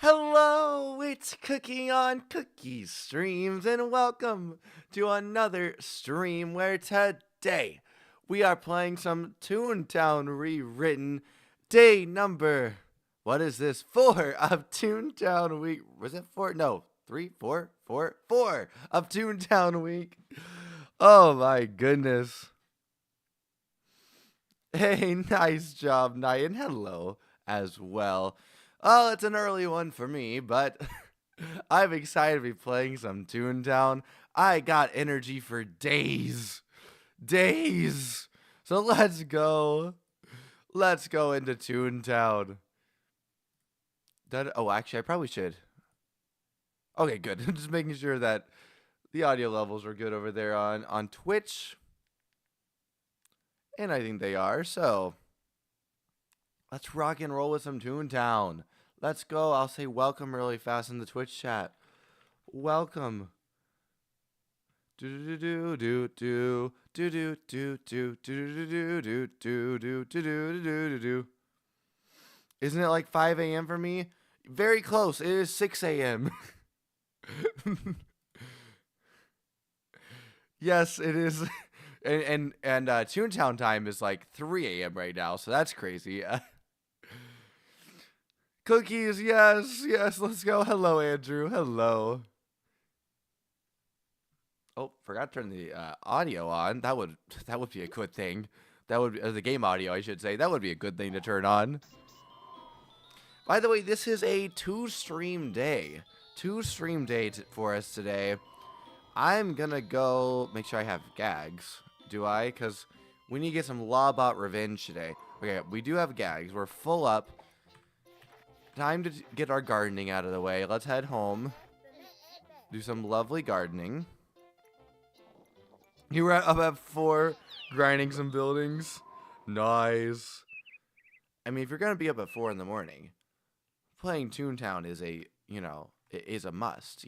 Hello, it's Cooking on Cookie Streams, and welcome to another stream where today we are playing some Toontown Rewritten, day number, what is this, 4 of Toontown Week. Was it 4? No, 3, 4, 4, 4 of Toontown Week. Oh my goodness. Hey, nice job, Night, and hello as well. Oh, it's an early one for me, but I'm excited to be playing some Toontown. I got energy for days. Days. So let's go. Let's go into Toontown. Oh, actually, I probably should. Okay, good. Just making sure that the audio levels are good over there on Twitch. And I think they are, so let's rock and roll with some Toontown. Let's go. I'll say welcome really fast in the Twitch chat. Welcome. Isn't it like 5 a.m. for me? Very close. It is 6 a.m. Yes, it is. And Toontown time is like 3 a.m. right now, so that's crazy. Cookies, yes, let's go. Hello, Andrew. Hello. Oh, forgot to turn the audio on. That would be a good thing. That would be, the game audio, I should say. That would be a good thing to turn on. By the way, this is a two-stream day. Two-stream day for us today. I'm gonna go make sure I have gags. Do I? Because we need to get some Lawbot revenge today. Okay, we do have gags. We're full up. Time to get our gardening out of the way. Let's head home. Do some lovely gardening. You were up at 4 grinding some buildings. Nice. I mean, if you're going to be up at 4 in the morning, playing Toontown is a, is a must,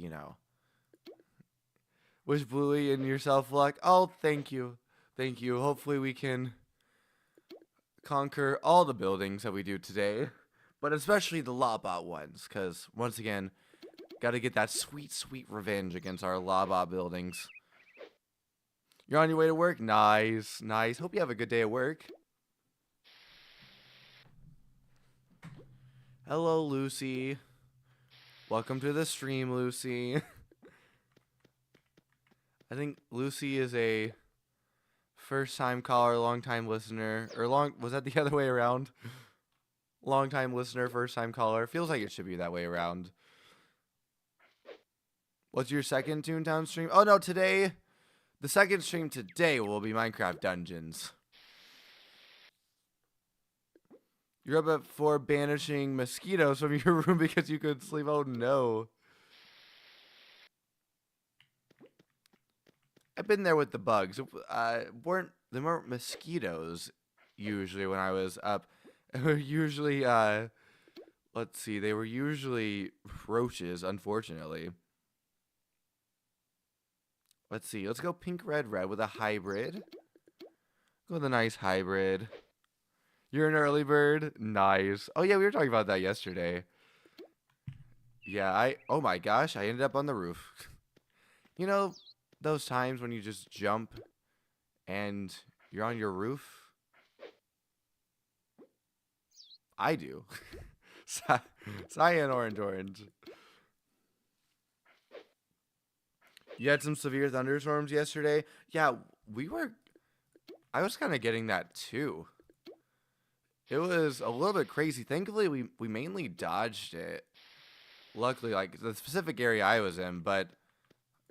Wish Bluey and yourself luck. Oh, thank you. Thank you. Hopefully we can conquer all the buildings that we do today. But especially the Lawbot ones, because, once again, got to get that sweet, sweet revenge against our Lawbot buildings. You're on your way to work? Nice, nice. Hope you have a good day at work. Hello, Lucy. Welcome to the stream, Lucy. I think Lucy is a first-time caller, long-time listener. Was that the other way around? Long-time listener, first-time caller. Feels like it should be that way around. What's your second Toontown stream? Oh, no, today. The second stream today will be Minecraft Dungeons. You're up at 4 banishing mosquitoes from your room because you couldn't sleep. Oh, no. I've been there with the bugs. There weren't mosquitoes usually when I was up. They were usually, let's see, they were usually roaches, unfortunately. Let's see, let's go pink, red with a hybrid. Go with a nice hybrid. You're an early bird? Nice. Oh, yeah, we were talking about that yesterday. Yeah, oh my gosh, I ended up on the roof. You know, those times when you just jump and you're on your roof? I do. Cyan orange. You had some severe thunderstorms yesterday? Yeah, I was kind of getting that too. It was a little bit crazy. Thankfully, we mainly dodged it. Luckily, like the specific area I was in, but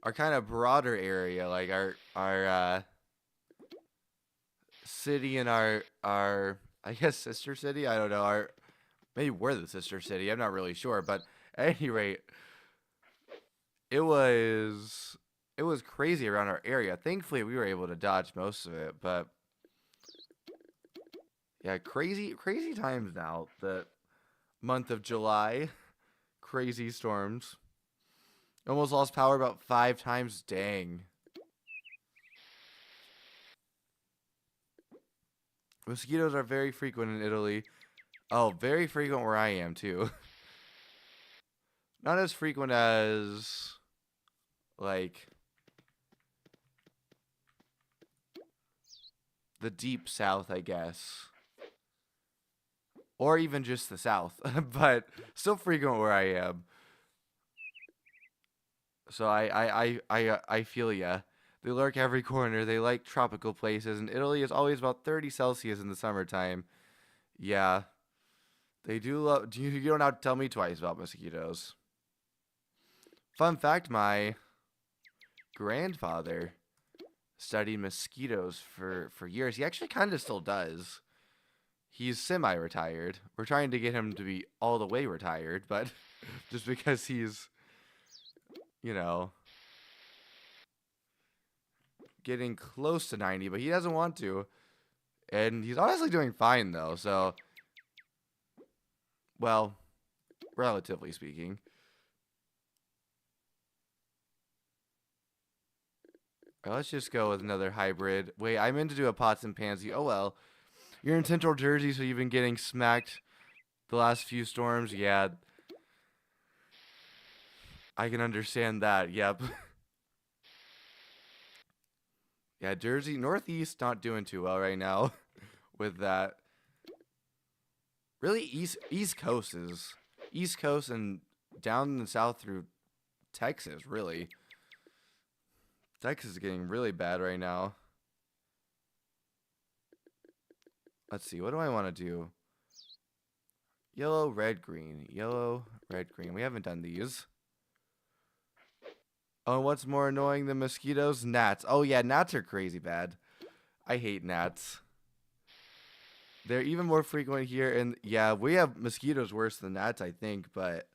our kind of broader area, like our city and our I guess sister city. I don't know. Maybe we're the sister city. I'm not really sure, but at any rate, it was crazy around our area. Thankfully, we were able to dodge most of it, but yeah, crazy times now. The month of July, crazy storms. Almost lost power about 5 times. Dang. Mosquitoes are very frequent in Italy. Oh, very frequent where I am, too. Not as frequent as, like, the deep south, I guess. Or even just the south. But still frequent where I am. So I feel ya. They lurk every corner. They like tropical places. And Italy is always about 30 Celsius in the summertime. Yeah. They do love... You don't have to tell me twice about mosquitoes. Fun fact, my grandfather studied mosquitoes for years. He actually kind of still does. He's semi-retired. We're trying to get him to be all the way retired, but just because he's, you know, getting close to 90, but he doesn't want to. And he's honestly doing fine, though, so, well, relatively speaking. Let's just go with another hybrid. Wait, I meant to do a pots and pansy. Oh, well. You're in Central Jersey, so you've been getting smacked the last few storms. Yeah. I can understand that. Yep. Yeah, Jersey, Northeast, not doing too well right now with that. Really, East Coast is... East Coast and down in the south through Texas, really. Texas is getting really bad right now. Let's see, what do I want to do? Yellow, red, green. Yellow, red, green. We haven't done these. Oh, and what's more annoying than mosquitoes? Gnats. Oh, yeah, gnats are crazy bad. I hate gnats. They're even more frequent here. And, yeah, we have mosquitoes worse than gnats, I think. But,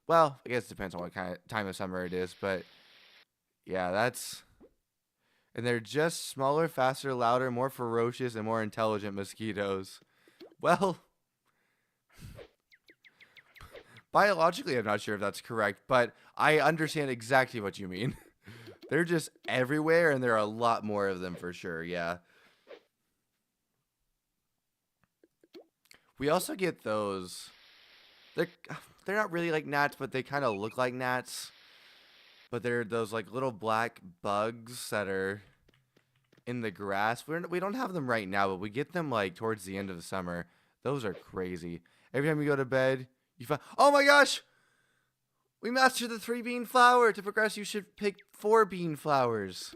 well, I guess it depends on what kind of time of summer it is. But, yeah, that's... And they're just smaller, faster, louder, more ferocious, and more intelligent mosquitoes. Well, biologically, I'm not sure if that's correct, but I understand exactly what you mean. They're just everywhere, and there are a lot more of them for sure, yeah. We also get those... They're not really like gnats, but they kind of look like gnats. But they're those like little black bugs that are in the grass. We don't have them right now, but we get them like towards the end of the summer. Those are crazy. Every time you go to bed, you find... Oh my gosh! We mastered the 3-bean flower. To progress, you should pick 4 bean flowers.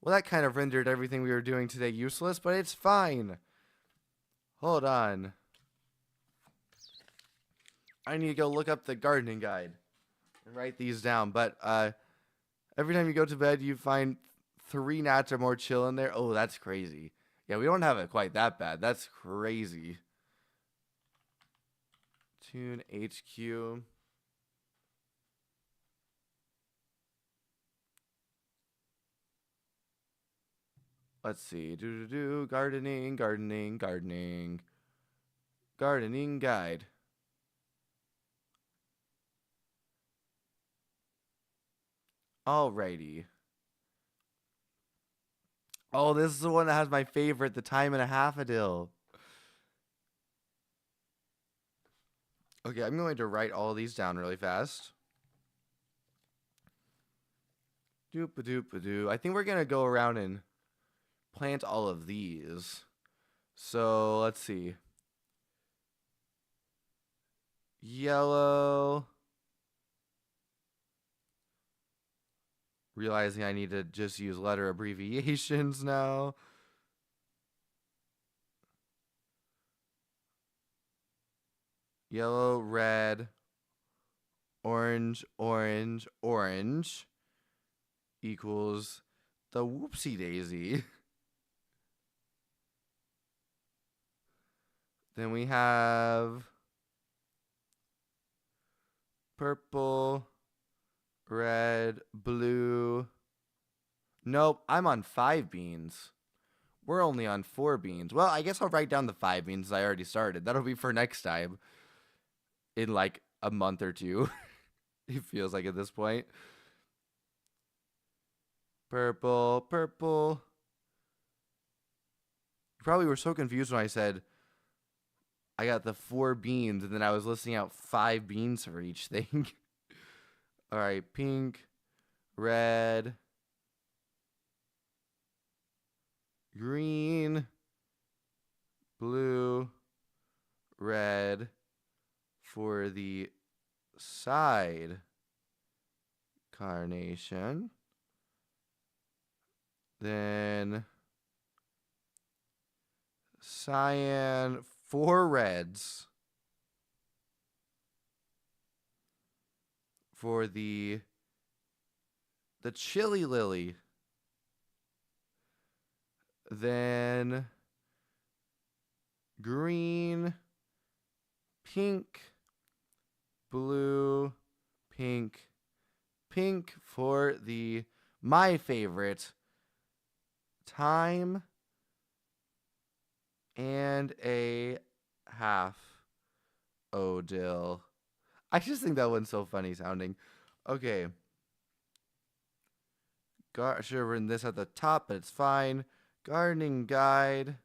Well, that kind of rendered everything we were doing today useless, but it's fine. Hold on. I need to go look up the gardening guide and write these down. But every time you go to bed, you find 3 gnats or more chill in there. Oh, that's crazy. Yeah, we don't have it quite that bad. That's crazy. Tune HQ. Let's see. Gardening, gardening, gardening. Gardening guide. Alrighty. Oh, this is the one that has my favorite, the time and a half-a-dill. Okay, I'm going to write all these down really fast. Doop-a-doop-a-doo. I think we're going to go around and plant all of these. So, let's see. Yellow. Realizing I need to just use letter abbreviations now. Yellow, red, orange, orange, orange equals the whoopsie daisy. Then we have purple, red, blue. Nope, I'm on 5 beans. We're only on 4 beans. Well, I guess I'll write down the 5 beans I already started. That'll be for next time. In like a month or two. It feels like at this point. Purple, purple. You probably were so confused when I said I got the 4 beans and then I was listing out 5 beans for each thing. All right, pink, red, green, blue, red for the side carnation. Then cyan, 4 reds for the chili lily. Then green, pink, blue, pink, pink for the my favorite time and a half Odil. I just think that one's so funny sounding. Okay. Should have written this at the top, but it's fine. Gardening guide.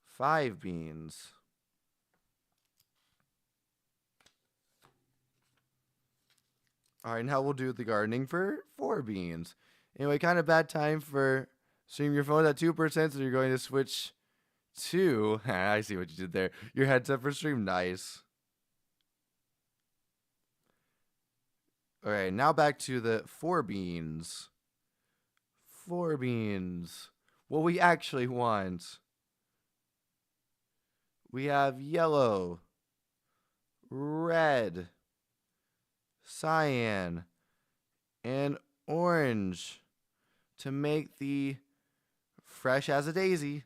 5 beans. Alright, now we'll do the gardening for 4 beans. Anyway, kind of bad time for streaming your phone at 2%, so you're going to switch to... I see what you did there. Your headset for stream, nice. Alright, now back to the 4 beans. 4 beans. What we actually want. We have yellow, red, cyan, and orange to make the fresh as a daisy.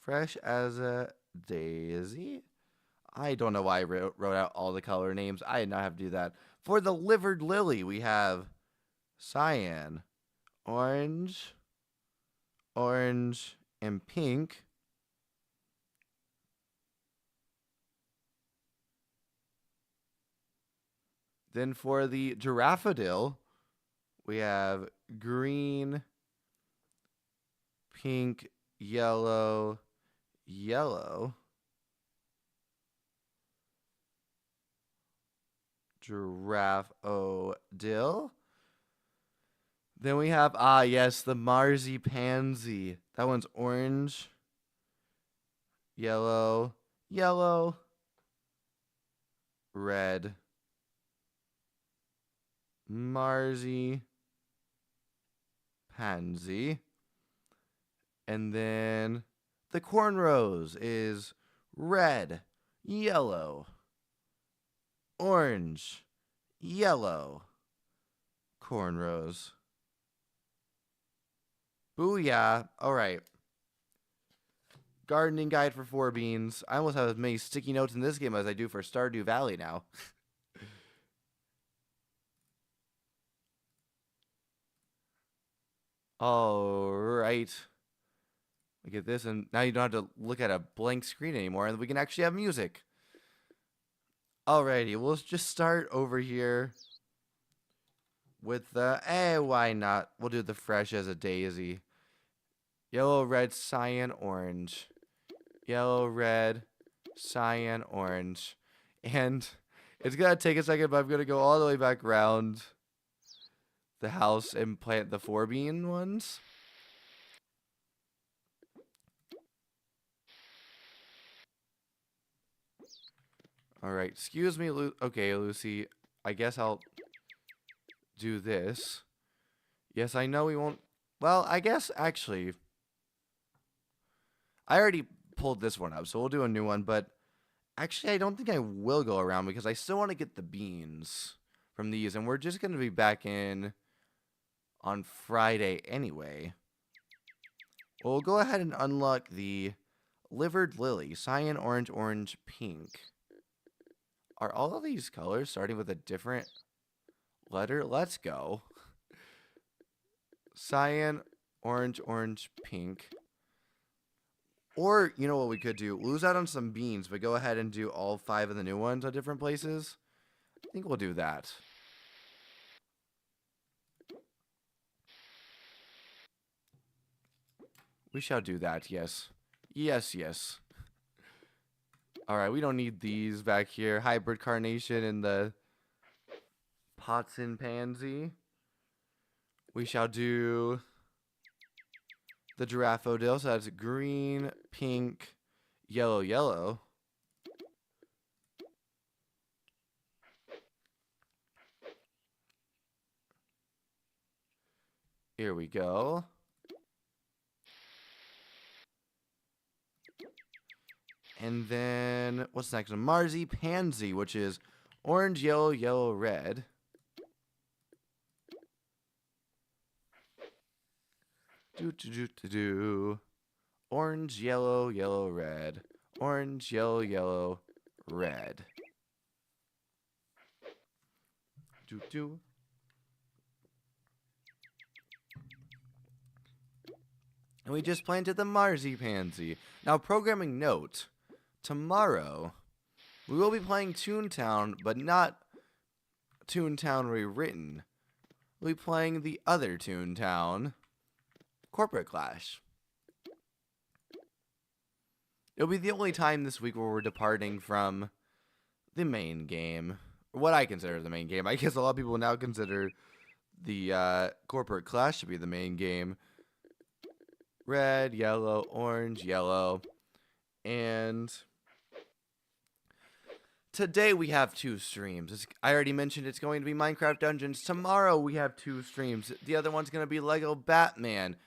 Fresh as a daisy? I don't know why I wrote out all the color names. I did not have to do that. For the livered lily, we have cyan, orange, orange, and pink. Then for the giraffodil, we have green, pink, yellow, yellow. Giraffodil. Then we have, yes, the marzipansy. That one's orange, yellow, yellow, red, marzipansy. And then the cornrows is red, yellow, orange, yellow, cornrows. Booyah. All right. Gardening guide for 4 beans. I almost have as many sticky notes in this game as I do for Stardew Valley now. All right. Look at this, and now you don't have to look at a blank screen anymore, and we can actually have music. Alrighty, we'll just start over here with the, why not? We'll do the fresh as a daisy. Yellow, red, cyan, orange. Yellow, red, cyan, orange. And it's going to take a second, but I'm going to go all the way back around the house and plant the 4 bean ones. Alright, excuse me, okay, Lucy. I guess I'll do this. Yes, I know we won't... Well, I guess, actually... I already pulled this one up, so we'll do a new one, but... Actually, I don't think I will go around, because I still want to get the beans from these, and we're just going to be back in on Friday anyway. Well, we'll go ahead and unlock the livered lily. Cyan, orange, orange, pink. Are all of these colors starting with a different letter? Let's go. Cyan, orange, orange, pink. Or, you know what we could do? Lose out on some beans, but go ahead and do all 5 of the new ones at different places. I think we'll do that. We shall do that, yes. Yes, yes. Alright, we don't need these back here. Hybrid Carnation and the Pots and Pansy. We shall do the Giraffodil. So that's green, pink, yellow, yellow. Here we go. And then, what's next? A Marzipansy, which is orange, yellow, yellow, red. Do. Orange, yellow, yellow, red. Orange, yellow, yellow, red. Do. And we just planted the Marzipansy. Now, programming note. Tomorrow, we will be playing Toontown, but not Toontown Rewritten. We'll be playing the other Toontown, Corporate Clash. It'll be the only time this week where we're departing from the main game. Or what I consider the main game. I guess a lot of people now consider the Corporate Clash to be the main game. Red, yellow, orange, yellow. And today we have 2 streams. I already mentioned it's going to be Minecraft Dungeons. Tomorrow we have 2 streams. The other one's going to be Lego Batman.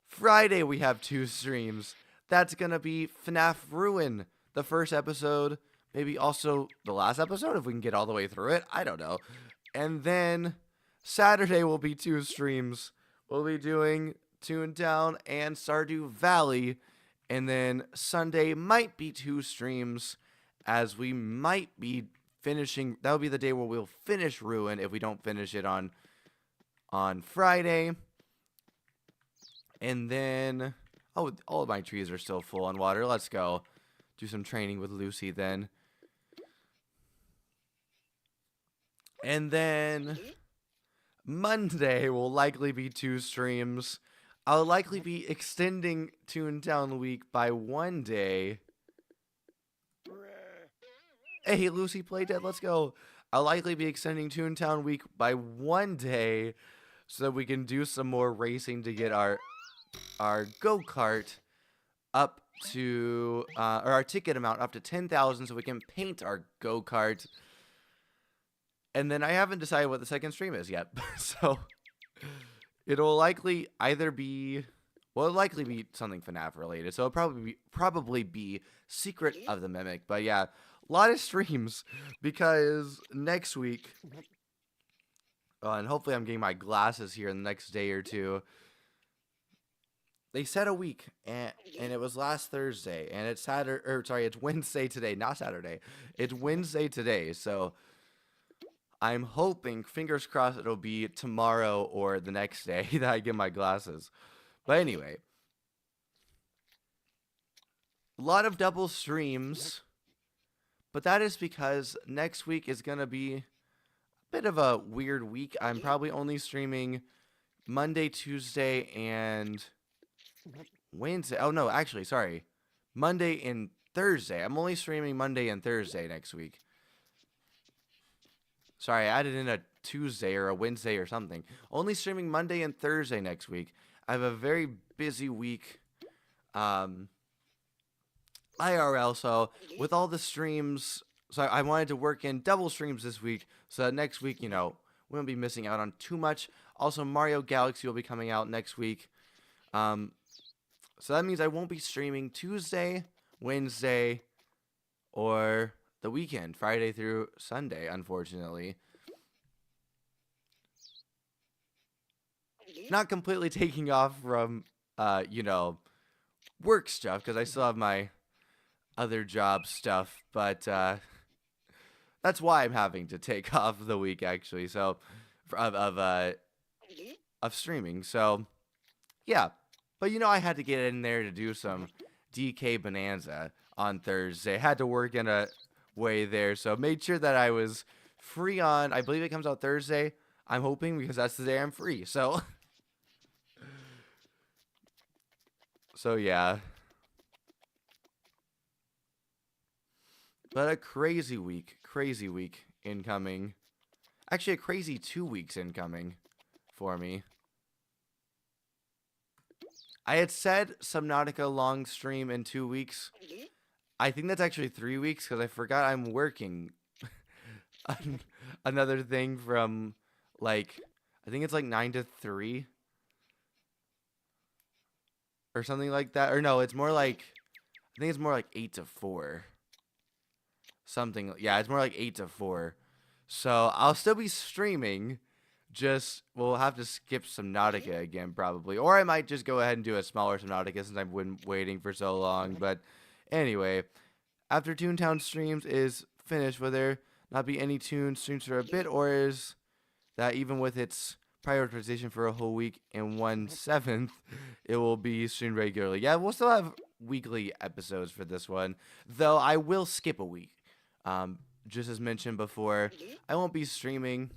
Friday we have 2 streams. That's going to be FNAF Ruin. The first episode. Maybe also the last episode if we can get all the way through it. I don't know. And then Saturday will be 2 streams. We'll be doing Toontown and Stardew Valley. And then Sunday might be 2 streams, as we might be finishing. That'll be the day where we'll finish Ruin if we don't finish it on Friday. And then, oh, all of my trees are still full on water. Let's go do some training with Lucy then. And then Monday will likely be 2 streams. I'll likely be extending Toontown Week by 1 day. Hey, Lucy Playdead, let's go. I'll likely be extending Toontown Week by 1 day so that we can do some more racing to get our go-kart up to, or our ticket amount up to 10,000 so we can paint our go-kart. And then I haven't decided what the second stream is yet, so it'll likely either be, well, it'll likely be something FNAF related. So it'll probably be Secret of the Mimic. But yeah, a lot of streams because next week, and hopefully I'm getting my glasses here in the next day or 2. They said a week, and it was last Thursday, and it's it's Wednesday today, not Saturday. It's Wednesday today, so I'm hoping, fingers crossed, it'll be tomorrow or the next day that I get my glasses. But anyway, a lot of double streams, but that is because next week is going to be a bit of a weird week. I'm probably only streaming Monday, Tuesday, and Wednesday. Oh, no, actually, sorry. Monday and Thursday. I'm only streaming Monday and Thursday next week. Sorry, I added in a Tuesday or a Wednesday or something. Only streaming Monday and Thursday next week. I have a very busy week. IRL, so with all the streams, so I wanted to work in double streams this week, so that next week, you know, we won't be missing out on too much. Also, Mario Galaxy will be coming out next week. So that means I won't be streaming Tuesday, Wednesday, or the weekend, Friday through Sunday, unfortunately. Not completely taking off from, you know, work stuff, because I still have my other job stuff, but that's why I'm having to take off the week, actually, so, of streaming, so, yeah. But, you know, I had to get in there to do some DK Bonanza on Thursday. Had to work in a way there, so made sure that I was free on, I believe it comes out Thursday, I'm hoping, because that's the day I'm free, so. So, yeah. But a crazy week incoming. Actually, a crazy 2 weeks incoming for me. I had said Subnautica long stream in 2 weeks. I think that's actually 3 weeks because I forgot I'm working on another thing from, like, I think it's like 9 to 3 or something like that. Or no, it's more like, I think it's more like 8 to 4. Something, yeah, it's more like 8 to 4. So I'll still be streaming. Just, we'll have to skip Subnautica again, probably. Or I might just go ahead and do a smaller Subnautica since I've been waiting for so long. But anyway, after Toontown streams is finished, will there not be any Toon streams for a bit? Or is that even with its prioritization for a whole week and 1/7, it will be streamed regularly? Yeah, we'll still have weekly episodes for this one. Though I will skip a week. Just as mentioned before, I won't be streaming.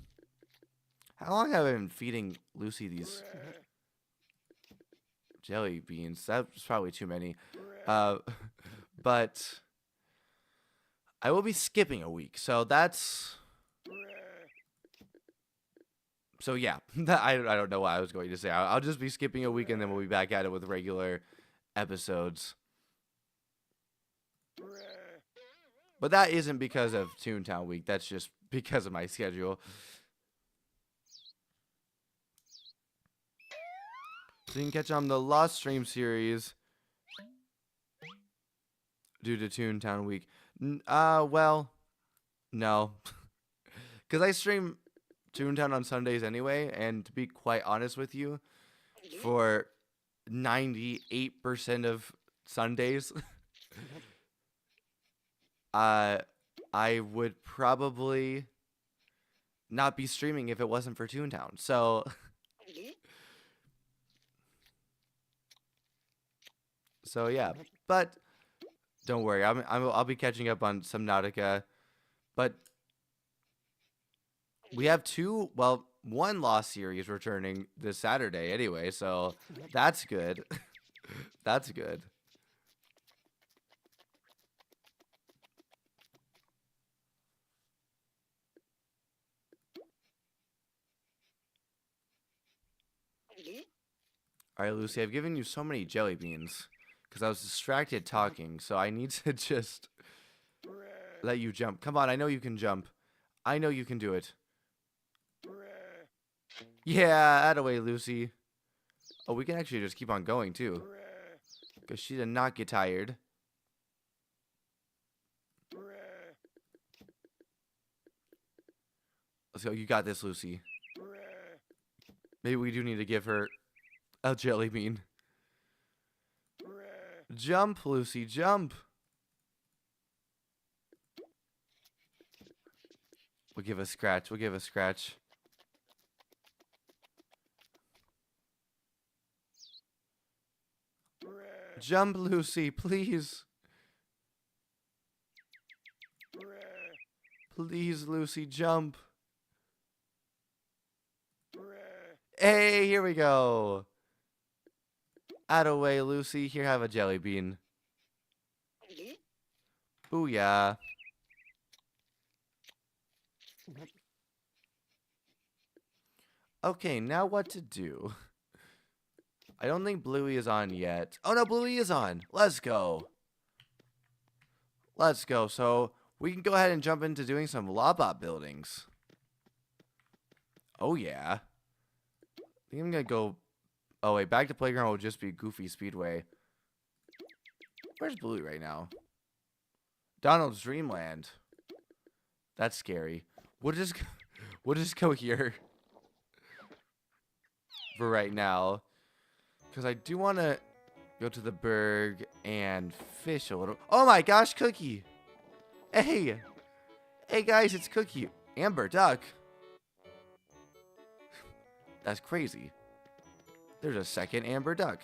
How long have I been feeding Lucy these jelly beans? That's probably too many. But I will be skipping a week. So that's... So yeah, I don't know what I was going to say. I'll just be skipping a week and then we'll be back at it with regular episodes. But that isn't because of Toontown Week. That's just because of my schedule. So you can catch on the Lost Stream series due to Toontown Week. Well, no. Because I stream Toontown on Sundays anyway, and to be quite honest with you, for 98% of Sundays, I would probably not be streaming if it wasn't for Toontown. So... So yeah, but don't worry, I'll be catching up on Subnautica, but we have one Lost series returning this Saturday anyway, so that's good. That's good. All right, Lucy, I've given you so many jelly beans. Because I was distracted talking, so I need to just let you jump. Come on, I know you can jump. I know you can do it. Yeah, attaway, Lucy. Oh, we can actually just keep on going, too. Because she did not get tired. Let's go. You got this, Lucy. Maybe we do need to give her a jelly bean. Jump, Lucy, jump. We'll give a scratch. We'll give a scratch. Jump, Lucy, please. Please, Lucy, jump. Hey, here we go. Attaway, Lucy. Here, have a jelly bean. Booyah. Okay, now what to do? I don't think Bluey is on yet. Oh, no, Bluey is on. Let's go. Let's go. So, we can go ahead and jump into doing some Lawbot buildings. Oh, yeah. I think I'm going to go... Oh, wait, back to playground will just be Goofy Speedway. Where's Bluey right now? Donald's Dreamland. That's scary. We'll just go here for right now. Because I do want to go to the Berg and fish a little. Oh my gosh, Cookie. Hey. Hey guys, it's Cookie. Amber Duck. That's crazy. There's a second Amber Duck.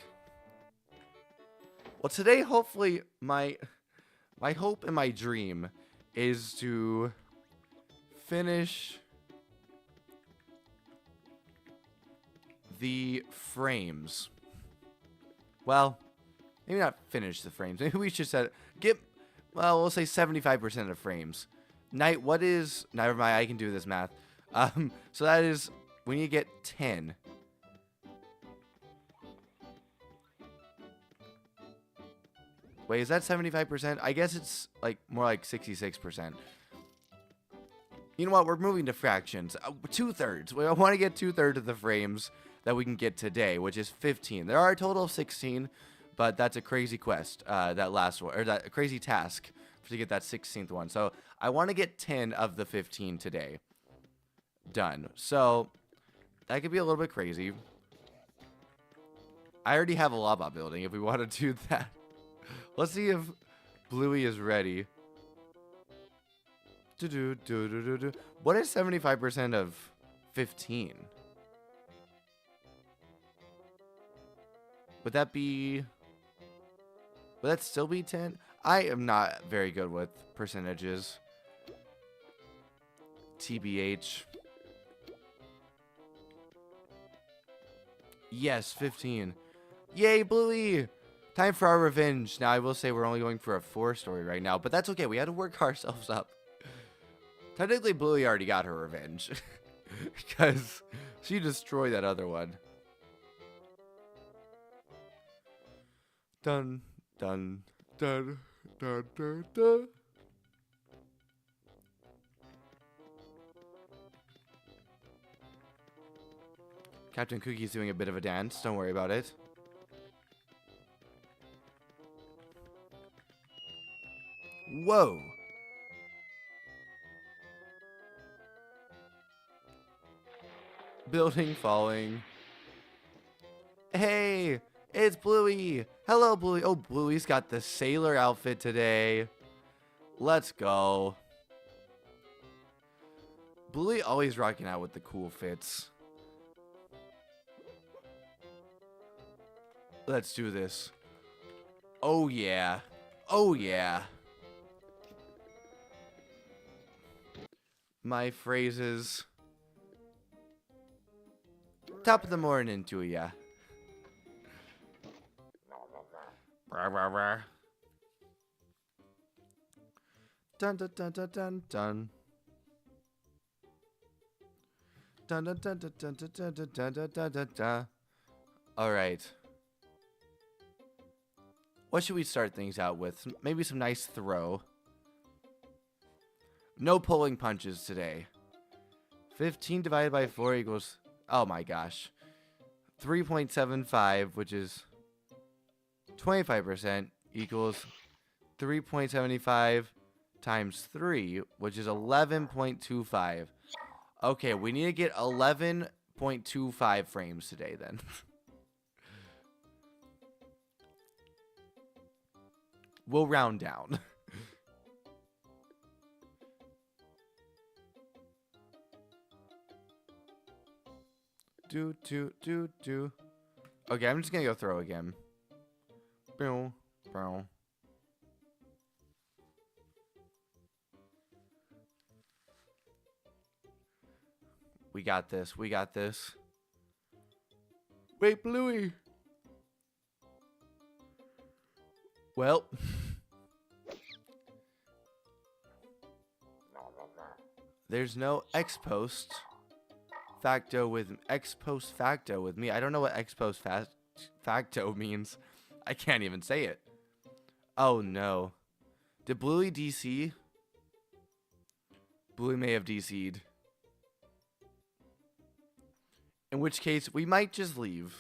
Well, today, hopefully, my hope and my dream is to finish the frames. Well, maybe not finish the frames. Maybe we should set well, we'll say 75% of frames. Night, what is, never mind, I can do this math. So that is, we need to get 10. Wait, is that 75%? I guess it's like more like 66%. You know what? We're moving to fractions. 2/3. I want to get 2/3 of the frames that we can get today, which is 15. There are a total of 16, but that's a crazy quest. That last one, or that crazy task to get that 16th one. So I want to get 10 of the 15 today. Done. So that could be a little bit crazy. I already have a Lawbot building if we want to do that. Let's see if Bluey is ready. What is 75% of 15? Would that be... Would that still be 10? I am not very good with percentages. TBH. Yes, 15. Yay, Bluey! Time for our revenge. Now, I will say we're only going for a 4-story right now, but that's okay. We had to work ourselves up. Technically, Bluey already got her revenge. Because she destroyed that other one. Dun, dun, dun, dun, dun, dun. Captain Cookie's doing a bit of a dance. Don't worry about it. Whoa. Building falling. Hey, it's Bluey. Hello, Bluey. Oh, Bluey's got the sailor outfit today. Let's go. Bluey always rocking out with the cool fits. Let's do this. Oh, yeah. Oh, yeah. My phrases. Top of the morning to ya. Rah, rah, rah. Dun dun dun dun dun dun. Dun dun dun dun dun dun dun dun dun dun dun dun. All right. What should we start things out with? Maybe some nice throw. No pulling punches today. 15 divided by 4 equals... Oh my gosh. 3.75, which is 25%, equals 3.75 times 3, which is 11.25. Okay, we need to get 11.25 frames today then. We'll round down. Do. Okay, I'm just gonna go throw again. Boom, boom. We got this. We got this. Wait, Bluey. Well. There's no ex post facto with me. I don't know what ex post facto means. I can't even say it. Oh no. Did Bluey DC? Bluey may have DC'd. In which case, we might just leave.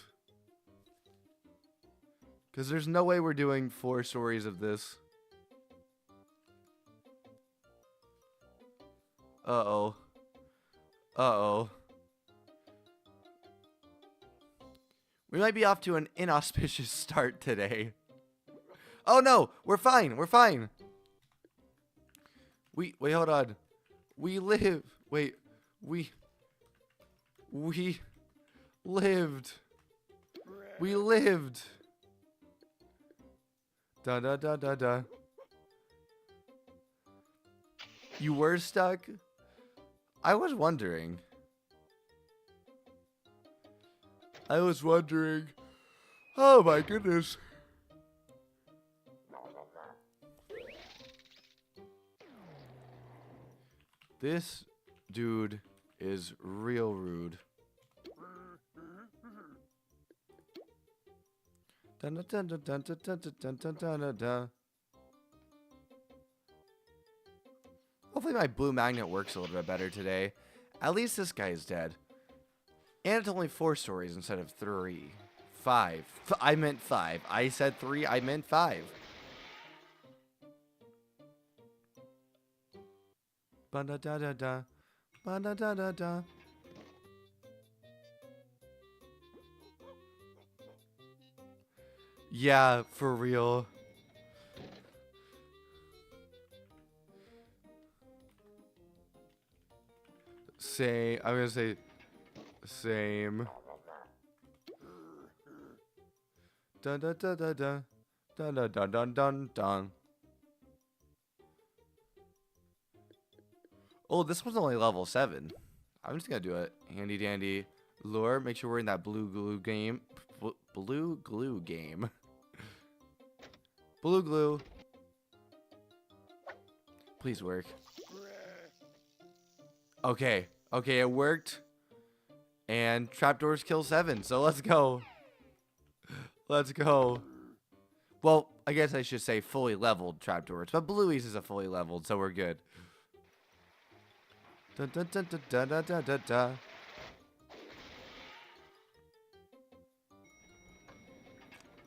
Because there's no way we're doing 4 stories of this. Uh-oh. Uh-oh. We might be off to an inauspicious start today. Oh no! We're fine! We're fine! Wait, hold on. We live. Wait. We lived. We lived. Da da da da da. You were stuck? I was wondering. Oh my goodness. This dude is real rude. Dun, dun, dun, dun, dun, dun, dun, dun, dun, dun, dun, dun. Hopefully my blue magnet works a little bit better today. At least this guy is dead. And it's only 4 stories instead of 3. 5. I meant 5. I said 3. I meant 5. Ba-da-da-da-da. Ba-da-da-da-da. Yeah, for real. Same. I'm gonna say same. Dun dun dun dun dun dun dun dun dun dun dun. Oh, this one's only level 7. I'm just gonna do it. Handy dandy lure. Make sure we're in that blue glue game. Blue glue game. Blue glue. Please work. Okay. Okay, it worked. And trapdoors kill 7. So let's go. Let's go. Well, I guess I should say fully leveled trapdoors. But Bluey's is a fully leveled, so we're good. Dun, dun, dun, dun, dun, dun, dun, dun, dun.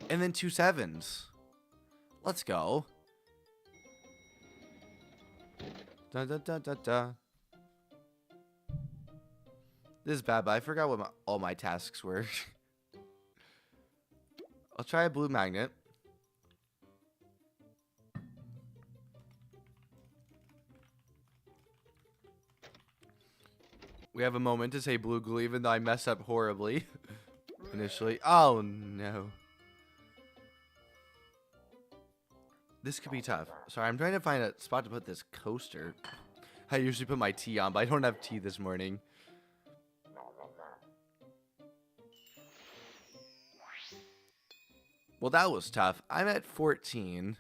And then 2 7s. Let's go. Dun, dun, dun, dun, dun. This is bad, but I forgot what all my tasks were. I'll try a blue magnet. We have a moment to say blue glue, even though I messed up horribly initially. Oh, no. This could be tough. Sorry, I'm trying to find a spot to put this coaster. I usually put my tea on, but I don't have tea this morning. Well, that was tough. I'm at 14.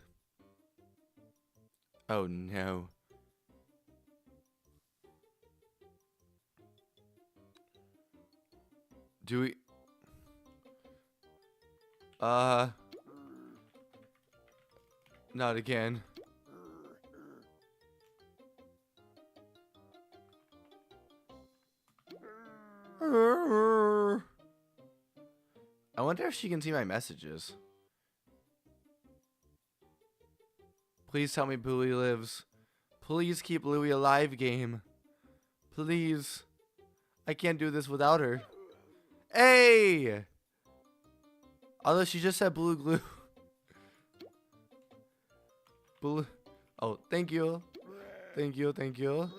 Oh, no. Do we... Not again. I wonder if she can see my messages. Please tell me Bluey lives. Please keep Bluey alive, game. Please. I can't do this without her. Hey! Although she just said blue glue. Blue. Oh, thank you. Thank you, thank you.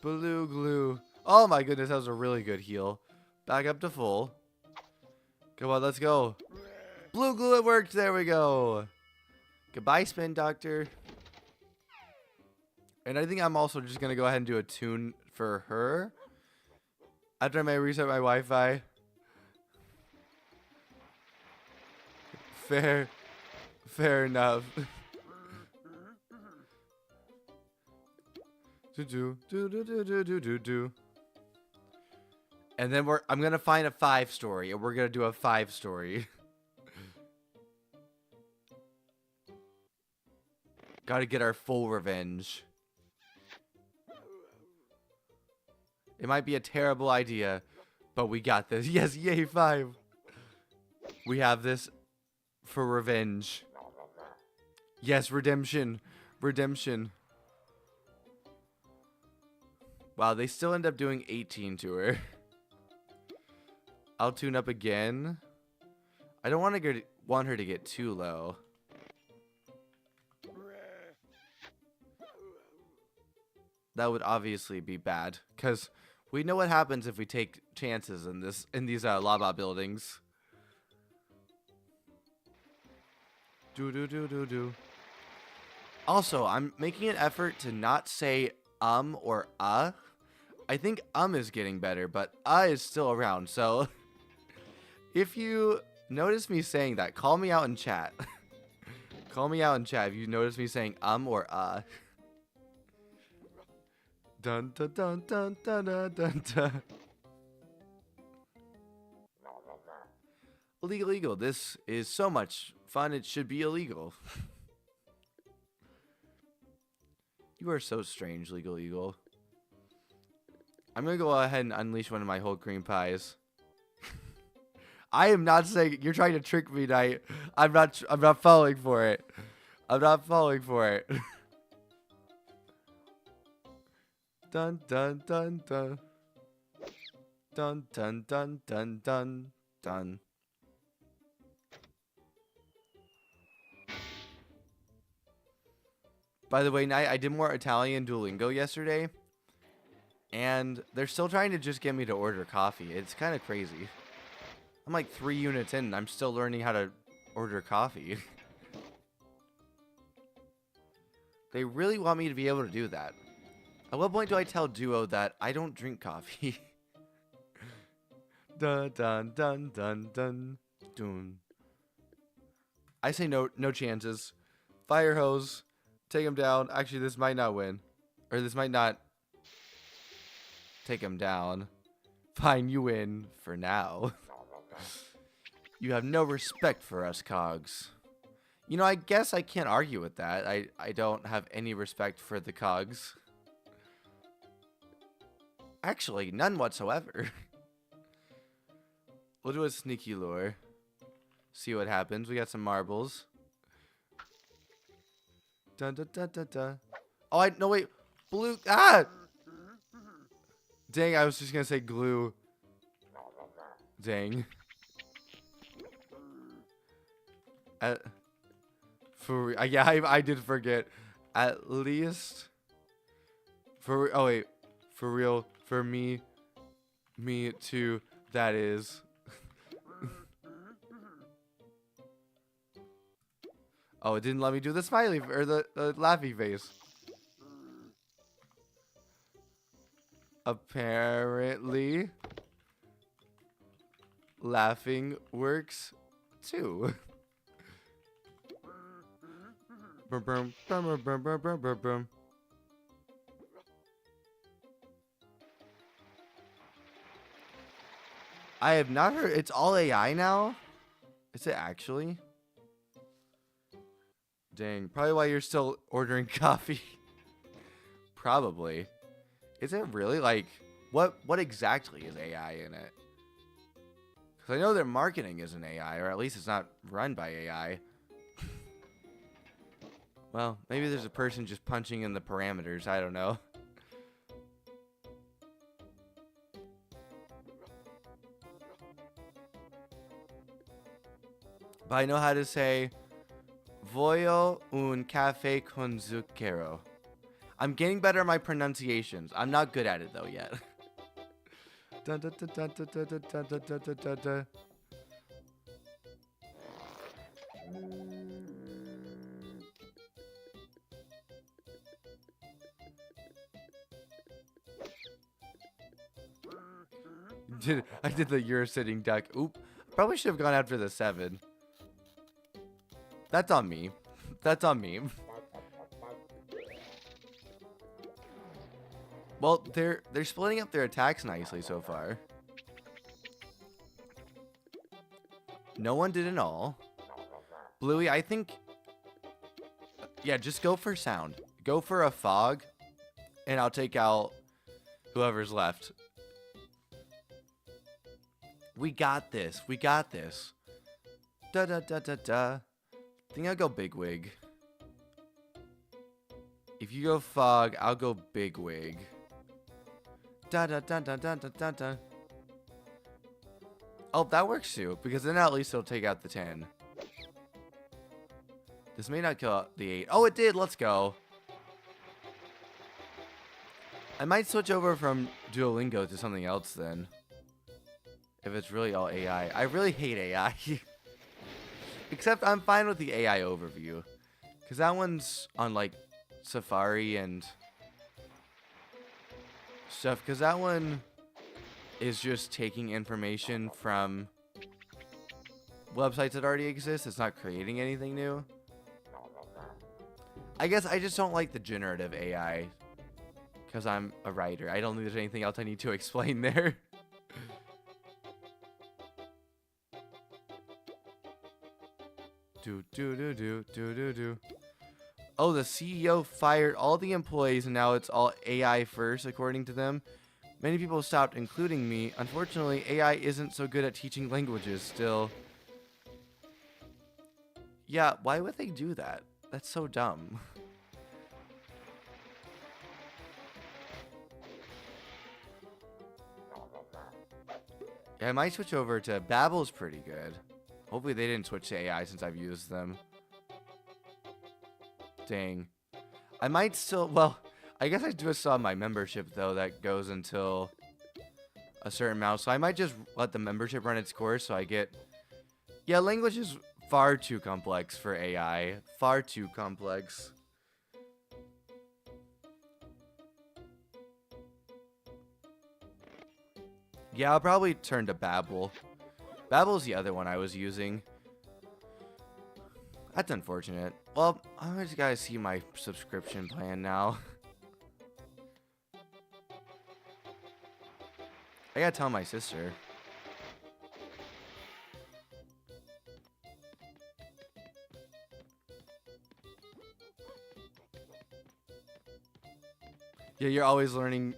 Blue glue. Oh my goodness, that was a really good heal. Back up to full. Come on, let's go. Blue glue, it worked. There we go. Goodbye, Spin Doctor. And I think I'm also just going to go ahead and do a tune for her. After I may reset my Wi-Fi. Fair enough. do. And then I'm gonna find a 5 story, and we're gonna do a 5 story. Gotta get our full revenge. It might be a terrible idea, but we got this. Yes, yay, 5. We have this for revenge. Yes, redemption. Redemption. Wow, they still end up doing 18 to her. I'll tune up again. I don't want her to get too low. That would obviously be bad, because we know what happens if we take chances in these Lawbot buildings. Do. Also, I'm making an effort to not say or I think is getting better, but is still around. So if you notice me saying that, call me out in chat. Call me out in chat if you notice me saying or Dun dun dun dun dun dun dun dun. Illegal Eagle. This is so much fun. It should be illegal. You are so strange, Legal Eagle. I'm gonna go ahead and unleash one of my whole cream pies. I am not saying you're trying to trick me, Knight. I'm not falling for it. I'm not falling for it. Dun dun dun dun. Dun dun dun dun dun dun. By the way, Knight, I did more Italian Duolingo yesterday, and they're still trying to just get me to order coffee. It's kind of crazy. I'm like 3 units in, and I'm still learning how to order coffee. They really want me to be able to do that. At what point do I tell Duo that I don't drink coffee? Dun dun dun dun dun dun. I say no chances. Fire hose. Take him down. Actually, this might not win. Or this might not take him down. Fine, you win for now. You have no respect for us, Cogs. You know, I guess I can't argue with that. I don't have any respect for the Cogs. Actually, none whatsoever. We'll do a sneaky lure. See what happens. We got some marbles. Dun dun dun dun dun. Oh, no, wait. Blue. Ah! Dang, I was just gonna say glue. Dang. Yeah, I did forget. At least. Oh, wait. For real. For me. Me too. That is. Oh, it didn't let me do the smiley or the laughy face. Apparently, laughing works too. I have not heard. It's all AI now? Is it actually? Dang, probably why you're still ordering coffee. Probably. Is it really? Like, what exactly is AI in it? Because I know their marketing isn't AI, or at least it's not run by AI. Well, maybe there's a person just punching in the parameters. I don't know. But I know how to say Voglio un caffè con zucchero. I'm getting better at my pronunciations. I'm not good at it though yet. Dun, dun, dun, dun, dun, dun, dun, dun, dun, dun, dun, dun. I did the you're sitting duck. Oop. Probably should have gone after the 7. That's on me. That's on me. Well, they're splitting up their attacks nicely so far. No one did an all. Bluey, I think... Yeah, just go for sound. Go for a fog, and I'll take out whoever's left. We got this. We got this. Da da da da da. I think I'll go Bigwig. If you go Fog, I'll go Bigwig. Da da da da da da da da. Oh, that works too, because then at least it'll take out the 10. This may not kill the 8. Oh, it did. Let's go. I might switch over from Duolingo to something else then. If it's really all AI. I really hate AI. Except I'm fine with the AI overview. Because that one's on like Safari and stuff. Because that one is just taking information from websites that already exist. It's not creating anything new. I guess I just don't like the generative AI. Because I'm a writer. I don't think there's anything else I need to explain there. Do. Oh, the CEO fired all the employees and now it's all AI first, according to them. Many people stopped, including me. Unfortunately, AI isn't so good at teaching languages still. Yeah, why would they do that? That's so dumb. Yeah, I might switch over to Babbel's pretty good. Hopefully they didn't switch to AI since I've used them. Dang. I might still, well, I guess I just saw my membership though that goes until a certain amount. So I might just let the membership run its course so I get, yeah, language is far too complex for AI. Far too complex. Yeah, I'll probably turn to Babbel. Babbel's the other one I was using. That's unfortunate. Well, I just gotta see my subscription plan now. I gotta tell my sister. Yeah, you're always learning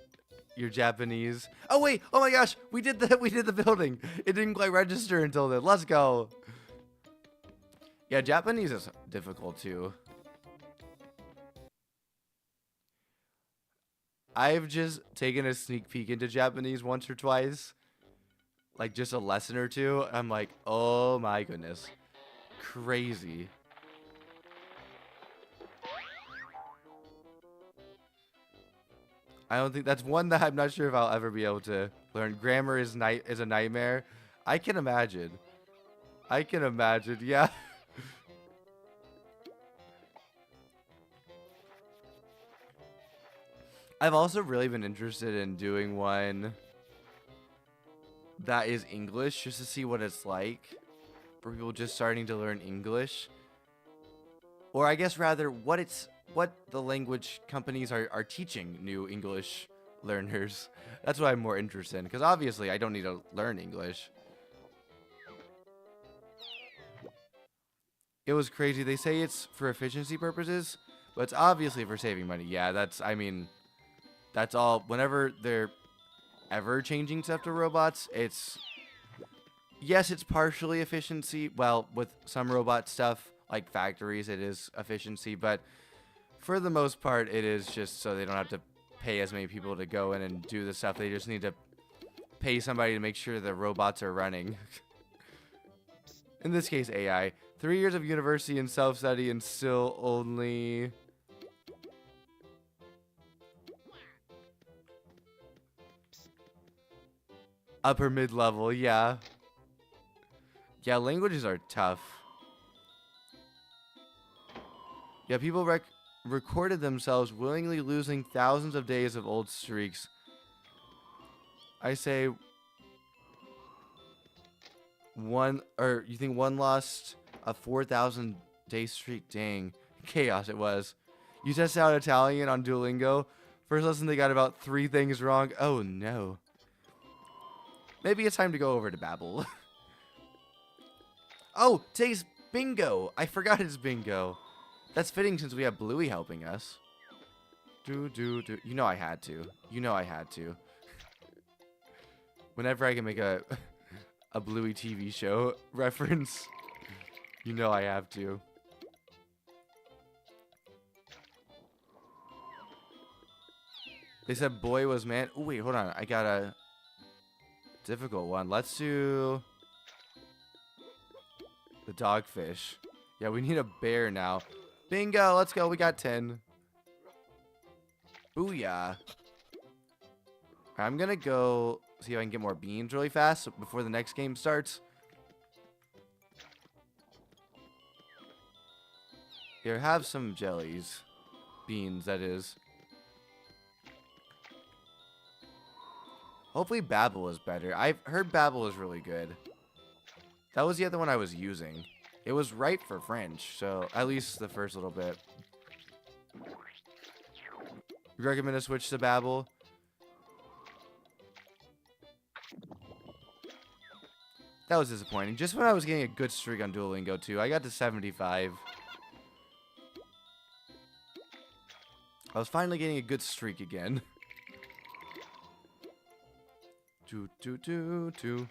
your Japanese. Oh wait, oh my gosh, we did the building. It didn't quite register until then. Let's go. Yeah, Japanese is difficult too. I've just taken a sneak peek into Japanese once or twice. Like just a lesson or two. I'm like, oh my goodness. Crazy. I don't think that's one that I'm not sure if I'll ever be able to learn. Grammar is a nightmare. I can imagine. I can imagine, yeah. I've also really been interested in doing one that is English just to see what it's like for people just starting to learn English. Or I guess rather what the language companies are teaching new English learners. That's what I'm more interested in because obviously I don't need to learn English. It was crazy. They say it's for efficiency purposes, but it's obviously for saving money. Yeah, that's all. Whenever they're ever changing stuff to robots, yes, it's partially efficiency. Well, with some robot stuff, like factories, it is efficiency. But for the most part, it is just so they don't have to pay as many people to go in and do the stuff. They just need to pay somebody to make sure the robots are running. In this case, AI. 3 years of university and self-study and still only... upper mid-level, yeah. Yeah, languages are tough. Yeah, people recorded themselves willingly losing thousands of days of old streaks. I say... you think one lost a 4,000 day streak? Dang. Chaos it was. You tested out Italian on Duolingo. First lesson they got about 3 things wrong. Oh no. Maybe it's time to go over to Babbel. Oh, today's bingo. I forgot it's bingo. That's fitting since we have Bluey helping us. You know I had to. You know I had to. Whenever I can make a Bluey TV show reference, you know I have to. They said boy was man. Oh, wait, hold on. I got a difficult one. Let's do the dogfish. Yeah, we need a bear now. Bingo, let's go. We got 10. Booyah. I'm gonna go see if I can get more beans really fast before the next game starts. Here, have some jellies. Beans, that is. Hopefully Babbel is better. I've heard Babbel is really good. That was the other one I was using. It was right for French, so at least the first little bit. You recommend a switch to Babel? That was disappointing. Just when I was getting a good streak on Duolingo, too. I got to 75. I was finally getting a good streak again. Do, do, do, do.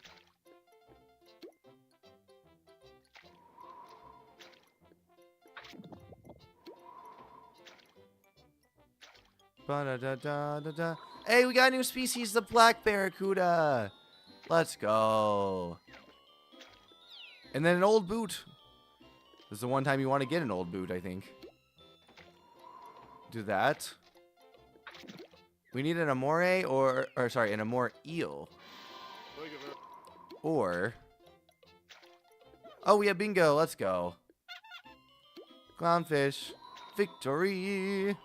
Ba-da-da-da-da-da. Hey, we got a new species, the black barracuda. Let's go. And then an old boot. This is the one time you want to get an old boot, I think. Do that. We need an amore or sorry, an amore eel. Or... Oh, we have bingo. Let's go. Clownfish. Victory.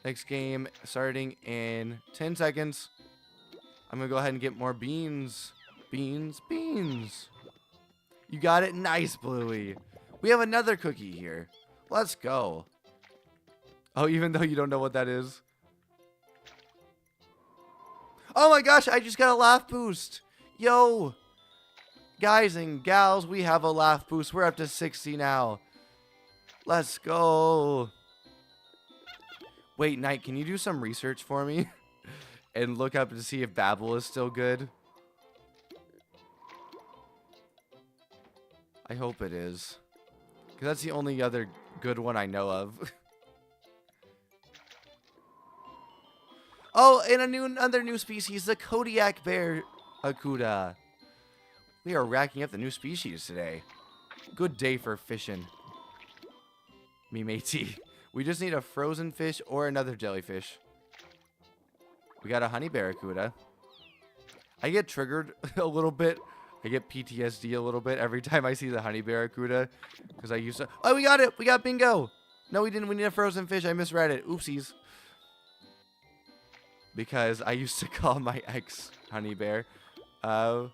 Next game starting in 10 seconds. I'm going to go ahead and get more beans. Beans. Beans. You got it? Nice, Bluey. We have another cookie here. Let's go. Oh, even though you don't know what that is. Oh my gosh, I just got a laugh boost. Yo. Guys and gals, we have a laugh boost. We're up to 60 now. Let's go. Wait, Knight, can you do some research for me? And look up to see if Babel is still good? I hope it is. Because that's the only other good one I know of. Oh, and another new species, the Kodiak barracuda. We are racking up the new species today. Good day for fishing. Me matey. We just need a frozen fish or another jellyfish. We got a honey barracuda. I get triggered a little bit. I get PTSD a little bit every time I see the honey barracuda. Because I used to... Oh, we got it! We got bingo! No, we didn't. We need a frozen fish. I misread it. Oopsies. Because I used to call my ex honey bear. Oh,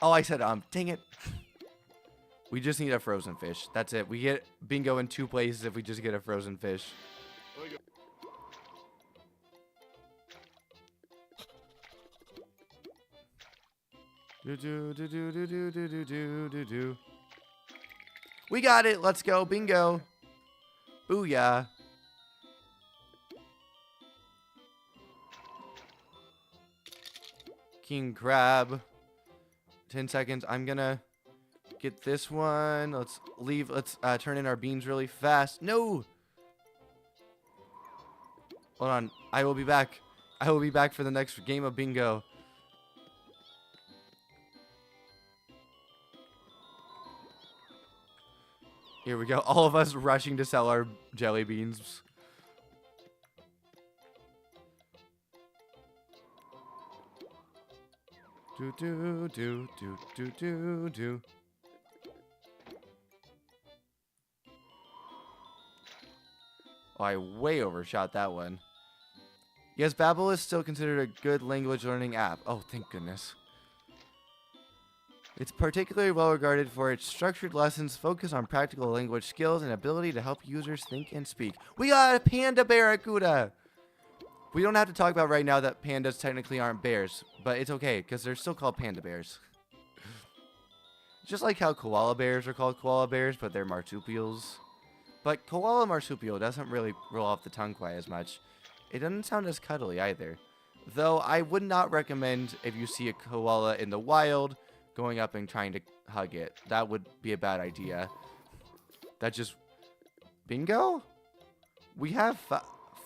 I said, dang it. We just need a frozen fish. That's it. We get bingo in 2 places if we just get a frozen fish. Do. We got it. Let's go. Bingo. Booyah. King crab. 10 seconds. I'm gonna get this one. Let's leave. Let's turn in our beans really fast. No. Hold on. I will be back. I will be back for the next game of bingo. Here we go. All of us rushing to sell our jelly beans. Do. Oh, I way overshot that one. Yes, Babbel is still considered a good language learning app. Oh, thank goodness. It's particularly well regarded for its structured lessons, focus on practical language skills, and ability to help users think and speak. We got a panda barracuda! We don't have to talk about right now that pandas technically aren't bears, but it's okay, because they're still called panda bears. Just like how koala bears are called koala bears, but they're marsupials. But koala marsupial doesn't really roll off the tongue quite as much. It doesn't sound as cuddly either. Though I would not recommend, if you see a koala in the wild, going up and trying to hug it. That would be a bad idea. That just... Bingo? We have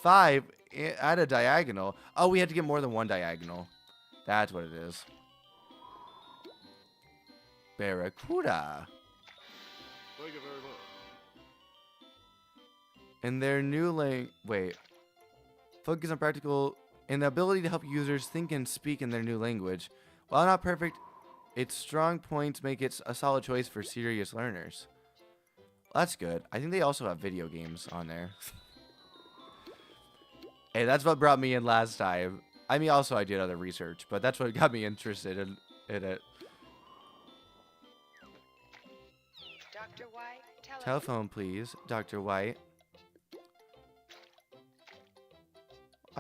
5 at a diagonal. Oh, we had to get more than 1 diagonal. That's what it is. Barracuda. Thank you very much. And their new wait. Focus on practical and the ability to help users think and speak in their new language. While not perfect, its strong points make it a solid choice for serious learners. Well, that's good. I think they also have video games on there. Hey, that's what brought me in last time. I mean, also I did other research, but that's what got me interested in it. Dr. White, Telephone, please, Dr. White.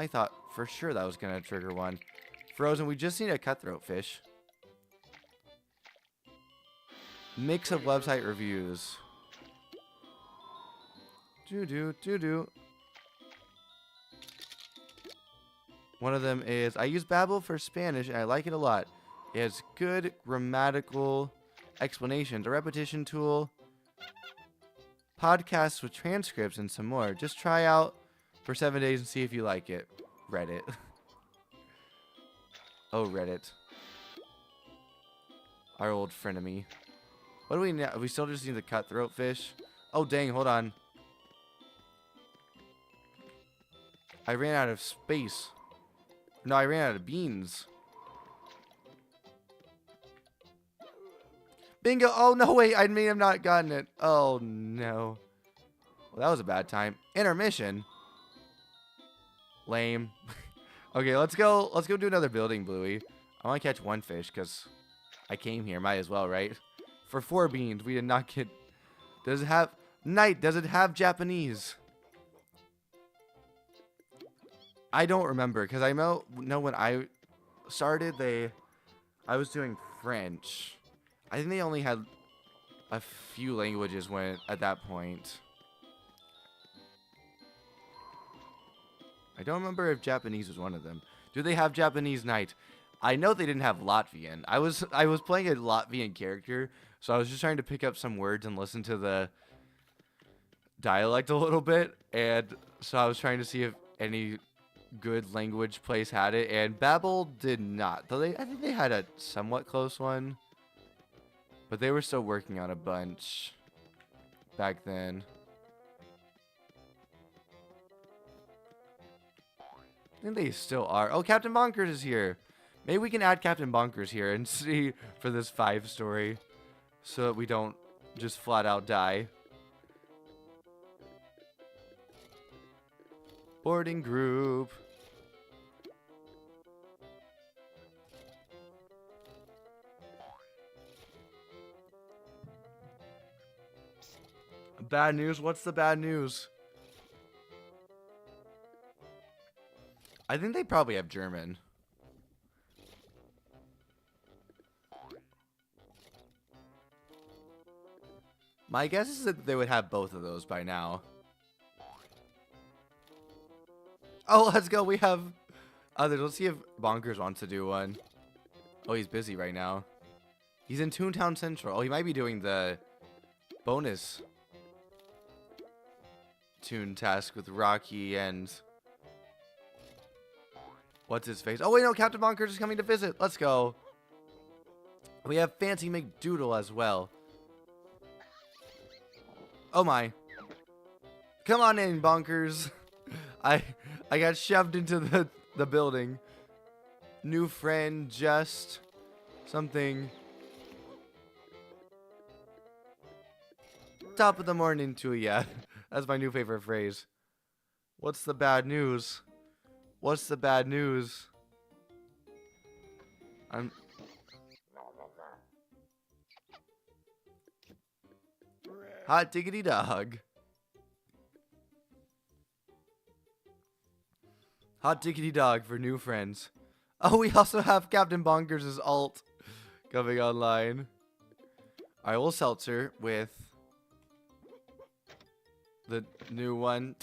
I thought for sure that was going to trigger one. Frozen, we just need a cutthroat fish. Mix of website reviews. Doo-doo. One of them is, I use Babbel for Spanish and I like it a lot. It has good grammatical explanations, a repetition tool, podcasts with transcripts, and some more. Just try out for 7 days and see if you like it. Reddit. Oh, Reddit. Our old frenemy. What do we now? We still just need the cutthroat fish. Oh, dang, hold on. I ran out of space. No, I ran out of beans. Bingo! Oh, no, wait. I may have not gotten it. Oh, no. Well, that was a bad time. Intermission. Lame. Okay, let's go do another building, Bluey. I want to catch one fish, because I came here. Might as well, right? For 4 beans, we did not get... Does it have... Night, does it have Japanese? I don't remember, because I know when I started, I was doing French. I think they only had a few languages at that point. I don't remember if Japanese was one of them. Do they have Japanese Night? I know they didn't have Latvian. I was playing a Latvian character, so I was just trying to pick up some words and listen to the dialect a little bit, and so I was trying to see if any good language place had it, and Babbel did not. Though I think they had a somewhat close one, but they were still working on a bunch back then. I think they still are. Oh, Captain Bonkers is here. Maybe we can add Captain Bonkers here and see for this 5 story, so that we don't just flat out die. Boarding group. Bad news? What's the bad news? I think they probably have German. My guess is that they would have both of those by now. Oh, let's go. We have others. Let's see if Bonkers wants to do one. Oh, he's busy right now. He's in Toontown Central. Oh, he might be doing the bonus tune task with Rocky and... What's his face? Oh, wait, no. Captain Bonkers is coming to visit. Let's go. We have Fancy McDoodle as well. Oh, my. Come on in, Bonkers. I got shoved into the building. New friend, just something. Top of the morning to ya. That's my new favorite phrase. What's the bad news? What's the bad news? Hot diggity dog. Hot diggity dog for new friends. Oh, we also have Captain Bonkers' alt coming online. I will seltzer with the new one.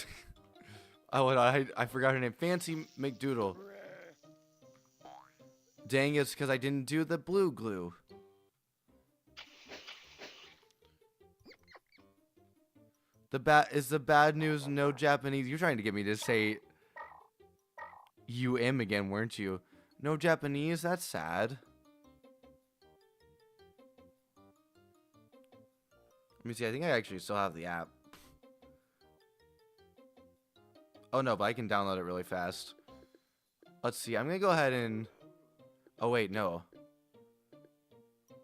Oh, I forgot her name. Fancy McDoodle. Dang, it's because I didn't do the blue glue. Is the bad news no Japanese? You're trying to get me to say UM again, weren't you? No Japanese? That's sad. Let me see. I think I actually still have the app. Oh, no, but I can download it really fast. Let's see. I'm going to go ahead and... Oh, wait, no.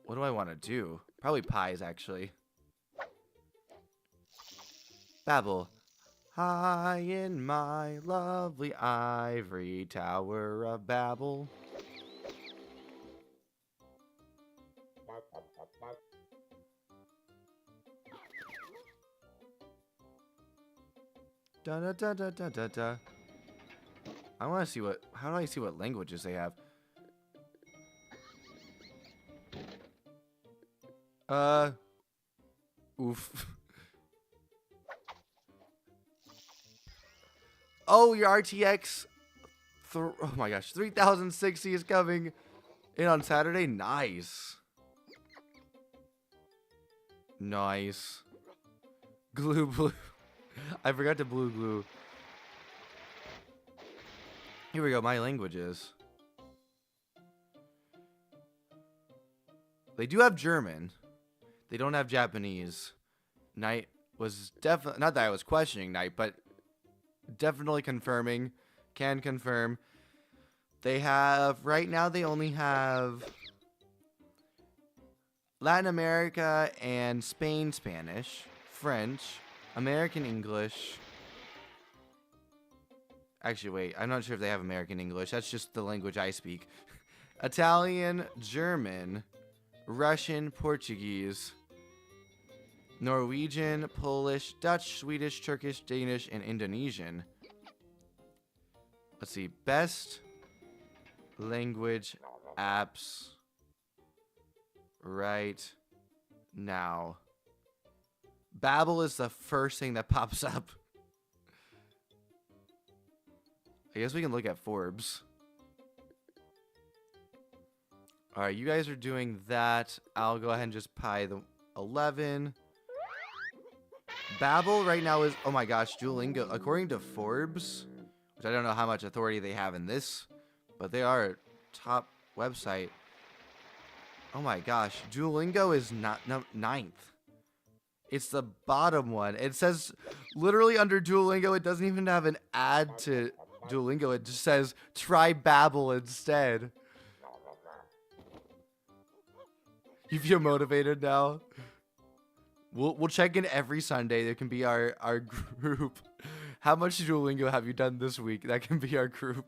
What do I want to do? Probably pies, actually. Babble. High in my lovely ivory tower of Babel. Da da da da da da da. I want to see what. How do I see what languages they have? Oof. Oh, your RTX. Oh my gosh, 3060 is coming in on Saturday. Nice. Nice. Glue blue. I forgot to blue glue. Here we go. My languages. They do have German. They don't have Japanese. Knight was definitely, not that I was questioning Knight, but definitely confirming. Can confirm. They have, right now they only have Latin America and Spain Spanish, French, American English. Actually, wait, I'm not sure if they have American English. That's just the language I speak. Italian, German, Russian, Portuguese, Norwegian, Polish, Dutch, Swedish, Turkish, Danish, and Indonesian. Let's see. Best language apps right now. Babbel is the first thing that pops up. I guess we can look at Forbes. Alright, you guys are doing that. I'll go ahead and just pie the 11. Babbel right now is, oh my gosh, Duolingo. According to Forbes, which I don't know how much authority they have in this, but they are a top website. Oh my gosh, Duolingo is not ninth. It's the bottom one. It says, literally under Duolingo, it doesn't even have an ad to Duolingo. It just says, try Babbel instead. You feel motivated now? We'll check in every Sunday. That can be our group. How much Duolingo have you done this week? That can be our group.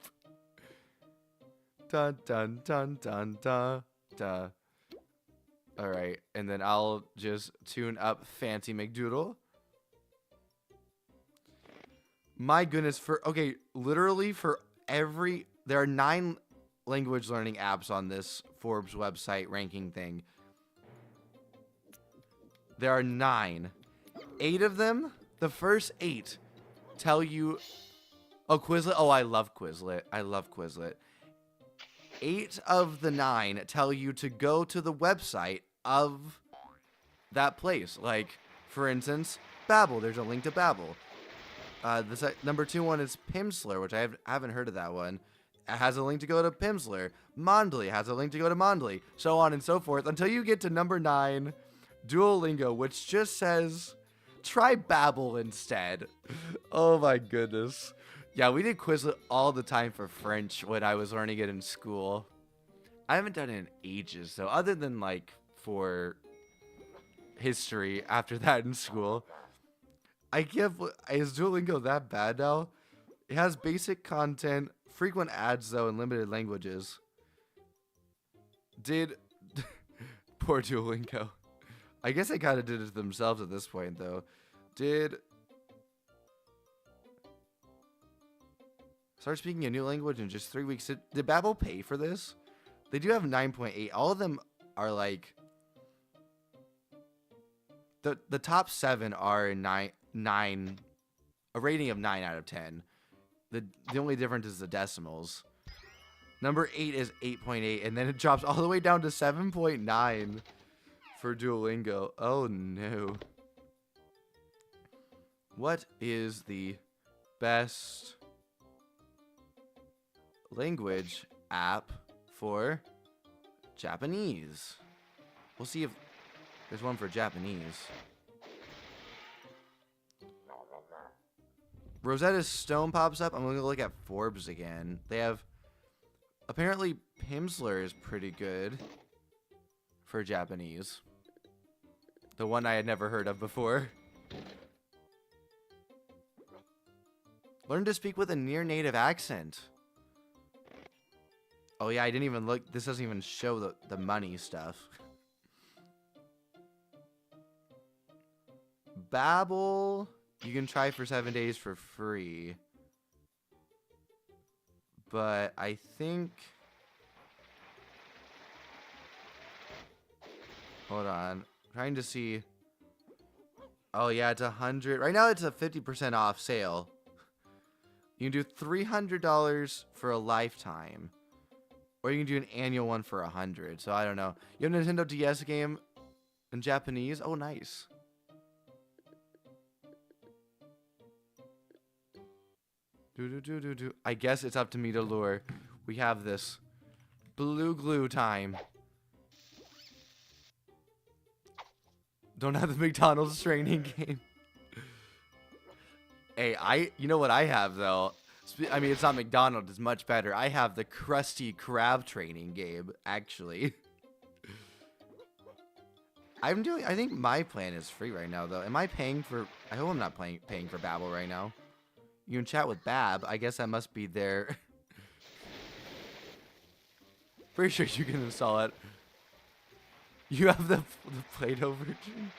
Dun dun dun dun dun dun. All right, and then I'll just tune up Fancy McDoodle. My goodness, literally for every, there are 9 language learning apps on this Forbes website ranking thing. There are 9. 8 of them, the first 8, tell you... Oh, Quizlet. Oh, I love Quizlet. I love Quizlet. 8 of the 9 tell you to go to the website of that place. Like, for instance, Babbel. There's a link to Babbel. The number 2 one is Pimsleur, which I haven't heard of that one. It has a link to go to Pimsleur. Mondly has a link to go to Mondly. So on and so forth until you get to number 9, Duolingo, which just says, try Babbel instead. Oh my goodness. Yeah, we did Quizlet all the time for French when I was learning it in school. I haven't done it in ages, though, other than, like, for history after that in school. Is Duolingo that bad now? It has basic content, frequent ads, though, and limited languages. Poor Duolingo. I guess they kind of did it to themselves at this point, though. Start speaking a new language in just 3 weeks. Did Babbel pay for this? They do have 9.8. All of them are like... The top 7 are 9, a rating of 9 out of 10. The only difference is the decimals. Number 8 is 8.8, and then it drops all the way down to 7.9 for Duolingo. Oh no. What is the best language app for Japanese? We'll see if there's one for Japanese. Rosetta Stone pops up. I'm going to look at Forbes again. They have... Apparently, Pimsleur is pretty good for Japanese. The one I had never heard of before. Learn to speak with a near-native accent. Oh yeah, I didn't even look. This doesn't even show the money stuff. Babbel, you can try for 7 days for free. But I think... Hold on. Trying to see... Oh, yeah, it's 100. Right now, it's a 50% off sale. You can do $300 for a lifetime. Or you can do an annual one for 100. So, I don't know. You have a Nintendo DS game in Japanese? Oh, nice. I guess it's up to me to lure. We have this blue glue time. Don't have the McDonald's training game. Hey, you know what I have though? I mean, it's not McDonald's, it's much better. I have the Krusty Krab training game, actually. I think my plan is free right now though. Am I paying for, I hope I'm not paying for Babel right now. You can chat with Bab. I guess that must be there. Pretty sure you can install it. You have the Play-Doh version?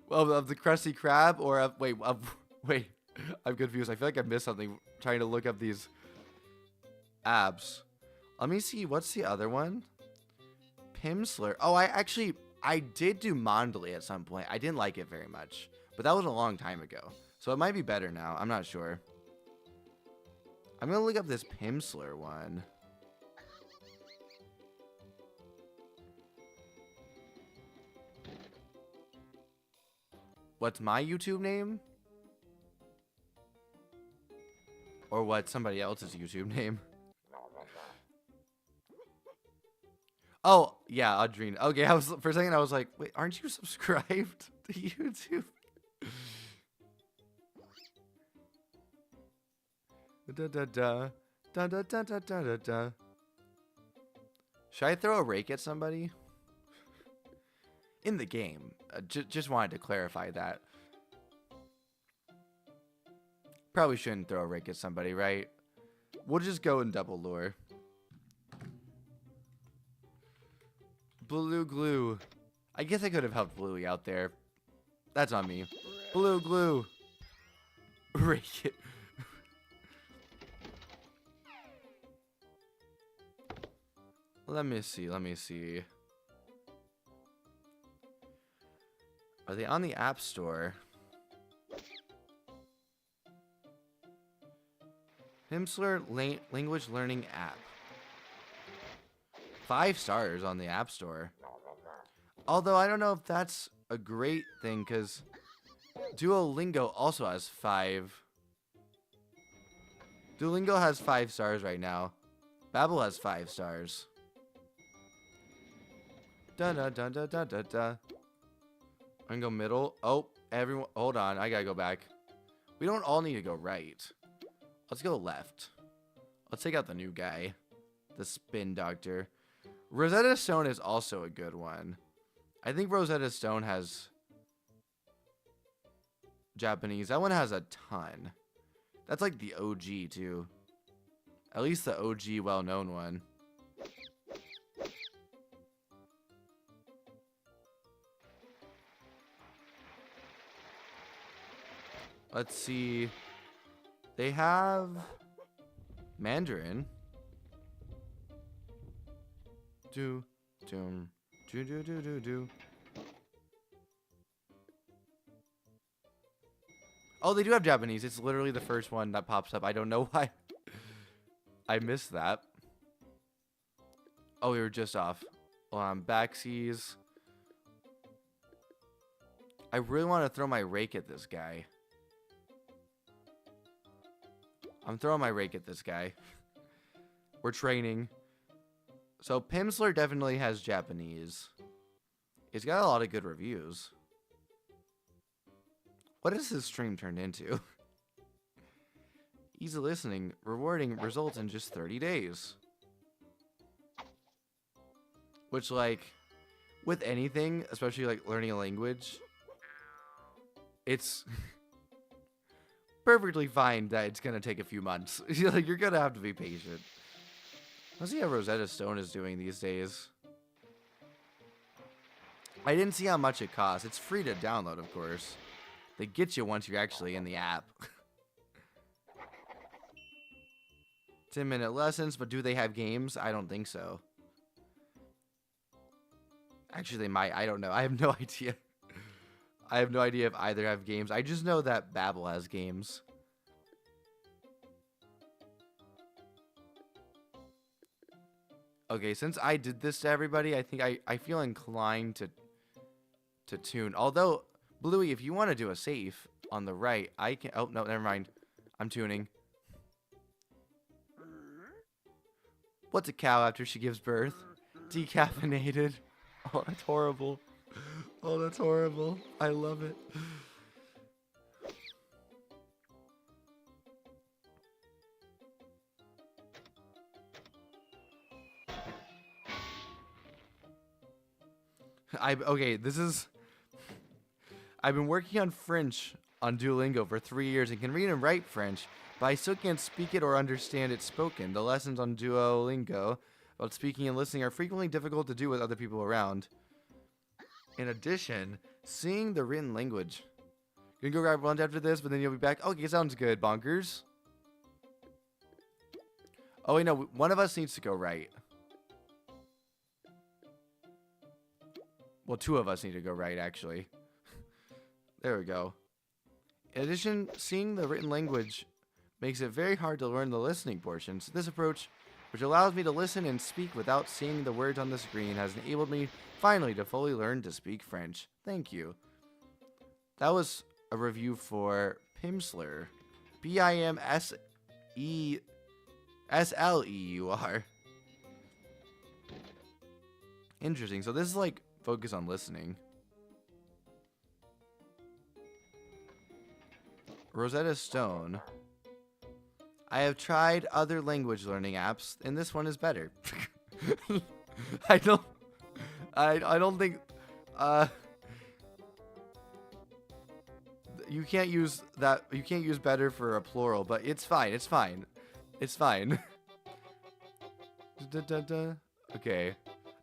Well, of the Krusty Krab or of, wait, I'm confused. I feel like I missed something trying to look up these apps. Let me see. What's the other one? Pimsleur. Oh, I did do Mondly at some point. I didn't like it very much, but that was a long time ago. So it might be better now. I'm not sure. I'm going to look up this Pimsleur one. What's my YouTube name? Or what's somebody else's YouTube name? Oh, yeah, Audrina. Okay, for a second I was like, wait, aren't you subscribed to YouTube? Da da da da da da da da da da. Should I throw a rake at somebody? In the game. Just wanted to clarify that. Probably shouldn't throw a rake at somebody, right? We'll just go and double lure. Blue glue. I guess I could have helped Bluey out there. That's on me. Blue glue. Rake it. Let me see. Are they on the App Store? Pimsleur language learning app. 5 stars on the App Store. Although I don't know if that's a great thing because Duolingo also has 5. Duolingo has 5 stars right now. Babbel has 5 stars. Da da da da da da da. I'm gonna go middle. Oh, everyone, hold on. I gotta go back. We don't all need to go right. Let's go left. Let's take out the new guy. The Spin Doctor. Rosetta Stone is also a good one. I think Rosetta Stone has Japanese. That one has a ton. That's like the OG too. At least the OG well-known one. Let's see. They have Mandarin. Do. Oh, they do have Japanese. It's literally the first one that pops up. I don't know why. I missed that. Oh, we were just off. Backsies. I really want to throw my rake at this guy. I'm throwing my rake at this guy. We're training. So Pimsleur definitely has Japanese. He's got a lot of good reviews. What has his stream turned into? Easy listening, rewarding results in just 30 days. Which, like, with anything, especially like learning a language, it's perfectly fine that it's gonna take a few months. Like, you're gonna have to be patient. Let's see how Rosetta Stone is doing these days. I didn't see how much it costs. It's free to download, of course. They get you once you're actually in the app. 10-minute lessons, but do they have games? I don't think so. Actually, they might. I don't know. I have no idea. I have no idea if either have games. I just know that Babel has games. Okay, since I did this to everybody, I think I feel inclined to tune. Although, Bluey, if you want to do a safe on the right, I can... Oh, no, never mind. I'm tuning. What's a cow after she gives birth? Decaffeinated. Oh, that's horrible. Oh, that's horrible. I love it. Okay, this is... I've been working on French on Duolingo for 3 years and can read and write French, but I still can't speak it or understand it spoken. The lessons on Duolingo about speaking and listening are frequently difficult to do with other people around. In addition, seeing the written language. You can go grab lunch after this, but then you'll be back. Okay, sounds good, Bonkers. Oh, wait, no. One of us needs to go right. Well, two of us need to go right, actually. There we go. In addition, seeing the written language makes it very hard to learn the listening portions. This approach, which allows me to listen and speak without seeing the words on the screen, has enabled me finally to fully learn to speak French. Thank you. That was a review for Pimsleur. Pimsleur. Interesting. So this is like focus on listening. Rosetta Stone. I have tried other language learning apps, and this one is better. I don't think you can't use that. You can't use better for a plural, but it's fine. It's fine. It's fine. Okay.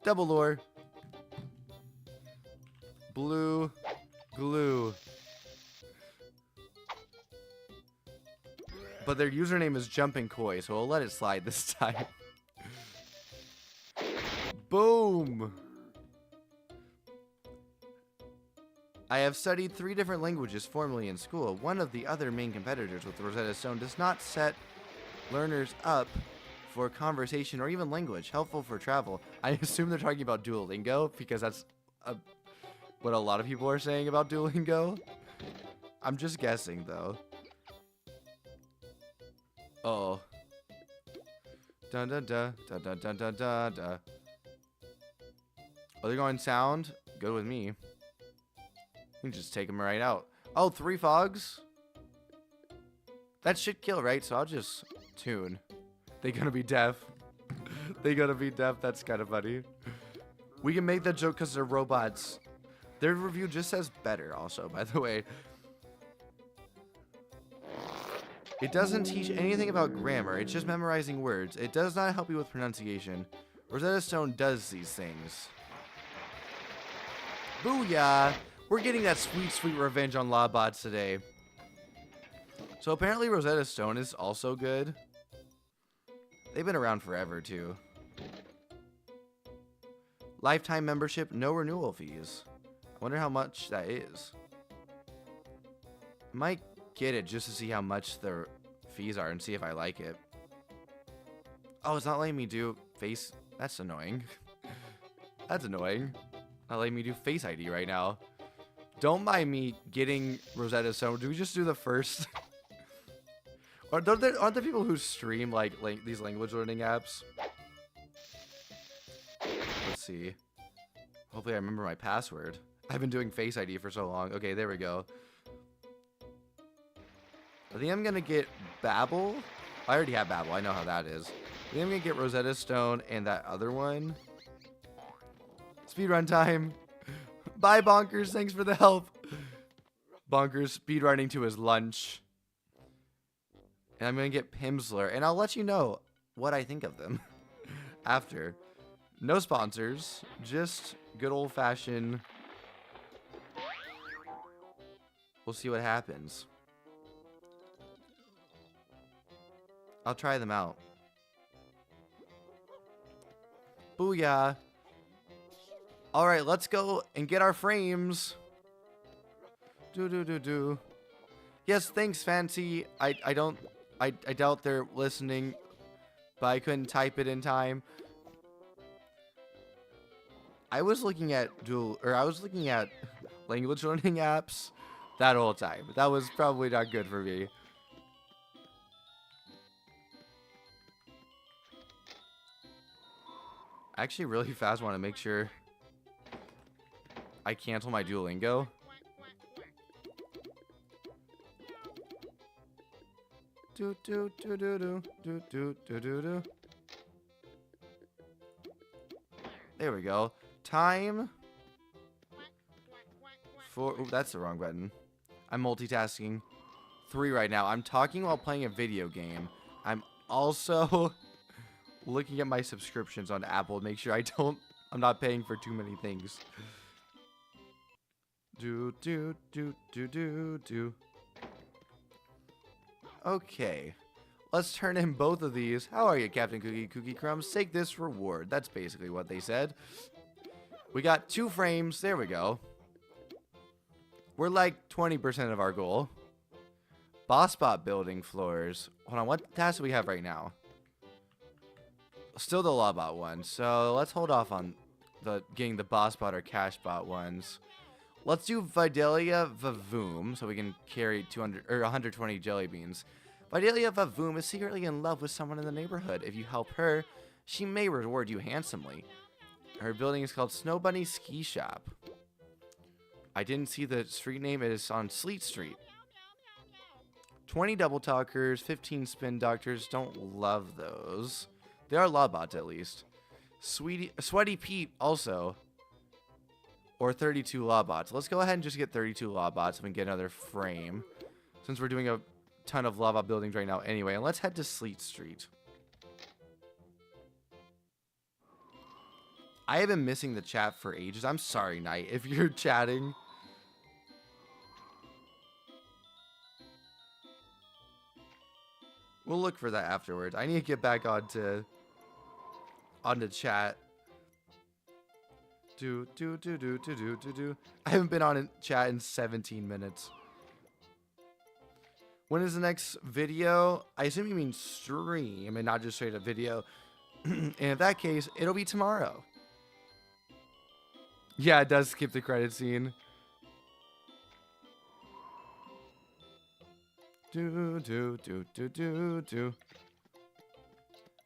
Double lore. Blue. Glue. But their username is Jumping Koi, so we'll let it slide this time. Boom! I have studied 3 different languages formally in school. One of the other main competitors with Rosetta Stone does not set learners up for conversation or even language, helpful for travel. I assume they're talking about Duolingo, because that's what a lot of people are saying about Duolingo. I'm just guessing, though. Oh. Dun dun dun dun dun dun dun dun dun. Oh, they're going sound? Good with me. You can just take them right out. Oh, 3 fogs? That should kill, right? So I'll just tune. They gonna be deaf. They gonna be deaf. That's kind of funny. We can make that joke because they're robots. Their review just says better also, by the way. It doesn't teach anything about grammar, it's just memorizing words. It does not help you with pronunciation. Rosetta Stone does these things. Booyah! We're getting that sweet, sweet revenge on Lawbots today. So apparently Rosetta Stone is also good. They've been around forever, too. Lifetime membership, no renewal fees. I wonder how much that is. I might get it just to see how much the fees are and see if I like it. Oh, it's not letting me do face. That's annoying. That's annoying. Not letting me do Face ID right now. Don't mind me getting Rosetta Stone. Do we just do the first? Or aren't there people who stream like these language learning apps? Let's see. Hopefully I remember my password. I've been doing Face ID for so long. Okay, there we go. I think I'm gonna get Babel. I already have Babel. I know how that is. I think I'm gonna get Rosetta Stone and that other one. Speedrun time. Bye, Bonkers. Thanks for the help. Bonkers speedrunning to his lunch. And I'm gonna get Pimsleur, and I'll let you know what I think of them after. No sponsors, just good old-fashioned. We'll see what happens. I'll try them out. Booyah. All right, let's go and get our frames. Do. Yes, thanks, Fancy. I doubt they're listening, but I couldn't type it in time. I was looking at language learning apps that whole time. That was probably not good for me. I actually really fast want to make sure I cancel my Duolingo. Do. There we go. Time for... Ooh, that's the wrong button. I'm multitasking. 3 right now. I'm talking while playing a video game. I'm also looking at my subscriptions on Apple to make sure I'm not paying for too many things. Do. Okay. Let's turn in both of these. How are you, Captain Cookie Kookycrumbs? Take this reward. That's basically what they said. We got 2 frames. There we go. We're like 20% of our goal. Bossbot building floors. Hold on, what task do we have right now? Still the Lawbot one. So let's hold off on getting the Bossbot or Cashbot ones. Let's do Vidalia Vavoom so we can carry 200 or 120 jelly beans. Vidalia Vavoom is secretly in love with someone in the neighborhood. If you help her, she may reward you handsomely. Her building is called Snow Bunny Ski Shop. I didn't see the street name. It is on Sleet Street. 20 double talkers, 15 spin doctors. Don't love those. They are Lawbots at least. Sweaty Pete also. Or 32 Lawbots. Let's go ahead and just get 32 Lawbots so we can get another frame. Since we're doing a ton of Lawbot buildings right now anyway. And let's head to Sleet Street. I have been missing the chat for ages. I'm sorry, Knight, if you're chatting. We'll look for that afterwards. I need to get back onto chat. Do. I haven't been on chat in 17 minutes. When is the next video? I assume you mean stream and not just straight up video. And in that case, it'll be tomorrow. Yeah, it does skip the credit scene. Do.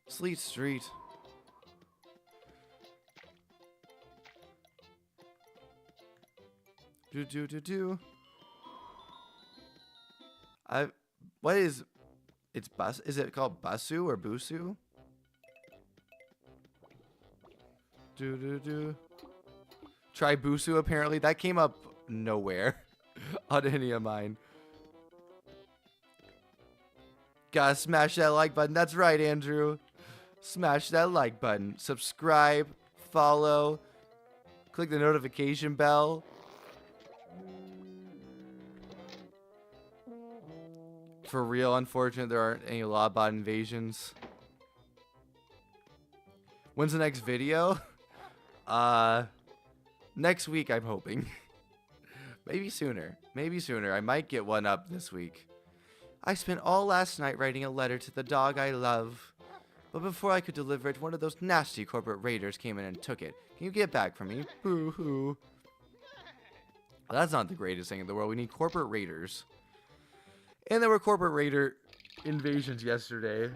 Sleet Street. Do. What is... It's bus... Is it called Basu or Busu? Do. Try Busu, apparently. That came up nowhere on any of mine. Gotta smash that like button. That's right, Andrew. Smash that like button. Subscribe. Follow. Click the notification bell. For real, unfortunate there aren't any Lawbot invasions. When's the next video? Next week, I'm hoping. Maybe sooner. I might get one up this week. I spent all last night writing a letter to the dog I love. But before I could deliver it, one of those nasty corporate raiders came in and took it. Can you get back from me? Boo-hoo. Well, that's not the greatest thing in the world. We need corporate raiders. And there were corporate raider invasions yesterday.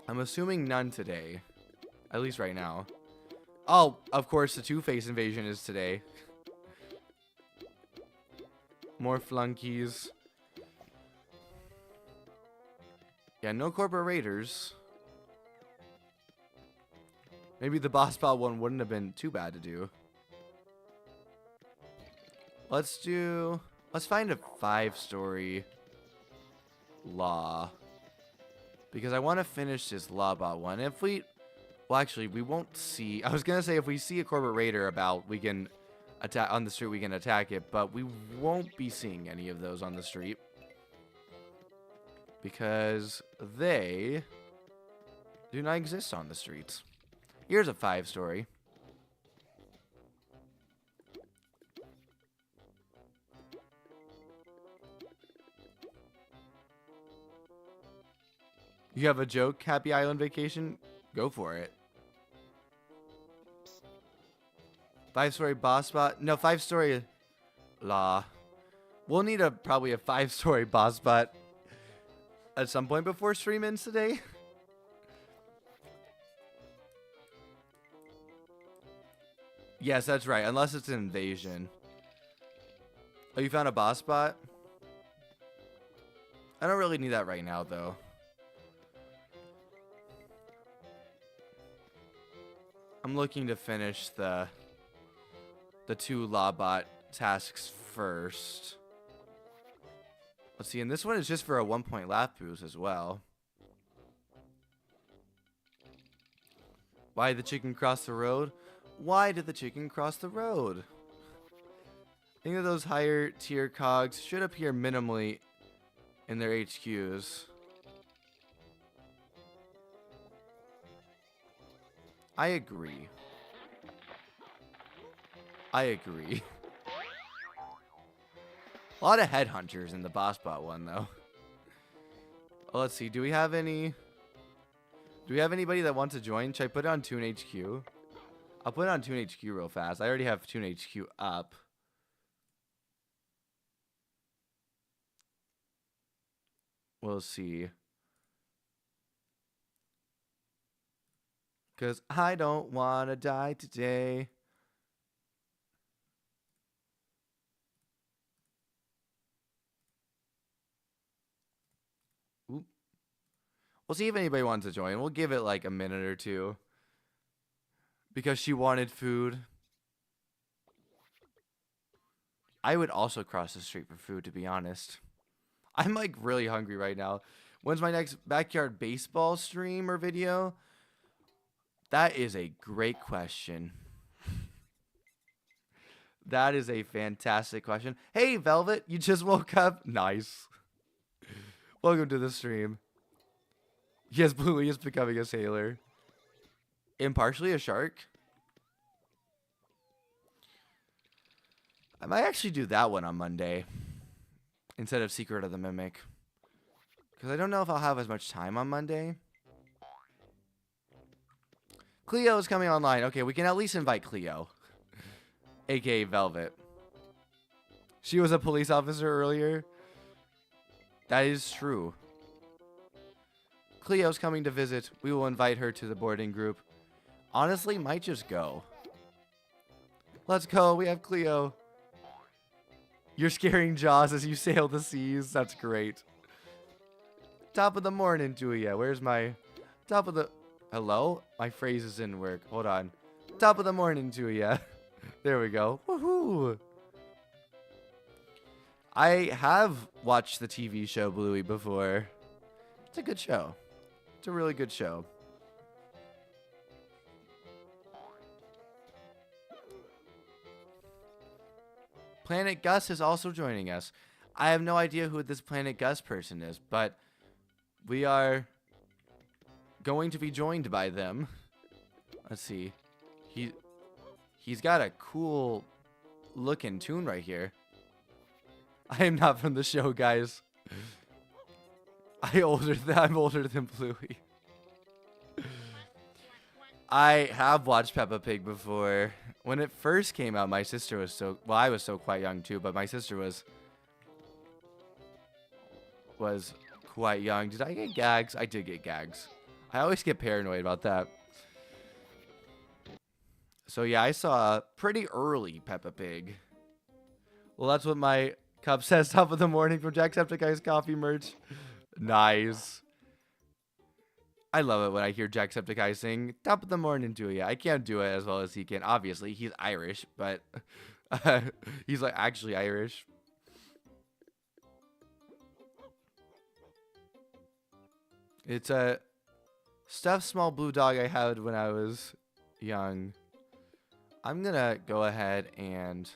I'm assuming none today. At least right now. Oh, of course, the Two-Face invasion is today. More flunkies. Yeah, no corporate raiders. Maybe the boss bot one wouldn't have been too bad to do. Let's find a 5-story law. Because I want to finish this Lawbot one. If we... Well, actually, we won't see... I was going to say if we see a corporate raider about, we can attack on the street, we can attack it. But we won't be seeing any of those on the street. Because they do not exist on the streets. Here's a 5-story. You have a joke, Happy Island Vacation? Go for it. 5-story boss spot? No, 5-story law. We'll need probably a 5-story boss spot at some point before stream ends today. Yes, that's right. Unless it's an invasion. Oh, you found a boss spot? I don't really need that right now, though. I'm looking to finish the 2 Lawbot tasks first. Let's see, and this one is just for a 1-point laugh boost as well. Why did the chicken cross the road? Why did the chicken cross the road? I think that those higher tier cogs should appear minimally in their HQs. I agree. I agree. A lot of headhunters in the boss bot one, though. Well, let's see. Do we have anybody that wants to join? Should I put it on Toon HQ? I'll put it on Toon HQ real fast. I already have Toon HQ up. We'll see. Because I don't want to die today. Oop. We'll see if anybody wants to join. We'll give it like a minute or two. Because she wanted food. I would also cross the street for food, to be honest. I'm like really hungry right now. When's my next backyard baseball stream or video? That is a great question. That is a fantastic question. Hey, Velvet, you just woke up? Nice. Welcome to the stream. Yes, Bluey is becoming a sailor. Impartially a shark? I might actually do that one on Monday instead of Secret of the Mimic. Because I don't know if I'll have as much time on Monday. Cleo is coming online. Okay, we can at least invite Cleo. AKA Velvet. She was a police officer earlier. That is true. Cleo's coming to visit. We will invite her to the boarding group. Honestly, might just go. Let's go. We have Cleo. You're scaring Jaws as you sail the seas. That's great. Top of the morning to ya. Where's my... Top of the... Hello? My phrase is in work. Hold on. Top of the morning to ya. There we go. Woohoo! I have watched the TV show Bluey before. It's a good show. It's a really good show. Planet Gus is also joining us. I have no idea who this Planet Gus person is, but we are going to be joined by them. Let's see. He's got a cool looking tune right here. I am not from the show, guys. I'm older than Bluey. I have watched Peppa Pig before. When it first came out, my sister was so... Well, I was so quite young too, but my sister was quite young. Did I get gags? I did get gags. I always get paranoid about that. So yeah, I saw pretty early Peppa Pig. Well, that's what my cup says. Top of the morning from Jacksepticeye's coffee merch. Nice. I love it when I hear Jacksepticeye sing top of the morning to ya. I can't do it as well as he can. Obviously, he's Irish, but he's like actually Irish. It's a stuffed small blue dog I had when I was young. I'm gonna go ahead and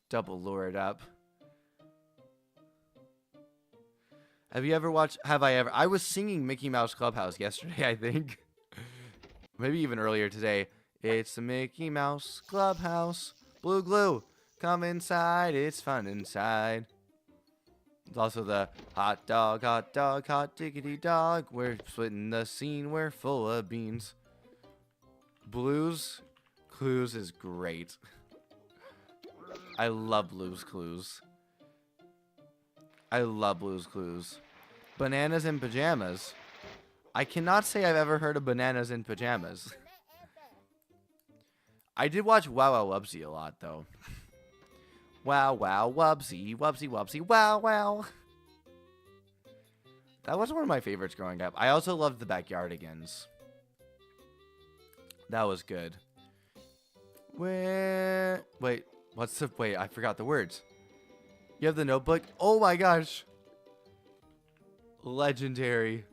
double lure it up. Have you ever watched... Have I ever... I was singing Mickey Mouse Clubhouse yesterday, I think. maybe even earlier today. It's the Mickey Mouse Clubhouse. Blue glue, come inside. It's fun inside. It's also the hot dog, hot diggity dog. We're splitting the scene. We're full of beans. Blues Clues is great. I love Blues Clues. I love Blues Clues. Bananas in pajamas. I cannot say I've ever heard of Bananas in Pajamas. I did watch Wow Wow Wubsy a lot, though. Wow Wow Wubsy, Wubsy Wubsy, Wow Wow. That was one of my favorites growing up. I also loved the Backyardigans. That was good. Wait, what's the... Wait, I forgot the words. You have the Notebook? Oh my gosh. Legendary.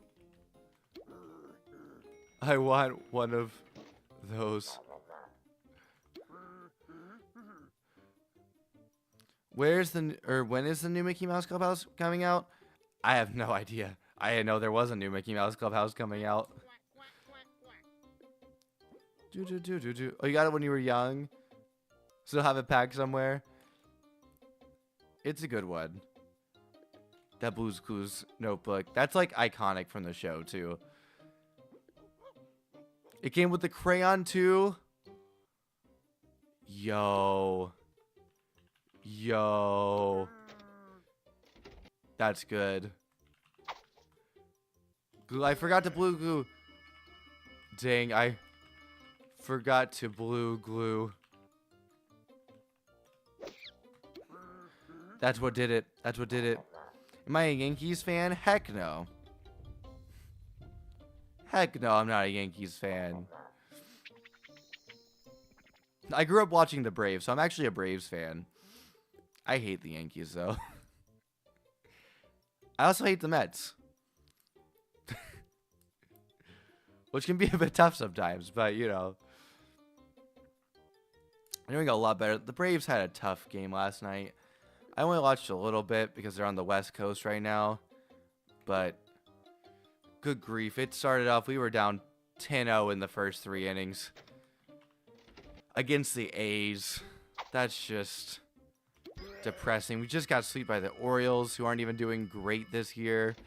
I want one of those. Where's the... Or when is the new Mickey Mouse Clubhouse coming out? I have no idea. I didn't know there was a new Mickey Mouse Clubhouse coming out. Oh, you got it when you were young? Still have it packed somewhere? It's a good one. That Blue's Clues notebook. That's like iconic from the show too. It came with the crayon too. Yo. That's good. Glue. I forgot to blue glue. Dang, I forgot to blue glue. That's what did it. That's what did it. Am I a Yankees fan? Heck no. Heck no, I'm not a Yankees fan. I grew up watching the Braves, so I'm actually a Braves fan. I hate the Yankees, though. I also hate the Mets. Which can be a bit tough sometimes, but, you know. They're doing a lot better. The Braves had a tough game last night. I only watched a little bit because they're on the West Coast right now. But, good grief. It started off, we were down 10-0 in the first 3 innings. Against the A's. That's just depressing. We just got swept by the Orioles, who aren't even doing great this year.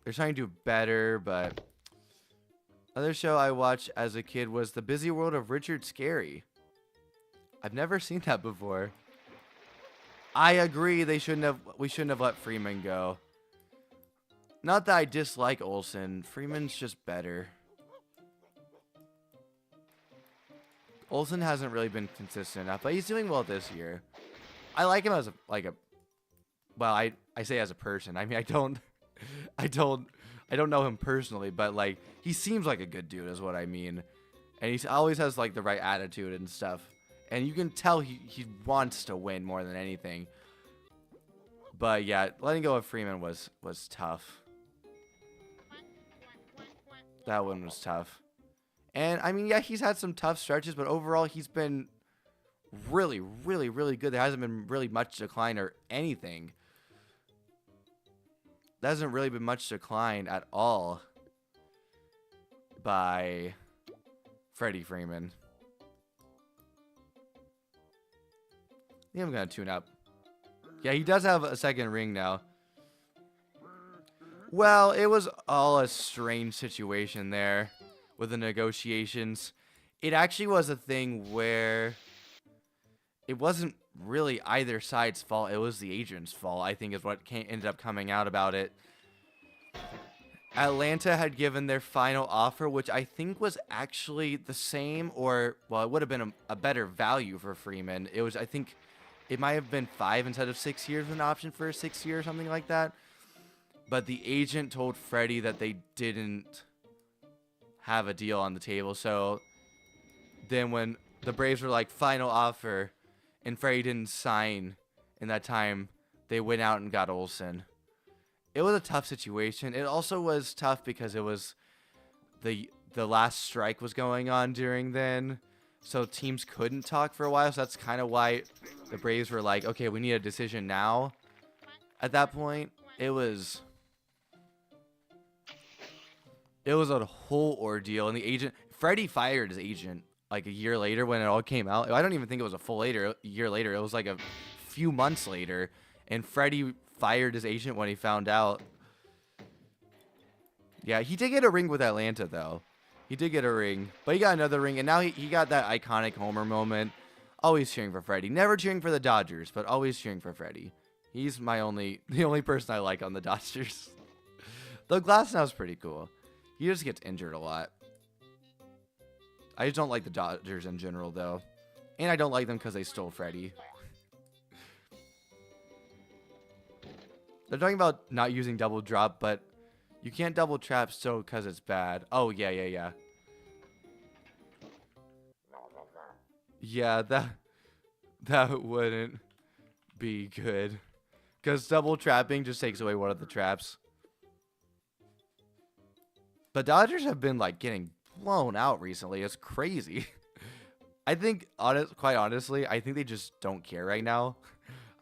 They're trying to do better, but... Another show I watched as a kid was The Busy World of Richard Scarry. I've never seen that before. I agree we shouldn't have let Freeman go. Not that I dislike Olsen. Freeman's just better. Olsen hasn't really been consistent enough, but he's doing well this year. I like him as well, I say as a person. I mean, I don't know him personally, but like he seems like a good dude is what I mean. And he always has like the right attitude and stuff. And you can tell he wants to win more than anything. But yeah, letting go of Freeman was tough. That one was tough. And I mean, yeah, he's had some tough stretches, but overall he's been really, really, really good. There hasn't been really much decline or anything. There hasn't really been much decline at all by Freddie Freeman. I think I'm going to tune up. Yeah, he does have a second ring now. Well, it was all a strange situation there with the negotiations. It actually was a thing where it wasn't really either side's fault. It was the agent's fault, I think, is what ended up coming out about it. Atlanta had given their final offer, which I think was actually the same, or, well, it would have been a better value for Freeman. It was, I think, it might have been 5 instead of 6 years with an option for a 6th year or something like that. But the agent told Freddie that they didn't have a deal on the table. So then when the Braves were like, final offer, and Freddie didn't sign in that time, they went out and got Olsen. It was a tough situation. It also was tough because it was the last strike was going on during then. So teams couldn't talk for a while. So that's kind of why the Braves were like, okay, we need a decision now. At that point, it was It was a whole ordeal, and the agent, Freddy fired his agent like a year later when it all came out. I don't even think it was a full year later. It was like a few months later, and Freddy fired his agent when he found out. Yeah, he did get a ring with Atlanta, though. He did get a ring, but he got another ring, and now he got that iconic Homer moment. Always cheering for Freddy. Never cheering for the Dodgers, but always cheering for Freddy. He's the only person I like on the Dodgers. Though Glasnow's pretty cool. He just gets injured a lot. I just don't like the Dodgers in general, though. And I don't like them because they stole Freddy. They're talking about not using double drop, but you can't double trap still because it's bad. Oh, yeah. Yeah, that wouldn't be good. Because double trapping just takes away one of the traps. But Dodgers have been, like, getting blown out recently. It's crazy. I think, quite honestly, I think they just don't care right now.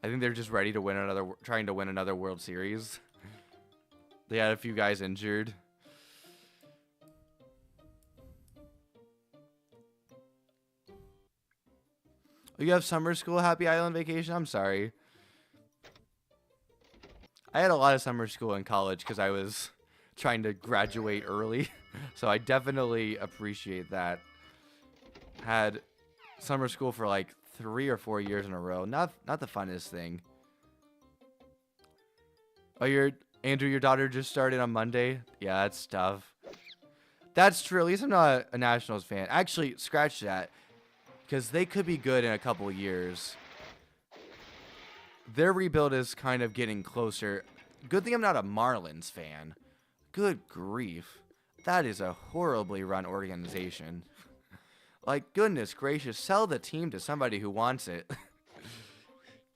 I think they're just ready to win trying to win another World Series. They had a few guys injured. You have summer school, Happy Island vacation? I'm sorry. I had a lot of summer school in college because I was trying to graduate early. So I definitely appreciate that. Had summer school for like 3 or 4 years in a row. Not the funnest thing. Oh, Andrew, your daughter just started on Monday? Yeah, that's tough. That's true. At least I'm not a Nationals fan. Actually, scratch that. Because they could be good in a couple years. Their rebuild is kind of getting closer. Good thing I'm not a Marlins fan. Good grief. That is a horribly run organization. Like, goodness gracious, sell the team to somebody who wants it.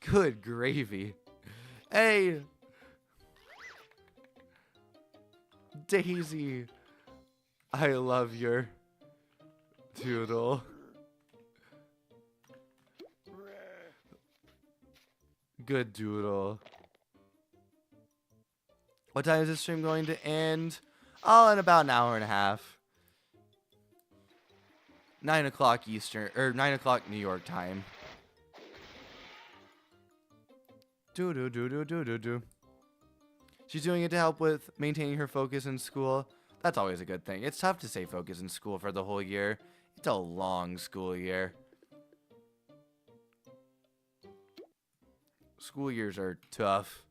Good gravy. Hey! Daisy. I love your doodle. Good doodle. What time is this stream going to end? Oh, in about an hour and a half. 9 o'clock Eastern, or 9 o'clock New York time. Do. She's doing it to help with maintaining her focus in school. That's always a good thing. It's tough to stay focused in school for the whole year. It's a long school year. School years are tough.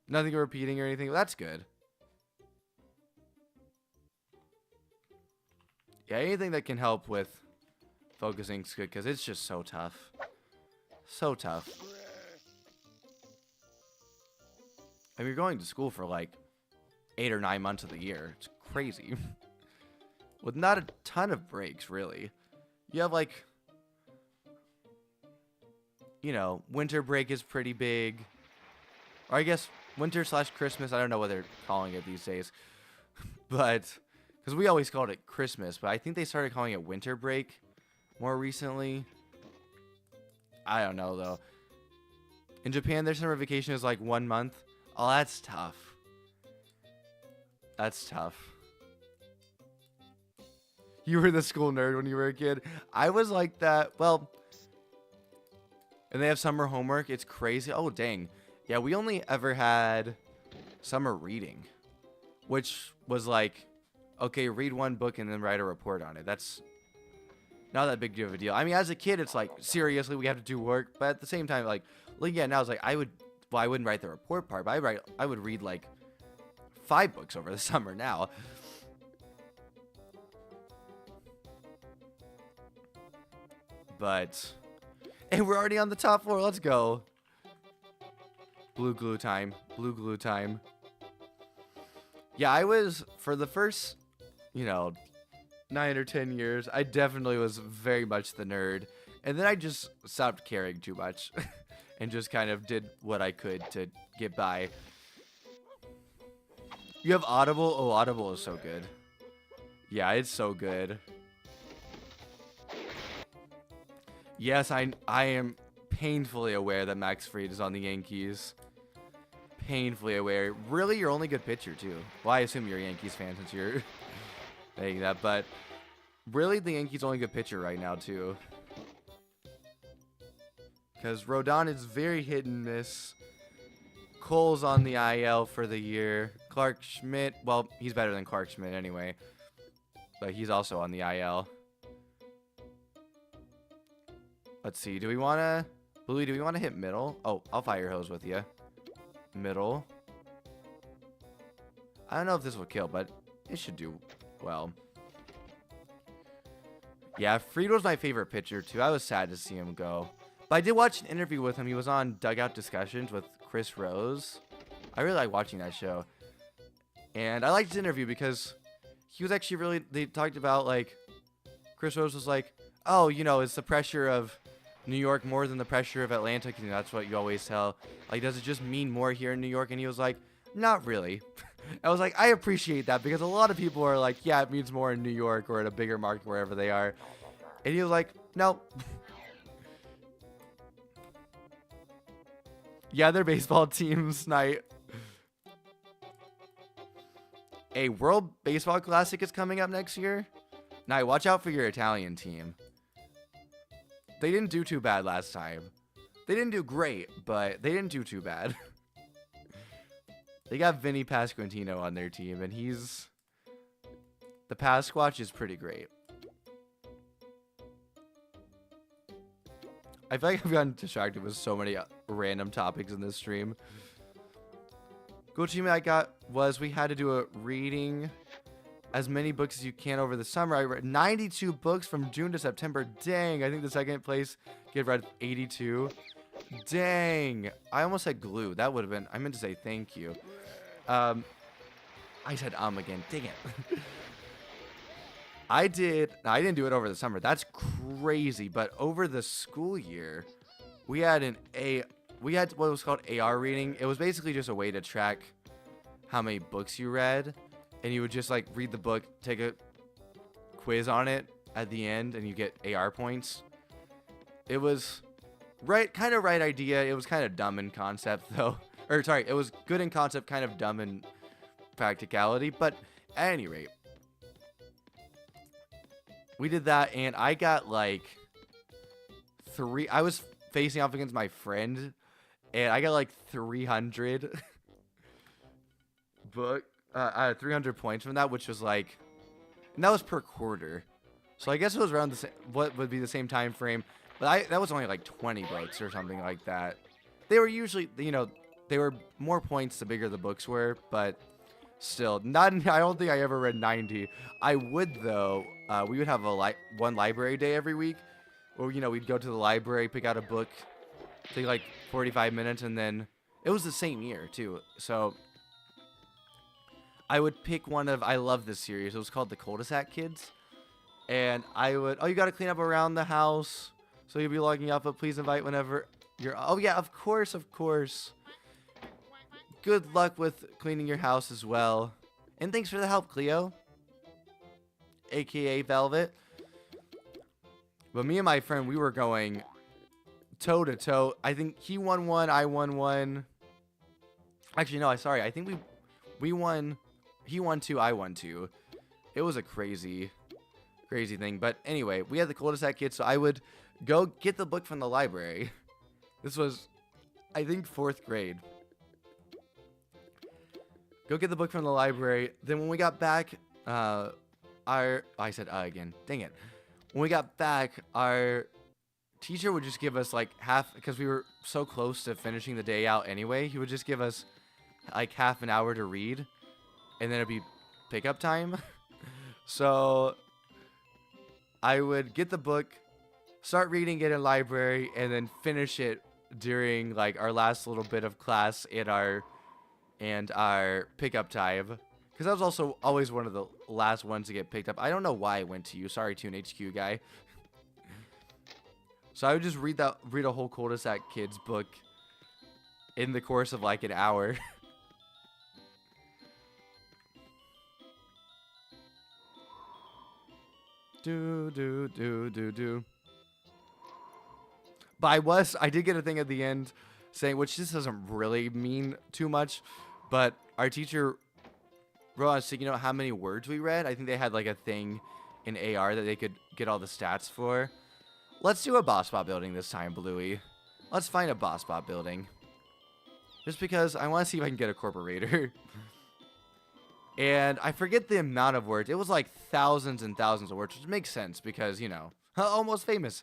Nothing repeating or anything. That's good. Yeah, anything that can help with focusing is good because it's just so tough. So tough. I mean, you're going to school for like 8 or 9 months of the year. It's crazy. With not a ton of breaks, really. You have like, you know, winter break is pretty big. Or I guess winter/Christmas. I don't know what they're calling it these days. But, because we always called it Christmas. But I think they started calling it winter break more recently. I don't know, though. In Japan, their summer vacation is like 1 month. Oh, that's tough. That's tough. You were the school nerd when you were a kid. I was like that. Well, and they have summer homework. It's crazy. Oh, dang. Yeah, we only ever had summer reading, which was like, okay, read one book and then write a report on it. That's not that big of a deal. I mean, as a kid, it's like, seriously, we have to do work. But at the same time, like yeah, now it's like, I wouldn't write the report part, but I would read like 5 books over the summer now. But, hey, we're already on the top floor. Let's go. Blue glue time. Blue glue time. Yeah, I was, for the first, 9 or 10 years, I definitely was very much the nerd. And then I just stopped caring too much. And just kind of did what I could to get by. You have Audible? Oh, Audible is so good. Yeah, it's so good. Yes, I am painfully aware that Max Fried is on the Yankees. painfully aware. Really, your only good pitcher, too. Well, I assume you're a Yankees fan since you're saying that, but really the Yankees' only good pitcher right now, too. Because Rodon is very hit and miss. Cole's on the IL for the year. Clark Schmidt, well, he's better than Clark Schmidt anyway. But he's also on the IL. Let's see. Do we want to... Bluey, do we want to hit middle? Oh, I'll fire hose with you. Middle. I don't know if this will kill, but it should do well. Yeah, Friedel's my favorite pitcher, too. I was sad to see him go. But I did watch an interview with him. He was on Dugout Discussions with Chris Rose. I really like watching that show. And I liked his interview because he was actually really... They talked about, like... Chris Rose was like, oh, you know, it's the pressure of New York more than the pressure of Atlanta. Because that's what you always tell. Like, does it just mean more here in New York? And he was like, not really. I was like, I appreciate that. Because a lot of people are like, yeah, it means more in New York or in a bigger market, wherever they are. And he was like, no. Yeah, their baseball team's night. A World Baseball Classic is coming up next year. Now, watch out for your Italian team. They didn't do too bad last time. They didn't do great, but they didn't do too bad. They got Vinny Pasquantino on their team, and he's... The Pasquatch is pretty great. I feel like I've gotten distracted with so many random topics in this stream. Good achievement I got was we had to do a reading as many books as you can over the summer. I read 92 books from June to September. Dang, I think the second place kid read 82. Dang, I almost said glue. That would have been, I meant to say thank you. I said again. Dang it. I didn't do it over the summer. That's crazy. But over the school year, we had what was called AR reading. It was basically just a way to track how many books you read. And you would just like read the book, take a quiz on it at the end, and you get AR points. It was kind of right idea. It was kind of dumb in concept though. Or sorry, it was good in concept, kind of dumb in practicality. But at any rate, we did that, and I got like 3. I was facing off against my friend, and I got like 300 300 points from that, which was like, and that was per quarter. So I guess it was around the same, what would be the same time frame. But that was only like 20 books or something like that. They were usually, you know, they were more points the bigger the books were, but still, I don't think I ever read 90. I would though. We would have one library day every week, where you know we'd go to the library, pick out a book, take like 45 minutes, and then it was the same year too. So I would pick one of, I love this series. It was called The Cul-de-sac Kids, and I would, oh, you got to clean up around the house, so you'll be logging up, but please invite whenever you're. Oh yeah, of course. Good luck with cleaning your house as well. And thanks for the help, Cleo. AKA Velvet. But me and my friend, we were going toe to toe. I think he won one, I won one. Actually, no, sorry. I think we won. He won 2, I won 2. It was a crazy thing. But anyway, we had the cul-de-sac kids, so I would go get the book from the library. This was, I think, 4th grade. Go get the book from the library. Then when we got back, I said again. Dang it. When we got back, our teacher would just give us like half, because we were so close to finishing the day out anyway. He would just give us like half an hour to read, and then it'd be pickup time. So I would get the book, start reading it in library, and then finish it during like our last little bit of class in our pickup time, because I was also always one of the last ones to get picked up. I don't know why I went to you. Sorry, Toon HQ guy. So I would just read a whole cul-de-sac kids book in the course of like an hour. do. But I did get a thing at the end. saying, which this doesn't really mean too much, but our teacher wrote on a sticky note how many words we read. I think they had like a thing in AR that they could get all the stats for. Let's do a boss bot building this time, Bluey. Let's find a boss bot building. Just because I want to see if I can get a corporator. And I forget the amount of words. It was like thousands and thousands of words, which makes sense because, you know, almost famous.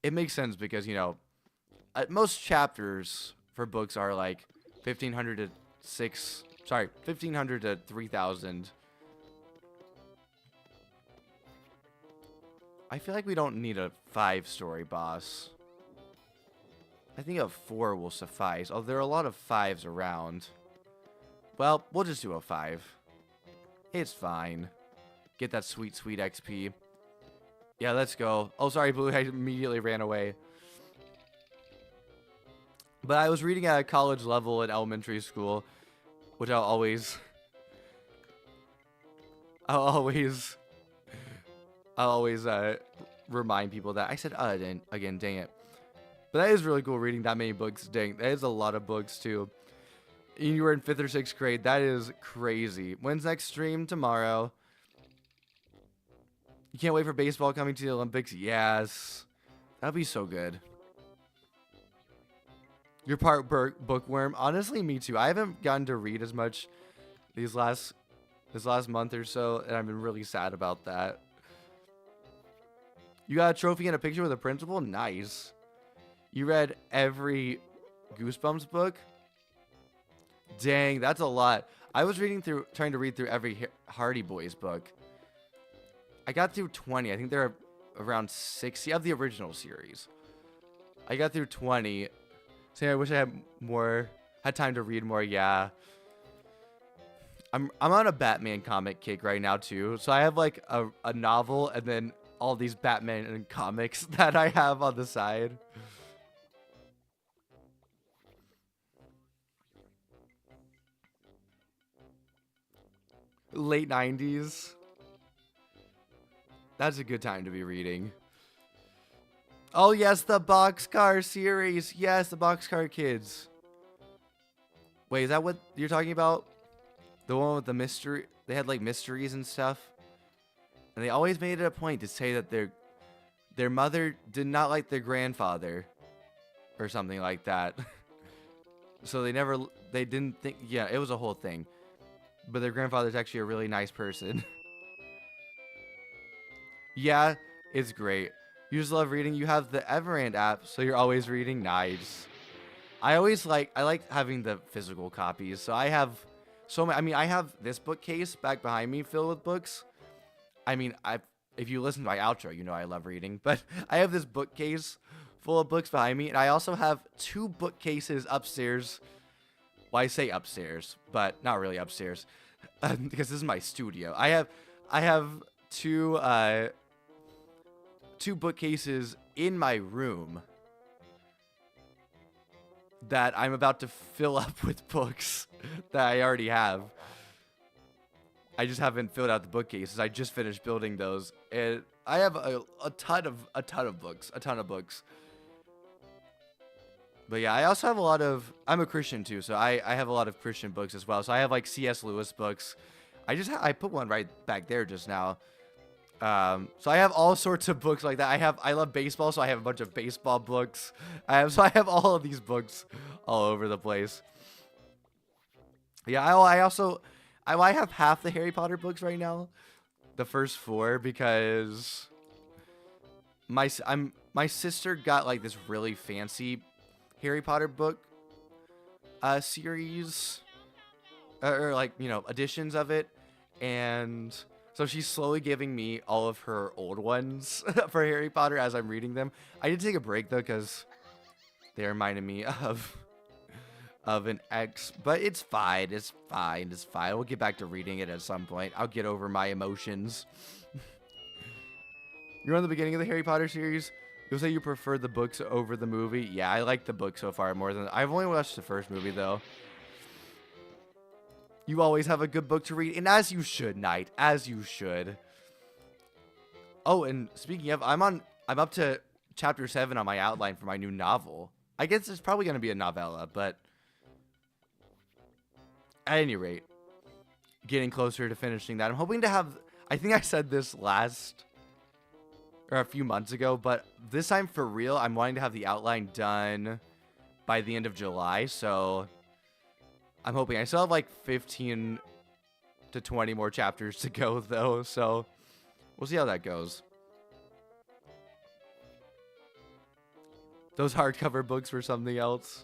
It makes sense because, you know, most chapters for books are like 1,500 to 1,500 to 3,000. I feel like we don't need a 5-story boss. I think a 4 will suffice. Oh, there are a lot of 5s around. Well, we'll just do a 5. It's fine. Get that sweet, sweet XP. Yeah, let's go. Oh, sorry, Blue. I immediately ran away. But I was reading at a college level in elementary school, which I'll always remind people that. I said, again, dang it. But that is really cool reading that many books. Dang, that is a lot of books, too. And you were in 5th or 6th grade. That is crazy. When's next stream? Tomorrow. You can't wait for baseball coming to the Olympics? Yes. That'd be so good. You're part bookworm. Honestly, me too. I haven't gotten to read as much this last month or so, and I've been really sad about that. You got a trophy and a picture with a principal? Nice. You read every Goosebumps book? Dang, that's a lot. I was trying to read through every Hardy Boys book. I got through 20. I think there are around 60 of the original series. I got through 20. So I wish I had time to read more. Yeah. I'm on a Batman comic kick right now too. So I have like a novel and then all these Batman and comics that I have on the side. Late 90s. That's a good time to be reading. Oh, yes, the Boxcar series. Yes, the Boxcar Kids. Wait, is that what you're talking about? The one with the mystery? They had, like, mysteries and stuff. And they always made it a point to say that their mother did not like their grandfather. Or something like that. So they didn't think, yeah, it was a whole thing. But their grandfather's actually a really nice person. Yeah, it's great. You just love reading. You have the Everand app, so you're always reading. Nice. I like having the physical copies. So I have so many. I mean, I have this bookcase back behind me filled with books. I mean, if you listen to my outro, you know I love reading. But I have this bookcase full of books behind me, and I also have 2 bookcases upstairs. Well, I say upstairs, but not really upstairs, because this is my studio. I have 2 bookcases in my room that I'm about to fill up with books that I already have. I just haven't filled out the bookcases. I just finished building those, and I have a ton of books. But yeah, I also have a lot of. I'm a Christian too, so I have a lot of Christian books as well. So I have like C.S. Lewis books. I put one right back there just now. So I have all sorts of books like that. I love baseball, so I have a bunch of baseball books. I have all of these books all over the place. Yeah, I have half the Harry Potter books right now, the first 4, because my sister got like this really fancy Harry Potter book series, or like, you know, editions of it, and so she's slowly giving me all of her old ones for Harry Potter as I'm reading them. I did take a break though, because they reminded me of an ex, but it's fine. It's fine. We'll get back to reading it at some point. I'll get over my emotions. You're on the beginning of the Harry Potter series. You'll say you prefer the books over the movie. Yeah, I like the book so far more than... I've only watched the first movie, though. You always have a good book to read, and as you should, Knight. As you should. Oh, and speaking of, I'm up to chapter 7 on my outline for my new novel. I guess it's probably going to be a novella, but at any rate, getting closer to finishing that. I'm hoping to have, I think I said this a few months ago, but this time for real, I'm wanting to have the outline done by the end of July, so I'm hoping. I still have like 15 to 20 more chapters to go, though, so we'll see how that goes. Those hardcover books were something else.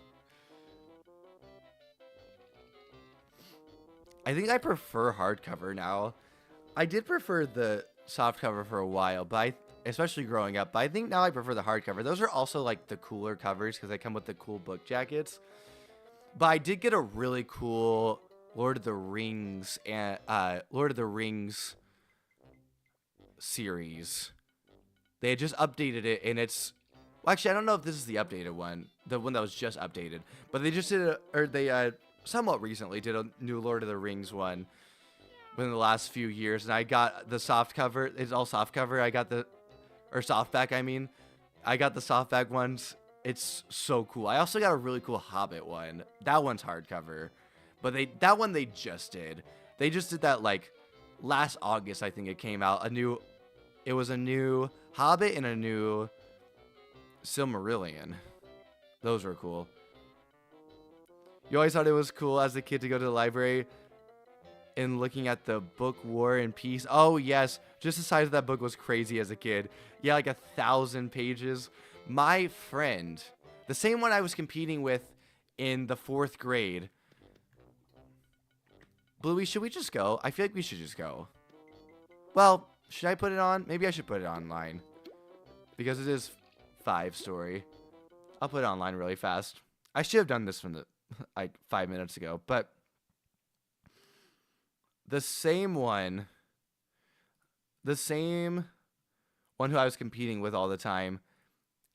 I think I prefer hardcover now. I did prefer the softcover for a while, but especially growing up. But I think now I prefer the hardcover. Those are also like the cooler covers because they come with the cool book jackets. But I did get a really cool Lord of the Rings series. They had just updated it, and it's, well, actually, I don't know if this is the updated one, the one that was just updated. But they just did somewhat recently did a new Lord of the Rings one within the last few years, and I got the soft cover. It's all soft cover. I got softback. I mean, I got the softback ones. It's so cool. I also got a really cool Hobbit one. That one's hardcover, but that one they just did. They just did that like last August, I think it came out. It was a new Hobbit and a new Silmarillion. Those were cool. You always thought it was cool as a kid to go to the library and looking at the book War and Peace. Oh, yes. Just the size of that book was crazy as a kid. Yeah, like 1,000 pages. My friend, the same one I was competing with in the 4th grade. Bluey, should we just go? I feel like we should just go. Well, should I put it on? Maybe I should put it online. Because it is 5-story. I'll put it online really fast. I should have done this from like 5 minutes ago, but the same one who I was competing with all the time,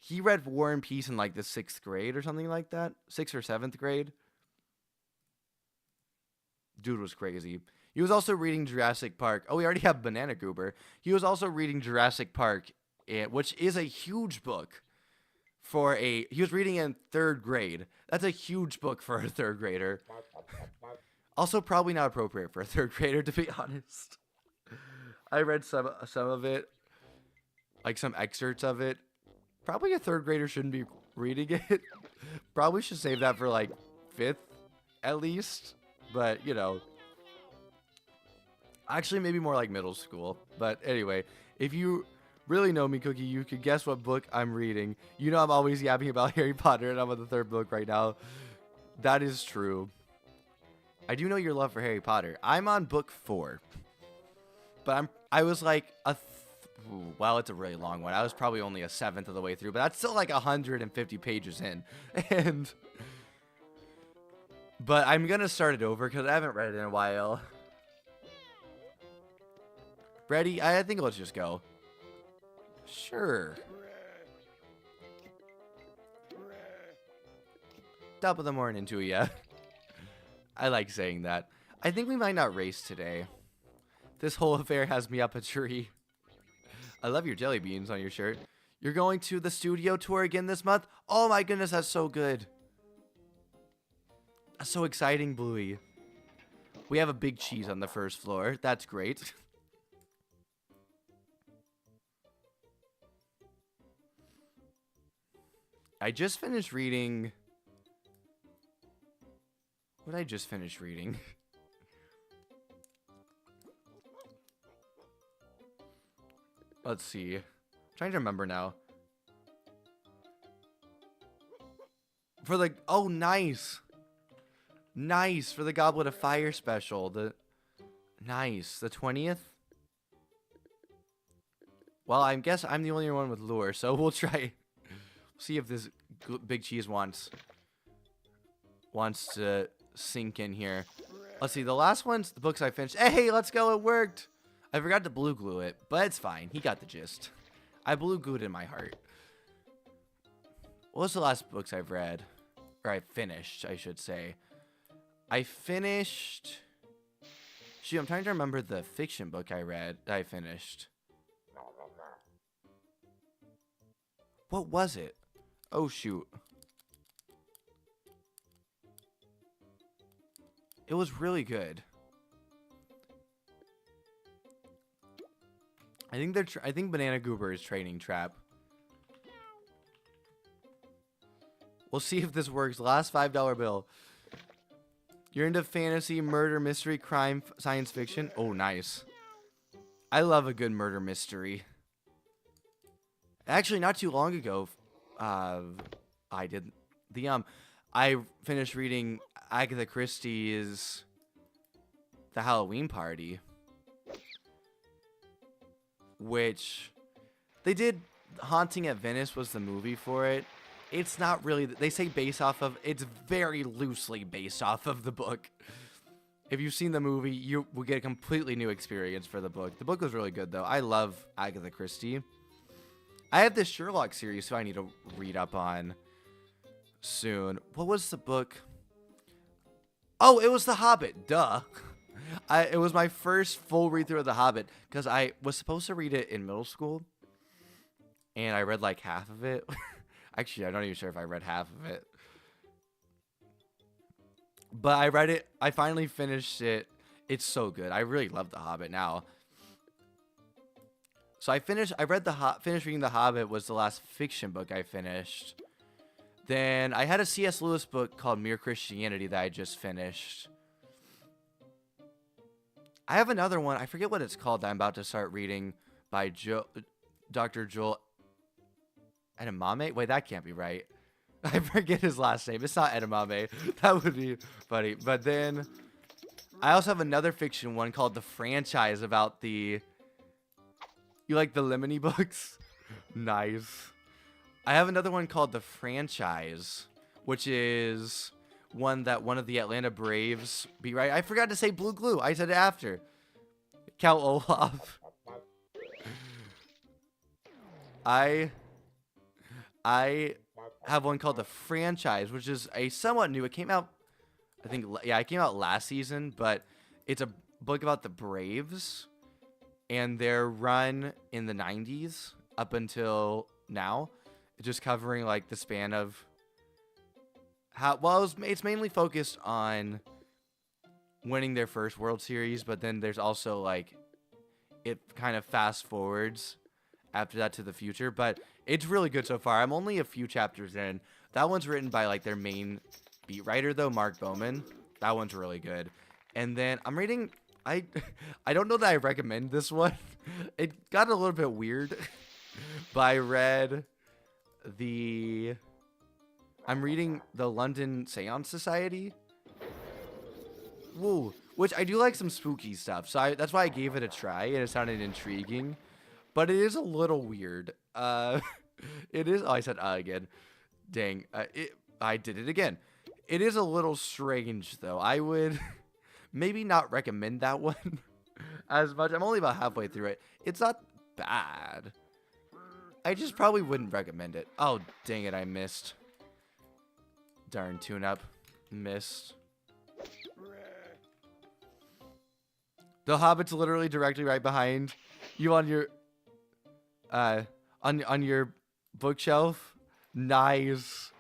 he read War and Peace in like the 6th grade or something like that. 6th or 7th grade. Dude was crazy. He was also reading Jurassic Park. Oh, we already have Banana Goober. He was also reading Jurassic Park, which is a huge book. He was reading in 3rd grade. That's a huge book for a 3rd grader. Also, probably not appropriate for a 3rd grader, to be honest. I read some of it, like some excerpts of it. Probably a 3rd grader shouldn't be reading it. Probably should save that for like 5th, at least. But, you know. Actually, maybe more like middle school. But anyway, if you really know me, Cookie, you could guess what book I'm reading. You know I'm always yapping about Harry Potter, and I'm on the 3rd book right now. That is true. I do know your love for Harry Potter. I'm on book 4. But I was like well, it's a really long one. I was probably only a 7th of the way through, but that's still like 150 pages in. But I'm going to start it over because I haven't read it in a while. Ready? I think let's just go. Sure. Top of the morning to ya. I like saying that. I think we might not race today. This whole affair has me up a tree. I love your jelly beans on your shirt. You're going to the studio tour again this month? Oh my goodness, that's so good. That's so exciting, Bluey. We have a big cheese on the 1st floor. That's great. I just finished reading... What did I just finish reading? Let's see. I'm trying to remember now. Oh, nice. Nice. For the Goblet of Fire special. Nice. The 20th? Well, I guess I'm the only one with lure, so we'll try. See if this big cheese wants to sink in here. Let's see. The last one's the books I finished. Hey, let's go. It worked. I forgot to blue glue it, but it's fine. He got the gist. I blue glued in my heart. What was the last books I've read? Or I finished, I should say. I finished... Shoot, I'm trying to remember the fiction book I finished. What was it? Oh, shoot. It was really good. I think Banana Goober is training Trap. We'll see if this works. Last $5 bill. You're into fantasy, murder, mystery, crime, science fiction? Oh, nice. I love a good murder mystery. Actually, not too long ago, I did I finished reading Agatha Christie's The Halloween Party, which they did. Haunting at Venice was the movie for it. It's not really, they say based off of, it's very loosely based off of the book. If you've seen the movie, you will get a completely new experience for the book. The book was really good, though. I love Agatha Christie. I have this Sherlock series, so I need to read up on soon. What was the book? Oh, it was The Hobbit. Duh. It was my first full read-through of The Hobbit, because I was supposed to read it in middle school, and I read like half of it. Actually, I'm not even sure if I read half of it. But I read it. I finally finished it. It's so good. I really love The Hobbit now. So I finished reading The Hobbit was the last fiction book I finished. Then I had a C.S. Lewis book called Mere Christianity that I just finished. I have another one. I forget what it's called that I'm about to start reading by Dr. Joel Edamame? Wait, that can't be right. I forget his last name. It's not Edamame. That would be funny. But then I also have another fiction one called The Franchise about the... You like the Lemony books? Nice. I have another one called The Franchise, which is one that one of the Atlanta Braves beat right. I forgot to say Blue Glue. I said it after. Count Olaf. I have one called The Franchise, which is a somewhat new. It came out, I think, yeah, it came out last season, but it's a book about the Braves and their run in the 90s up until now. It's just covering like the span of how, well, it's mainly focused on winning their first World Series, but then there's also like, it kind of fast forwards after that to the future, but it's really good so far. I'm only a few chapters in. That one's written by like their main beat writer though, Mark Bowman. That one's really good. And then I'm reading, I don't know that I recommend this one. It got a little bit weird, but I read I'm reading the London Seance Society. Whoa, which I do like some spooky stuff, so that's why I gave it a try, and it sounded intriguing. But it is a little weird. It is. Oh, I said again. Dang. I did it again. It is a little strange, though. I would maybe not recommend that one as much. I'm only about halfway through it. It's not bad. I just probably wouldn't recommend it. Oh, dang it. I missed. Darn tune-up. Missed. The Hobbit's literally directly right behind you on your... on your bookshelf. Nice.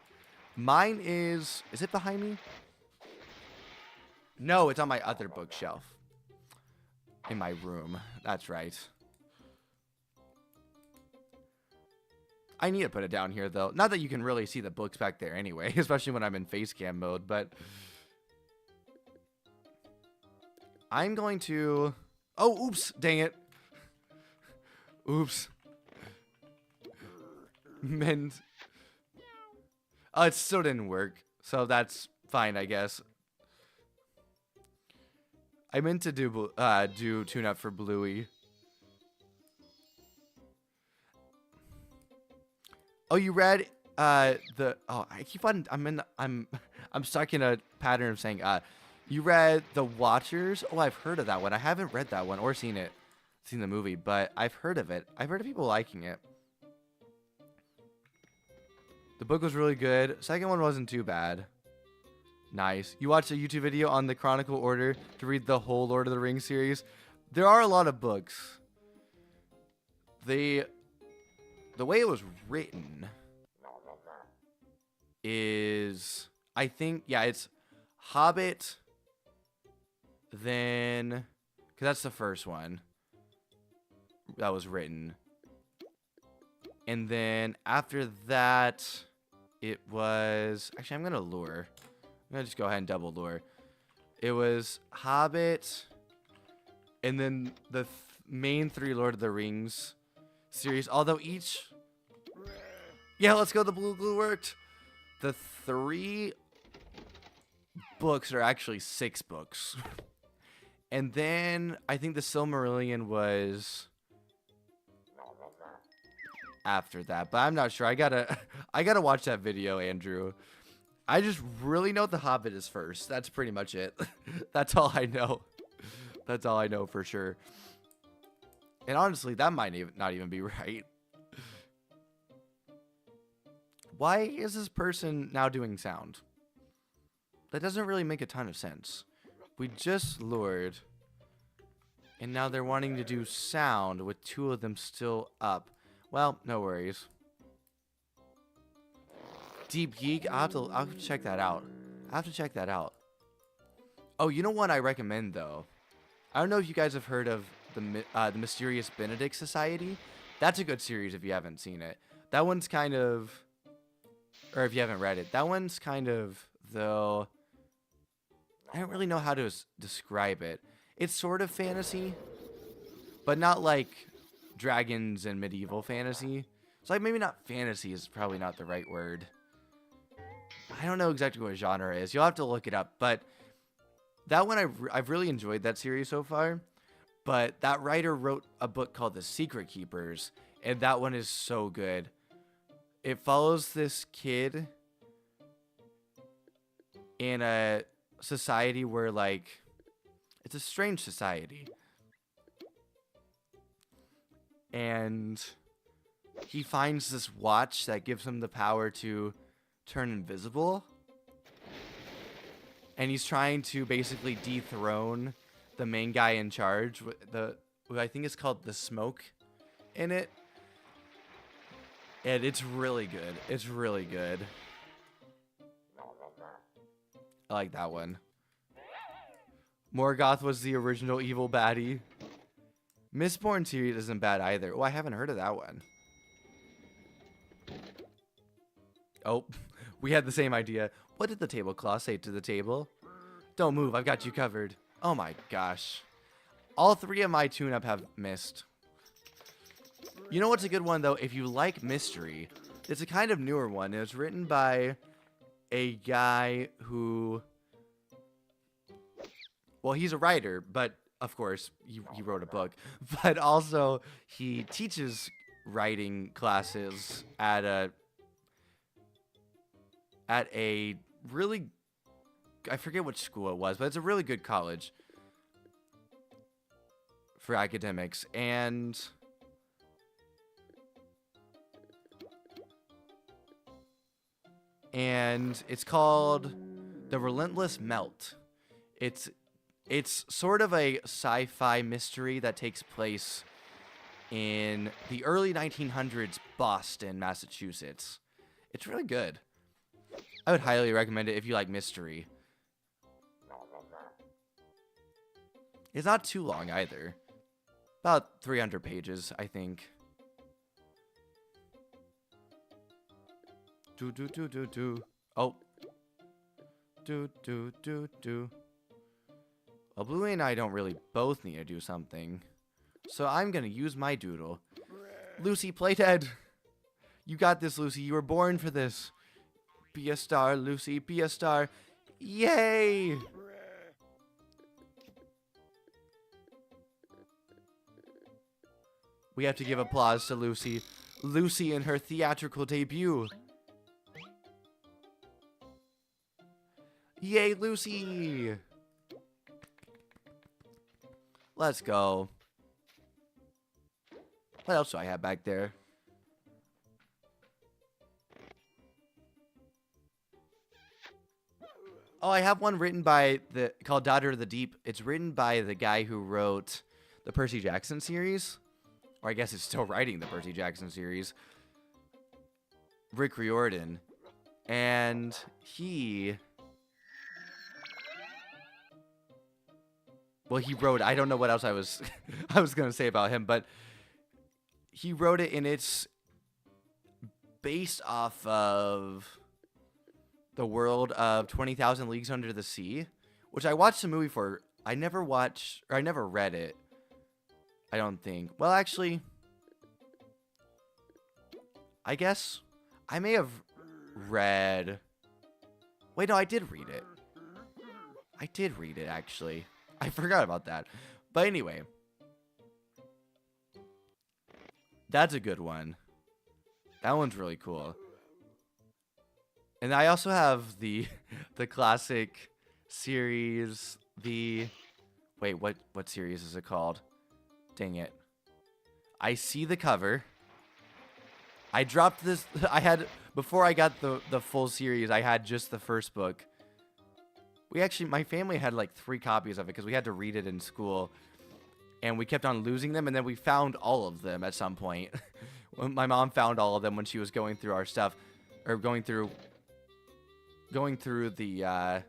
Mine is it behind me? No, it's on my other bookshelf in my room. That's right. I need to put it down here though. Not that you can really see the books back there anyway, especially when I'm in face cam mode, but I'm going to... Oh, oops, dang it. Oops. And it still didn't work, so that's fine, I guess. I meant to do tune up for Bluey. Oh, you read I keep on I'm stuck in a pattern of saying you read The Watchers? Oh, I've heard of that one. I haven't read that one or seen the movie, but I've heard of it. I've heard of people liking it. The book was really good. Second one wasn't too bad. Nice. You watched a YouTube video on the chronological order to read the whole Lord of the Rings series. There are a lot of books. The way it was written is, I think, yeah, it's Hobbit, Then, because that's the first one that was written. And then after that, it was... Actually, I'm going to lure. I'm going to just go ahead and double lure. It was Hobbit, and then the main 3 Lord of the Rings series. Although each... Yeah, let's go. The blue glue worked. The 3 books are actually 6 books. And then I think the Silmarillion was after that, but I'm not sure. I gotta watch that video, Andrew. I just really know The Hobbit is first. That's pretty much it. That's all I know. That's all I know for sure. And honestly, that might not even be right. Why is this person now doing sound? That doesn't really make a ton of sense. We just lured, and now they're wanting to do sound with 2 of them still up. Well, no worries. Deep Geek, I'll have to check that out. I have to check that out. Oh, you know what I recommend though? I don't know if you guys have heard of the Mysterious Benedict Society. That's a good series if you haven't seen it. That one's kind of, or if you haven't read it, that one's kind of, though, I don't really know how to describe it. It's sort of fantasy, but not like dragons and medieval fantasy. It's like maybe not fantasy is probably not the right word. I don't know exactly what genre it is. You'll have to look it up. But that one, I've really enjoyed that series so far. But that writer wrote a book called The Secret Keepers, and that one is so good. It follows this kid in a society where, like, it's a strange society. And he finds this watch that gives him the power to turn invisible. And he's trying to basically dethrone the main guy in charge. What I think is called the Smoke in it. And it's really good. It's really good. I like that one. Morgoth was the original evil baddie. Mistborn series isn't bad either. Oh, I haven't heard of that one. Oh, we had the same idea. What did the tablecloth say to the table? Don't move, I've got you covered. Oh my gosh. All 3 of my tune-up have missed. You know what's a good one, though? If you like mystery, it's a kind of newer one. It was written by a guy who... Well, he's a writer, but, of course, he wrote a book. But also, he teaches writing classes at a really... I forget which school it was, but it's a really good college for academics. And it's called The Relentless Melt. It's sort of a sci-fi mystery that takes place in the early 1900s Boston, Massachusetts. It's really good. I would highly recommend it if you like mystery. It's not too long either. About 300 pages, I think. Oh. Well, Bluey and I don't really both need to do something. So I'm gonna use my doodle. Lucy, play dead. You got this, Lucy. You were born for this. Be a star, Lucy. Be a star. Yay! We have to give applause to Lucy. Lucy in her theatrical debut. Yay, Lucy! Let's go. What else do I have back there? Oh, I have one written by called Daughter of the Deep. It's written by the guy who wrote the Percy Jackson series. Or I guess it's still writing the Percy Jackson series. Rick Riordan. And he... well, he wrote, I don't know what else I was I was going to say about him, but he wrote it, and it's based off of the world of 20,000 Leagues Under the Sea, which I watched the movie for. I never read it. I don't think. Well, actually, I guess I may have read. Wait, no, I did read it. I did read it, actually. I forgot about that. But anyway, that's a good one. That one's really cool. And I also have the classic series. Wait, what series is it called? Dang it. I see the cover. I dropped this. Before I got the full series, I had just the first book. My family had like 3 copies of it because we had to read it in school. And we kept on losing them, and then we found all of them at some point. My mom found all of them when she was going through our stuff, or going through the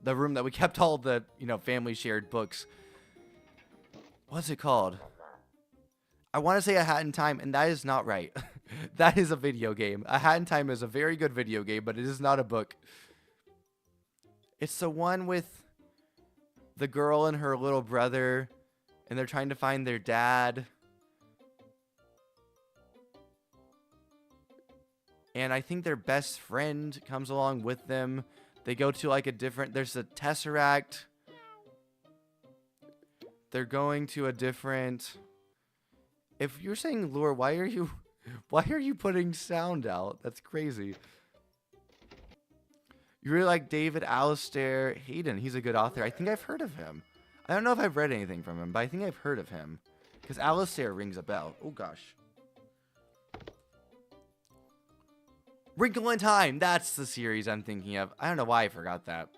room that we kept all the, family shared books. What's it called? I want to say A Hat in Time, and that is not right. That is a video game. A Hat in Time is a very good video game, but it is not a book. It's the one with the girl and her little brother, and they're trying to find their dad. And I think their best friend comes along with them. They go to like there's a Tesseract. They're going to a different. If you're saying lore, why are you putting sound out? That's crazy. You really like David Alistair Hayden. He's a good author. I think I've heard of him. I don't know if I've read anything from him, but I think I've heard of him. Because Alistair rings a bell. Oh, gosh. Wrinkle in Time. That's the series I'm thinking of. I don't know why I forgot that.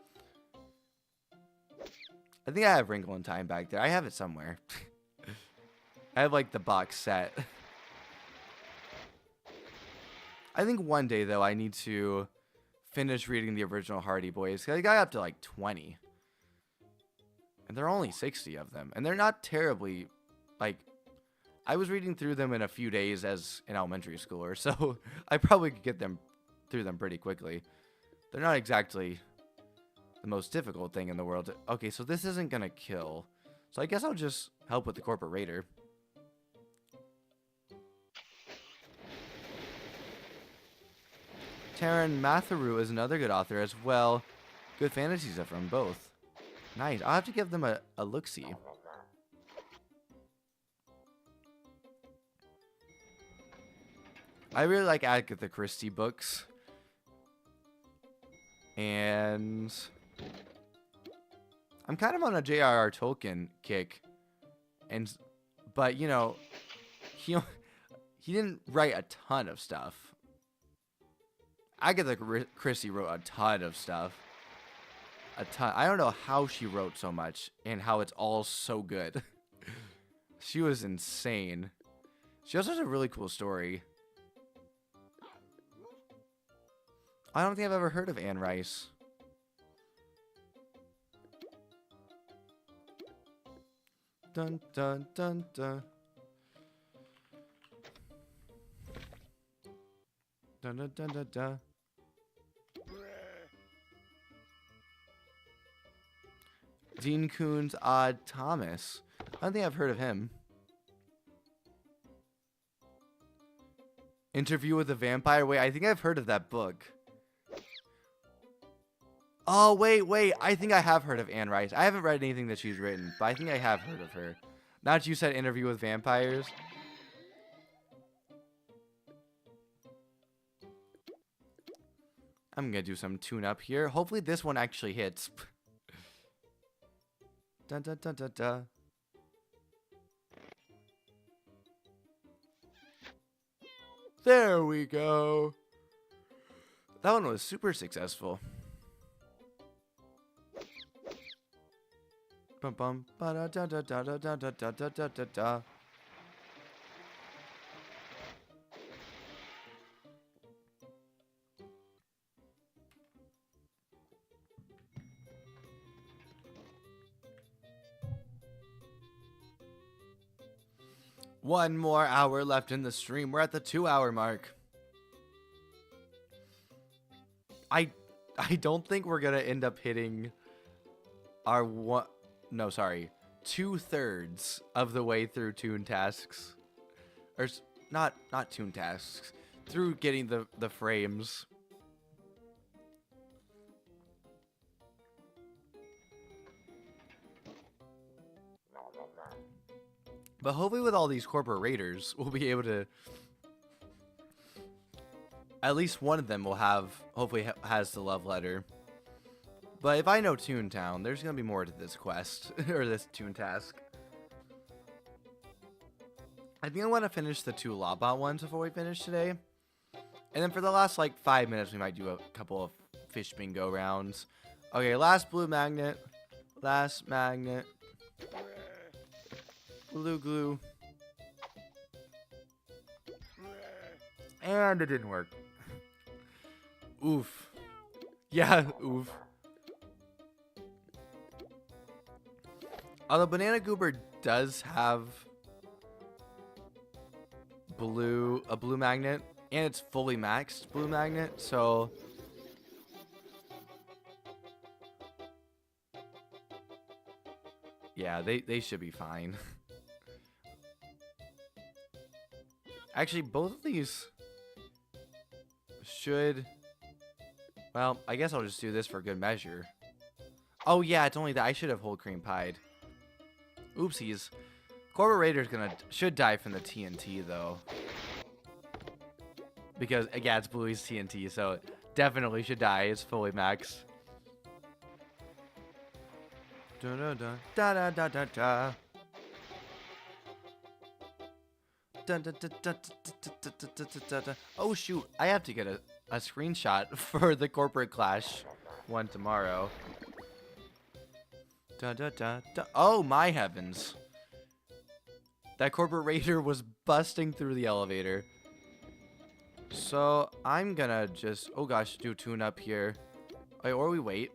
I think I have Wrinkle in Time back there. I have it somewhere. I have, like, the box set. I think one day, though, I need to finish reading the original Hardy Boys. Because I got up to, like, 20. And there are only 60 of them. And they're not terribly, like, I was reading through them in a few days as an elementary schooler. So I probably could get through them pretty quickly. They're not exactly the most difficult thing in the world. Okay, so this isn't going to kill. So I guess I'll just help with the Corporate Raider. Taran Matharu is another good author as well. Good fantasy stuff from both. Nice. I'll have to give them a look-see. I really like Agatha Christie books. And I'm kind of on a J.R.R. Tolkien kick. But, he didn't write a ton of stuff. Agatha Christie wrote a ton of stuff. A ton. I don't know how she wrote so much and how it's all so good. She was insane. She also has a really cool story. I don't think I've ever heard of Anne Rice. Dun dun dun dun. Dun dun dun dun dun. Dean Koontz Odd Thomas. I don't think I've heard of him. Interview with a Vampire. Wait, I think I've heard of that book. Oh, wait. I think I have heard of Anne Rice. I haven't read anything that she's written, but I think I have heard of her. Now that you said Interview with Vampires. I'm going to do some tune-up here. Hopefully this one actually hits. Dun dun dun dun dun. There we go. That one was super successful. Bum bum ba da da da da da da da da da da da. One more hour left in the stream. We're at the 2-hour mark. I don't think we're gonna end up hitting our 2/3 of the way through Toon tasks, or not Toon tasks, through getting the frames. But hopefully with all these corporate raiders, we'll be able to, at least one of them will have, hopefully has the love letter. But if I know Toontown, there's going to be more to this quest, or this Toon task. I think I want to finish the 2 Lawbot ones before we finish today. And then for the last, like, 5 minutes, we might do a couple of fish bingo rounds. Okay, last blue magnet. Last magnet. Blue glue. And it didn't work. Oof. Yeah, oof. Although Banana Goober does have a blue magnet, and it's fully maxed blue magnet, so yeah, they should be fine. Actually, both of these should, well, I guess I'll just do this for good measure. Oh yeah, it's only that I should have whole cream pied. Oopsies. Corporate Raider's should die from the TNT though. Because again, it's Bluey's TNT, so it definitely should die. It's fully maxed. Da da da da da da da. Oh shoot, I have to get a screenshot for the corporate clash one tomorrow. Oh my heavens. That corporate raider was busting through the elevator. So I'm gonna just, oh gosh, do tune up here. Wait, or we wait.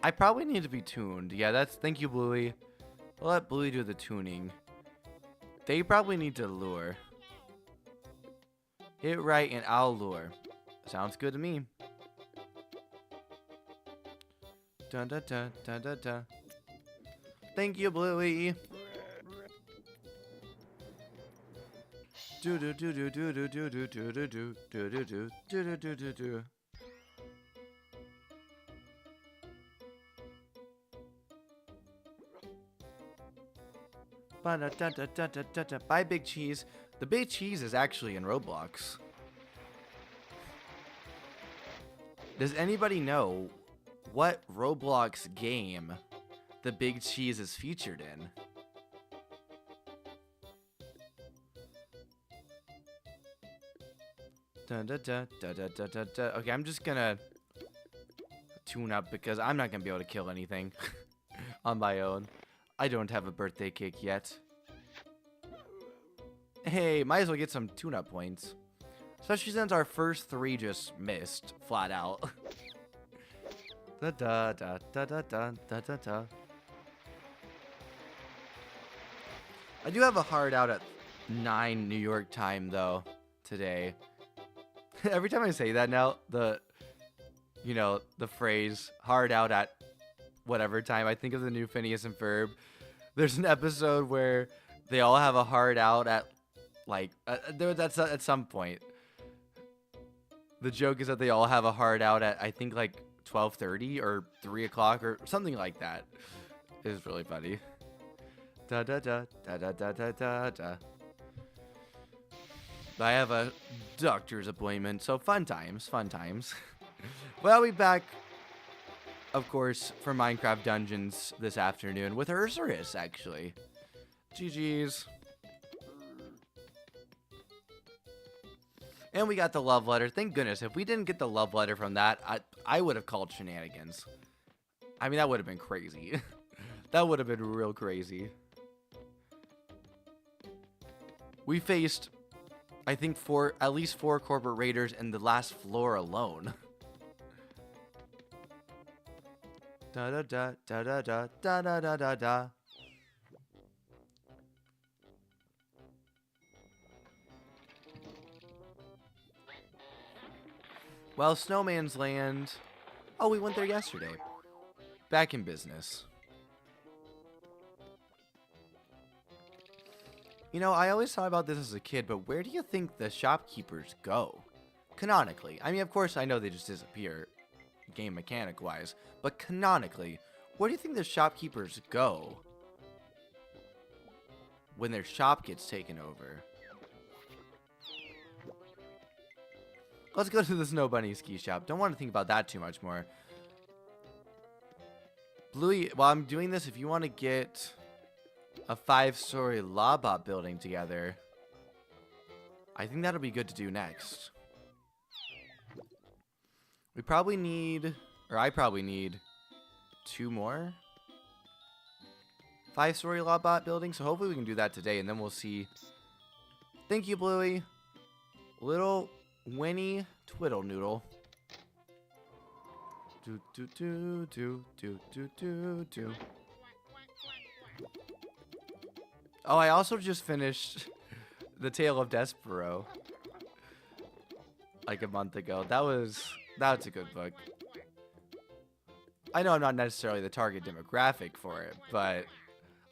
I probably need to be tuned. Yeah, thank you, Bluey. We'll let Bluey do the tuning. They probably need to lure. Hit right and I'll lure. Sounds good to me. Dun dun dun dun dun dun. Thank you, Bluey. Do do do do do do do do do do do do do do do do do do. Bye, Big Cheese. The Big Cheese is actually in Roblox. Does anybody know what Roblox game the Big Cheese is featured in? Okay, I'm just gonna tune up because I'm not gonna be able to kill anything on my own. I don't have a birthday cake yet. Hey, might as well get some tune-up points. Especially since our first 3 just missed, flat out. Da da da da da da da da da. I do have a hard out at 9 New York time though today. Every time I say that now, the phrase hard out at whatever time, I think of the new Phineas and Ferb. There's an episode where they all have a hard out at that's at some point. The joke is that they all have a hard out at, I think, like 12:30 or 3 o'clock or something like that. It's really funny. Da da da da da da da da da. I have a doctor's appointment, so fun times, fun times. Well, I'll be back, of course, for Minecraft Dungeons this afternoon with Ursurus, actually. GG's. And we got the love letter. Thank goodness. If we didn't get the love letter from that, I would have called shenanigans. I mean, that would have been crazy. That would have been real crazy. We faced, I think, at least 4 corporate raiders in the last floor alone. Da da da da da da da da da da. Well, Snowman's Land. Oh, we went there yesterday. Back in business. You know, I always thought about this as a kid, but where do you think the shopkeepers go? Canonically. I mean, of course, I know they just disappear, game mechanic-wise, but canonically, where do you think the shopkeepers go when their shop gets taken over? Let's go to the Snow Bunny ski shop. Don't want to think about that too much more. Bluey, while I'm doing this, if you want to get a 5-story Lawbot building together, I think that'll be good to do next. We probably need, or I probably need 2 more 5-story Lawbot buildings, so hopefully we can do that today, and then we'll see. Thank you, Bluey. Little Winnie Twiddle Noodle. Do do do do do do do do. Oh, I also just finished The Tale of Despero like a month ago. That's a good book. I know I'm not necessarily the target demographic for it, but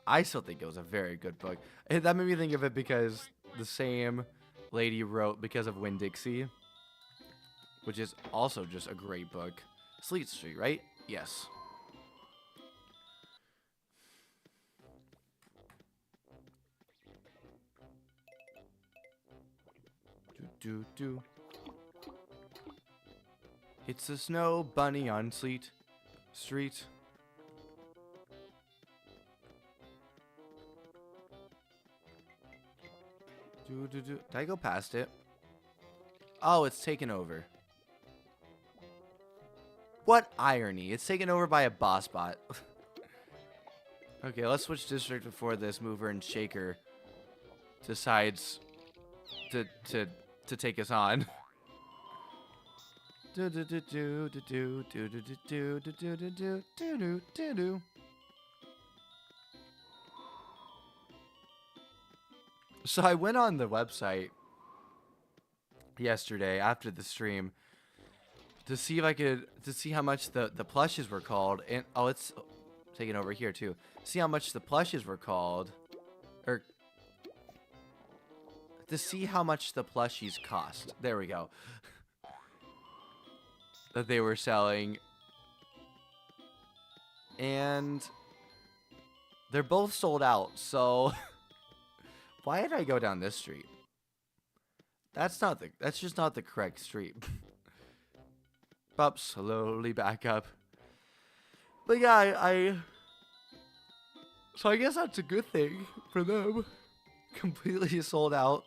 I still think it was a very good book. And that made me think of it because the same lady wrote Because of Winn-Dixie, which is also just a great book. Sleet Street, right? Yes. Do do. It's a snow bunny on Sleet Street. Do do do. Did I go past it? Oh, it's taken over. What irony! It's taken over by a boss bot. Okay, let's switch district before this mover and shaker decides to take us on. Do do do do do do do do do do do do do do do. So I went on the website yesterday after the stream to see if I could see how much the plushes were called, and oh, it's taken over here too. See how much the plushes were called, or to see how much the plushies cost. There we go. That they were selling, and they're both sold out. So why did I go down this street? That's just not the correct street. Up slowly back up. But yeah, so I guess that's a good thing for them. Completely sold out.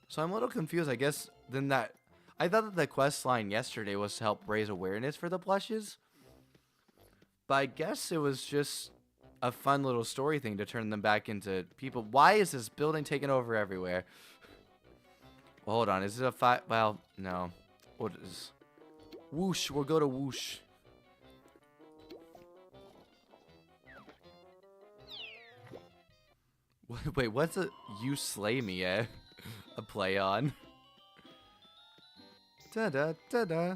So I'm a little confused, I guess, then that I thought that the quest line yesterday was to help raise awareness for the plushes. But I guess it was just a fun little story thing to turn them back into people. Why is this building taking over everywhere? Well, hold on. Is it a 5? Well, no. What is? Whoosh. We'll go to whoosh. Wait, what's a you slay me, eh? A play on. Da da da da.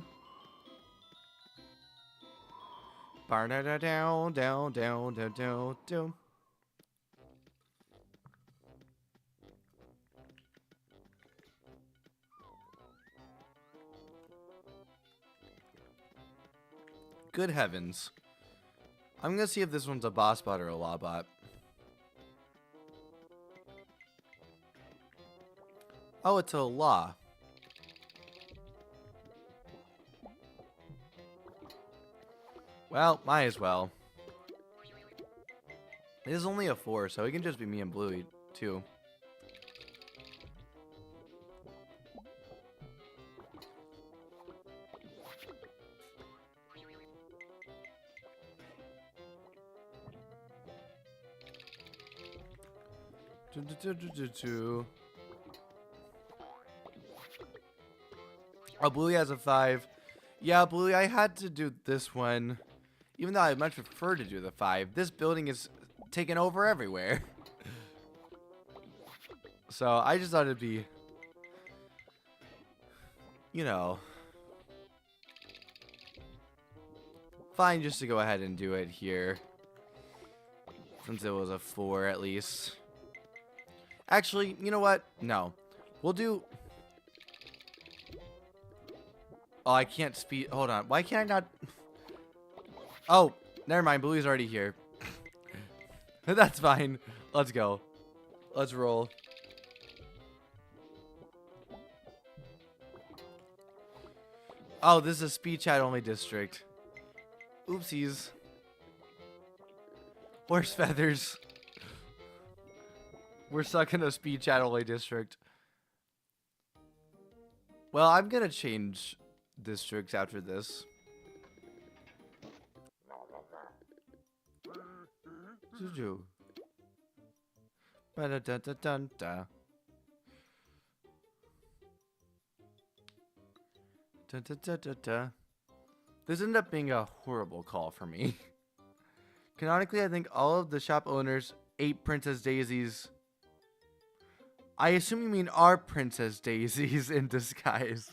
Bar da da down down down down down down. Good heavens. I'm gonna see if this one's a boss bot or a lawbot. Oh, it's a law. Well, might as well. It is only a 4, so it can just be me and Bluey, too. Oh, Bluey has a 5. Yeah, Bluey, I had to do this one. Even though I much prefer to do the 5. This building is taken over everywhere. So I just thought it'd be, you know, fine just to go ahead and do it here. Since it was a 4 at least. Actually, you know what? No. We'll do... Oh, I can't speed... Hold on. Why can't I not... Oh, never mind. Bluey's already here. That's fine. Let's go. Let's roll. Oh, this is a speed chat only district. Oopsies. Horse feathers. We're stuck in a speed chat only district. Well, I'm gonna change districts after this. Juju. Ba-da-da-da-dun-da. Da-da-da-da-da. This ended up being a horrible call for me. Canonically, I think all of the shop owners ate Princess Daisy's. I assume you mean our Princess Daisies in disguise.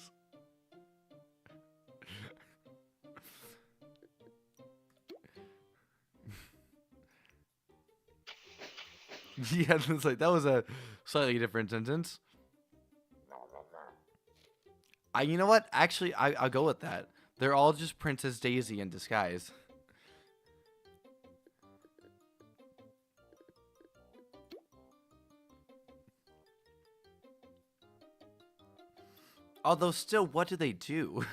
Yeah, it's like that was a slightly different sentence. You know what? Actually, I'll go with that. They're all just Princess Daisy in disguise. Although still, what do? Do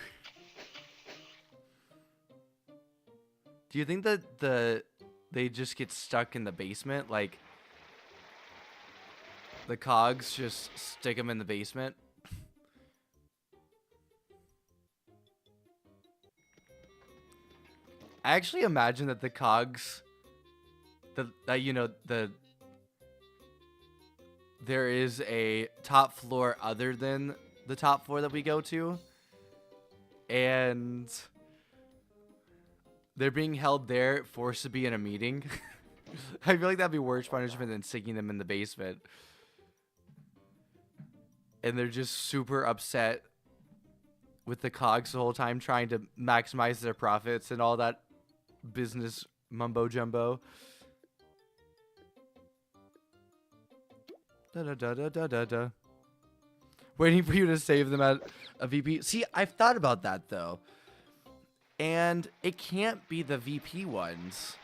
you think that they just get stuck in the basement? Like, the cogs just stick them in the basement? I actually imagine that the cogs, there is a top floor other than the top floor that we go to, and they're being held there, forced to be in a meeting. I feel like that'd be worse punishment than sticking them in the basement. And they're just super upset with the cogs the whole time, trying to maximize their profits and all that business mumbo jumbo. Da-da-da-da-da-da. Waiting for you to save them at a VP. See, I've thought about that, though. And it can't be the VP ones.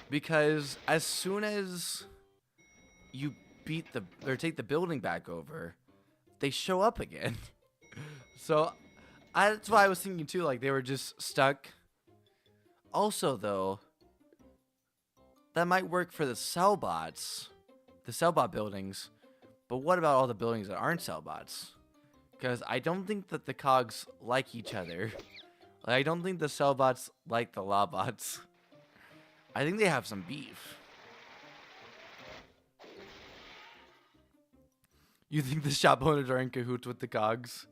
Because as soon as you take the building back over, they show up again. So, that's why I was thinking, too, like, they were just stuck. Also, though, that might work for the Cellbots. The Cellbot buildings. But what about all the buildings that aren't Cellbots? Because I don't think that the cogs like each other. Like, I don't think the Cellbots like the Lawbots. I think they have some beef. You think the shop owners are in cahoots with the cogs?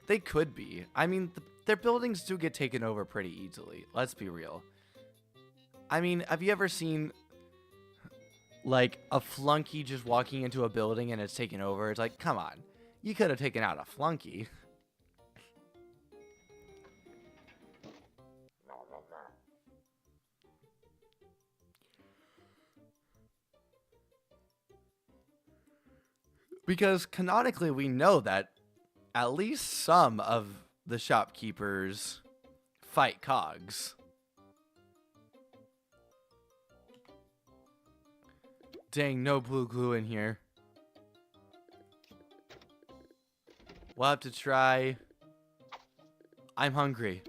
They could be. I mean, their buildings do get taken over pretty easily. Let's be real. I mean, have you ever seen, like, a flunky just walking into a building and it's taken over? It's like, come on. You could have taken out a flunky. Because canonically, we know that at least some of the shopkeepers fight cogs. Dang, no blue glue in here. We'll have to try. I'm hungry.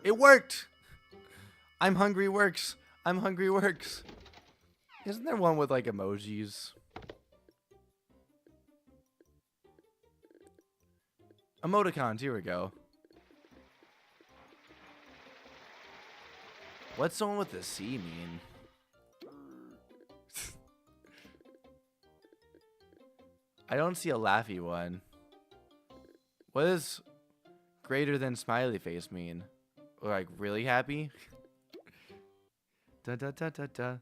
It worked! I'm hungry works. I'm hungry works. Isn't there one with like emojis? Emoticons, here we go. What's the one with the C mean? I don't see a laughy one. What does greater than smiley face mean? Or like really happy? Da da da da da.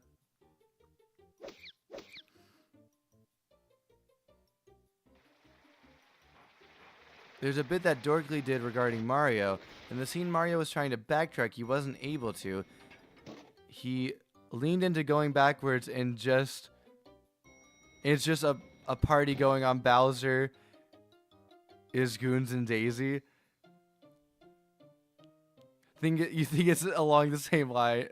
there's a bit that Dorkly did regarding Mario. In the scene Mario was trying to backtrack, he wasn't able to. He leaned into going backwards and it's just a party going on. Bowser, his goons, and Daisy. You think it's along the same line,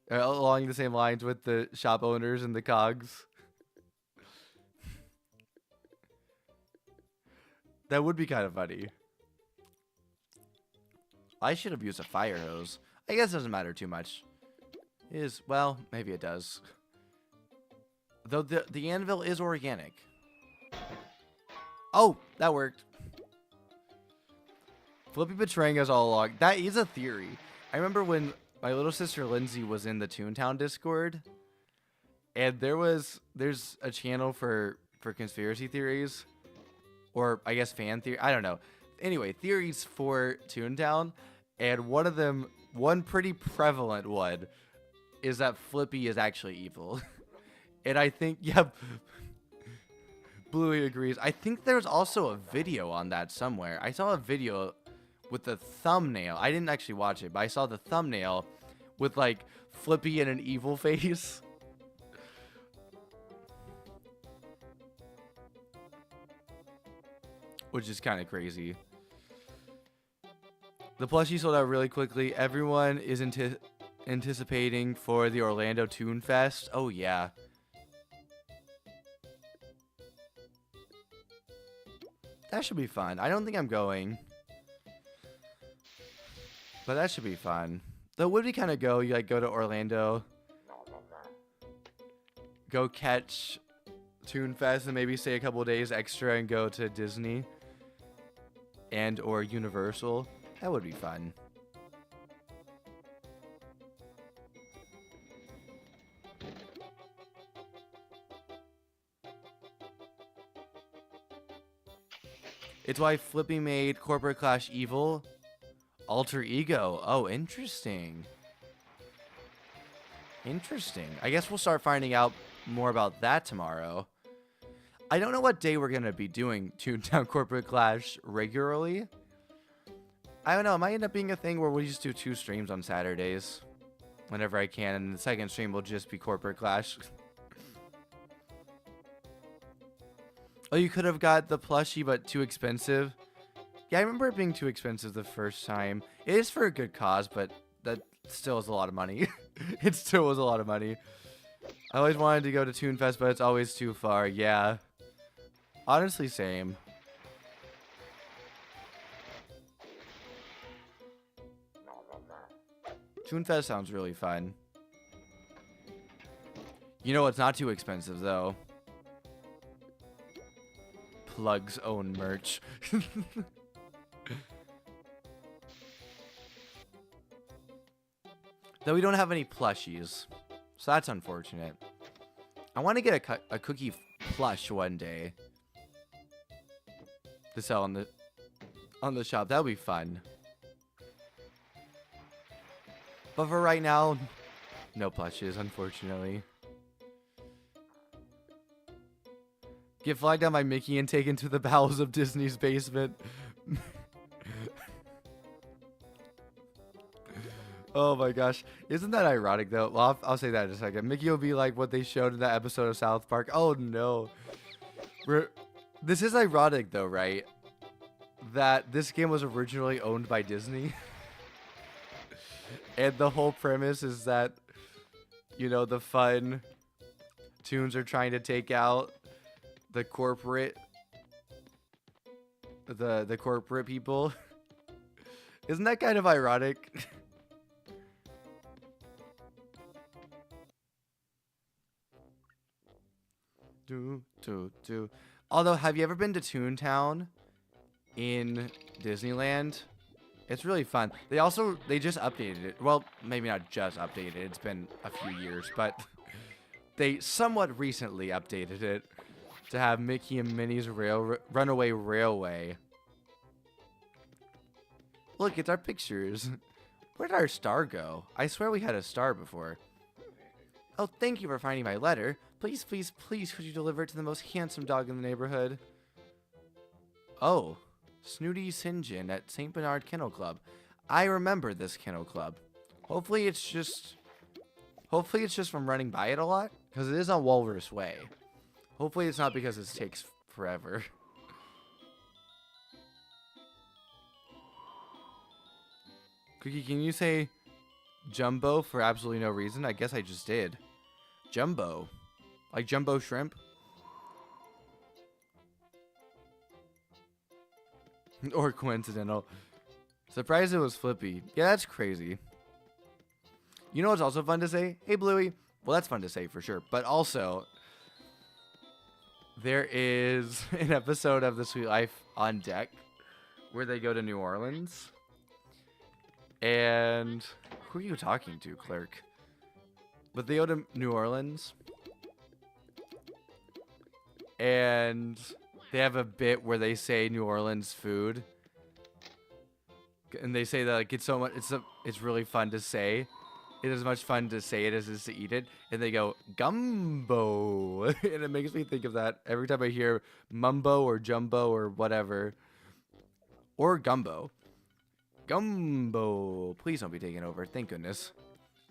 along the same lines with the shop owners and the cogs? That would be kind of funny. I should have used a fire hose. I guess it doesn't matter too much. Well, maybe it does. Though the anvil is organic. Oh, that worked. Flippy betraying us all along. That is a theory. I remember when my little sister Lindsay was in the Toontown Discord, and there's a channel for conspiracy theories, or I guess fan theory. I don't know. Anyway, theories for Toontown, and one pretty prevalent one, is that Flippy is actually evil. And I think, yeah, Bluey agrees. I think there's also a video on that somewhere. I saw a video with the thumbnail. I didn't actually watch it, but I saw the thumbnail with, like, Flippy in an evil face. Which is kind of crazy. The plushie sold out really quickly. Everyone is anticipating for the Orlando Toon Fest. Oh, yeah. That should be fun. I don't think I'm going. But that should be fun. Though, would we kind of go? You, like, go to Orlando. Go catch Toon Fest and maybe stay a couple days extra and go to Disney. And or Universal. That would be fun. It's why Flippy made Corporate Clash evil. Alter ego. Oh, interesting. Interesting. I guess we'll start finding out more about that tomorrow. I don't know what day we're going to be doing Toontown Corporate Clash regularly. I don't know. It might end up being a thing where we just do 2 streams on Saturdays whenever I can. And the second stream will just be Corporate Clash. Oh, you could have got the plushie, but too expensive. Yeah, I remember it being too expensive the first time. It is for a good cause, but that still is a lot of money. It still was a lot of money. I always wanted to go to Toon Fest, but it's always too far. Yeah. Honestly, same. Toon Fest sounds really fun. You know what's not too expensive, though? Plug's own merch. Though we don't have any plushies, so that's unfortunate. I want to get a cookie plush one day to sell on the shop. That would be fun. But for right now, no plushes, unfortunately. Get flagged down by Mickey and taken to the bowels of Disney's basement. Oh my gosh. Isn't that ironic, though? Well, I'll say that in a second. Mickey will be like what they showed in that episode of South Park. Oh, no. This is ironic, though, right? That this game was originally owned by Disney. And the whole premise is that, you know, the fun Toons are trying to take out the corporate people. Isn't that kind of ironic? Although, have you ever been to Toontown in Disneyland? It's really fun. They just updated it. Well, maybe not just updated it. It's been a few years, but they somewhat recently updated it to have Mickey and Minnie's Runaway Railway. Look, it's our pictures. Where did our star go? I swear we had a star before. Oh, thank you for finding my letter. Please, could you deliver it to the most handsome dog in the neighborhood? Oh, Snooty Sinjin at St. Bernard Kennel Club. I remember this kennel club. Hopefully it's just from running by it a lot, because it is on Walrus Way. Hopefully it's not because it takes forever. Cookie, can you say jumbo for absolutely no reason? I guess I just did. Jumbo. Like jumbo shrimp? Or coincidental. Surprised it was Flippy. Yeah, that's crazy. You know what's also fun to say? Hey, Bluey. Well, that's fun to say for sure. But also, there is an episode of The Sweet Life on Deck where they go to New Orleans. And who are you talking to, clerk? But they go to New Orleans. And they have a bit where they say New Orleans food. And they say that like it's really fun to say. It is as much fun to say it as it is to eat it. And they go, gumbo. And it makes me think of that every time I hear mumbo or jumbo or whatever. Or gumbo. Gumbo. Please don't be taken over. Thank goodness.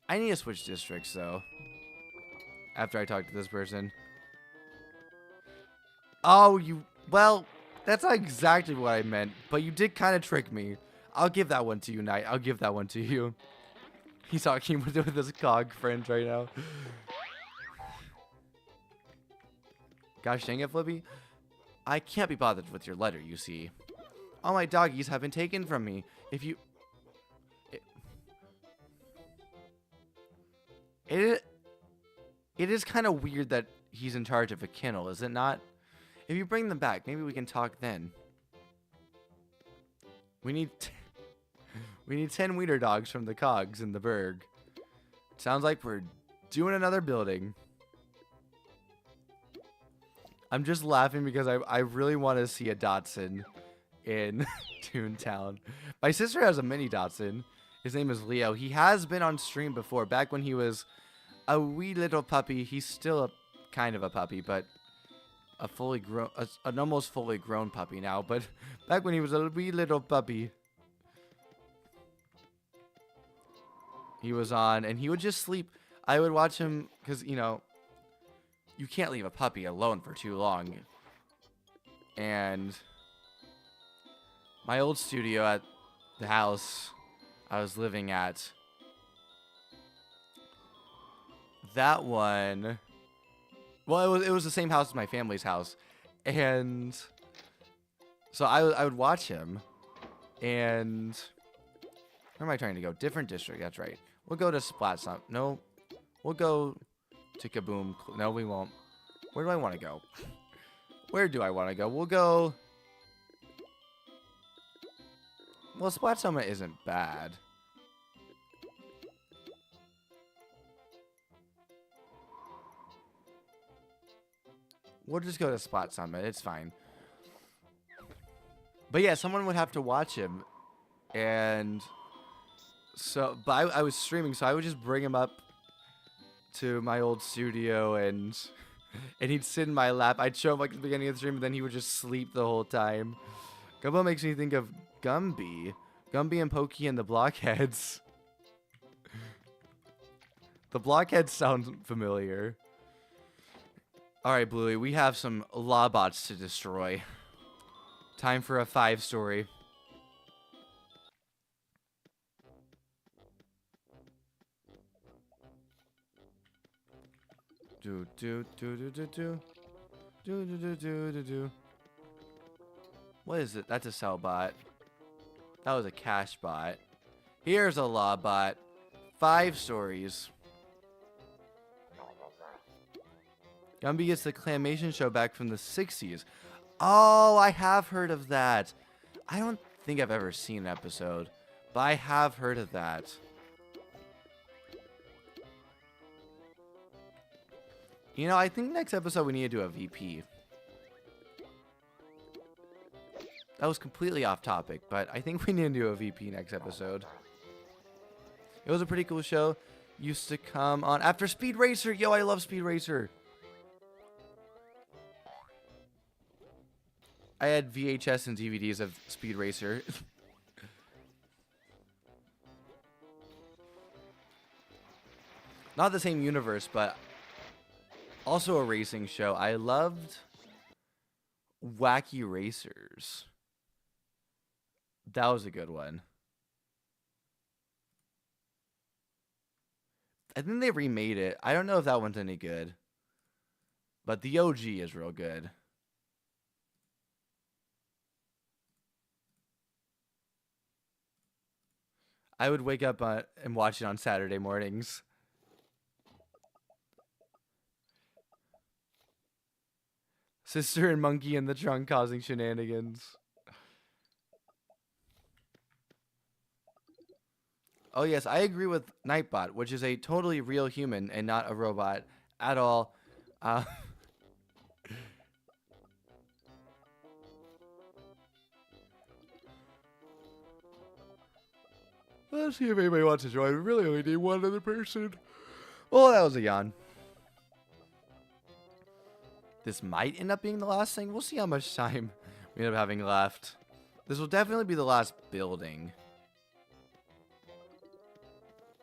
I need to switch districts, though. After I talk to this person. Oh, well, that's not exactly what I meant. But you did kind of trick me. I'll give that one to you, Knight. I'll give that one to you. He's talking with his cog friend right now. Gosh dang it, Flippy. I can't be bothered with your letter, you see. All my doggies have been taken from me. If you... It is kind of weird that he's in charge of a kennel, is it not? If you bring them back, maybe we can talk then. We need 10 wiener dogs from the cogs in the burg. Sounds like we're doing another building. I'm just laughing because I really want to see a Dachshund in Toontown. My sister has a mini Dachshund. His name is Leo. He has been on stream before. Back when he was a wee little puppy. He's still kind of a puppy, but a fully grown, an almost fully grown puppy now. But back when he was a wee little puppy, he was on, and he would just sleep. I would watch him because, you know, you can't leave a puppy alone for too long. And my old studio at the house I was living at, that one, well, it was the same house as my family's house. And so I would watch him. And where am I trying to go? Different district, that's right. We'll go to Splat. No, we'll go to Kaboom. No, we won't. Where do I want to go? Where do I want to go? We'll go... Well, Splat Summit isn't bad. We'll just go to Splat Summit. It's fine. But yeah, someone would have to watch him. And... So, but I was streaming, so I would just bring him up to my old studio, and he'd sit in my lap. I'd show him like at the beginning of the stream, and then he would just sleep the whole time. Gumbo makes me think of Gumby. Gumby and Pokey and the Blockheads. The Blockheads sound familiar. Alright, Bluey, we have some Lawbots to destroy. Time for a 5-story. Do do do do do do do do do do do do. What is it? That's a sell bot. That was a cash bot. Here's a Lawbot. 5 stories. Gumby gets the Clamation show back from the 60s. Oh, I have heard of that. I don't think I've ever seen an episode, but I have heard of that. You know, I think next episode we need to do a VP. That was completely off topic, but I think we need to do a VP next episode. It was a pretty cool show. Used to come on after Speed Racer. Yo, I love Speed Racer. I had VHS and DVDs of Speed Racer. Not the same universe, but also a racing show. I loved Wacky Racers. That was a good one. I think they remade it. I don't know if that one's any good. But the OG is real good. I would wake up and watch it on Saturday mornings. Sister and monkey in the trunk causing shenanigans. Oh yes, I agree with Nightbot, which is a totally real human and not a robot at all. Let's see if anybody wants to join. We really only need one other person. Well, that was a yawn. This might end up being the last thing. We'll see how much time we end up having left. This will definitely be the last building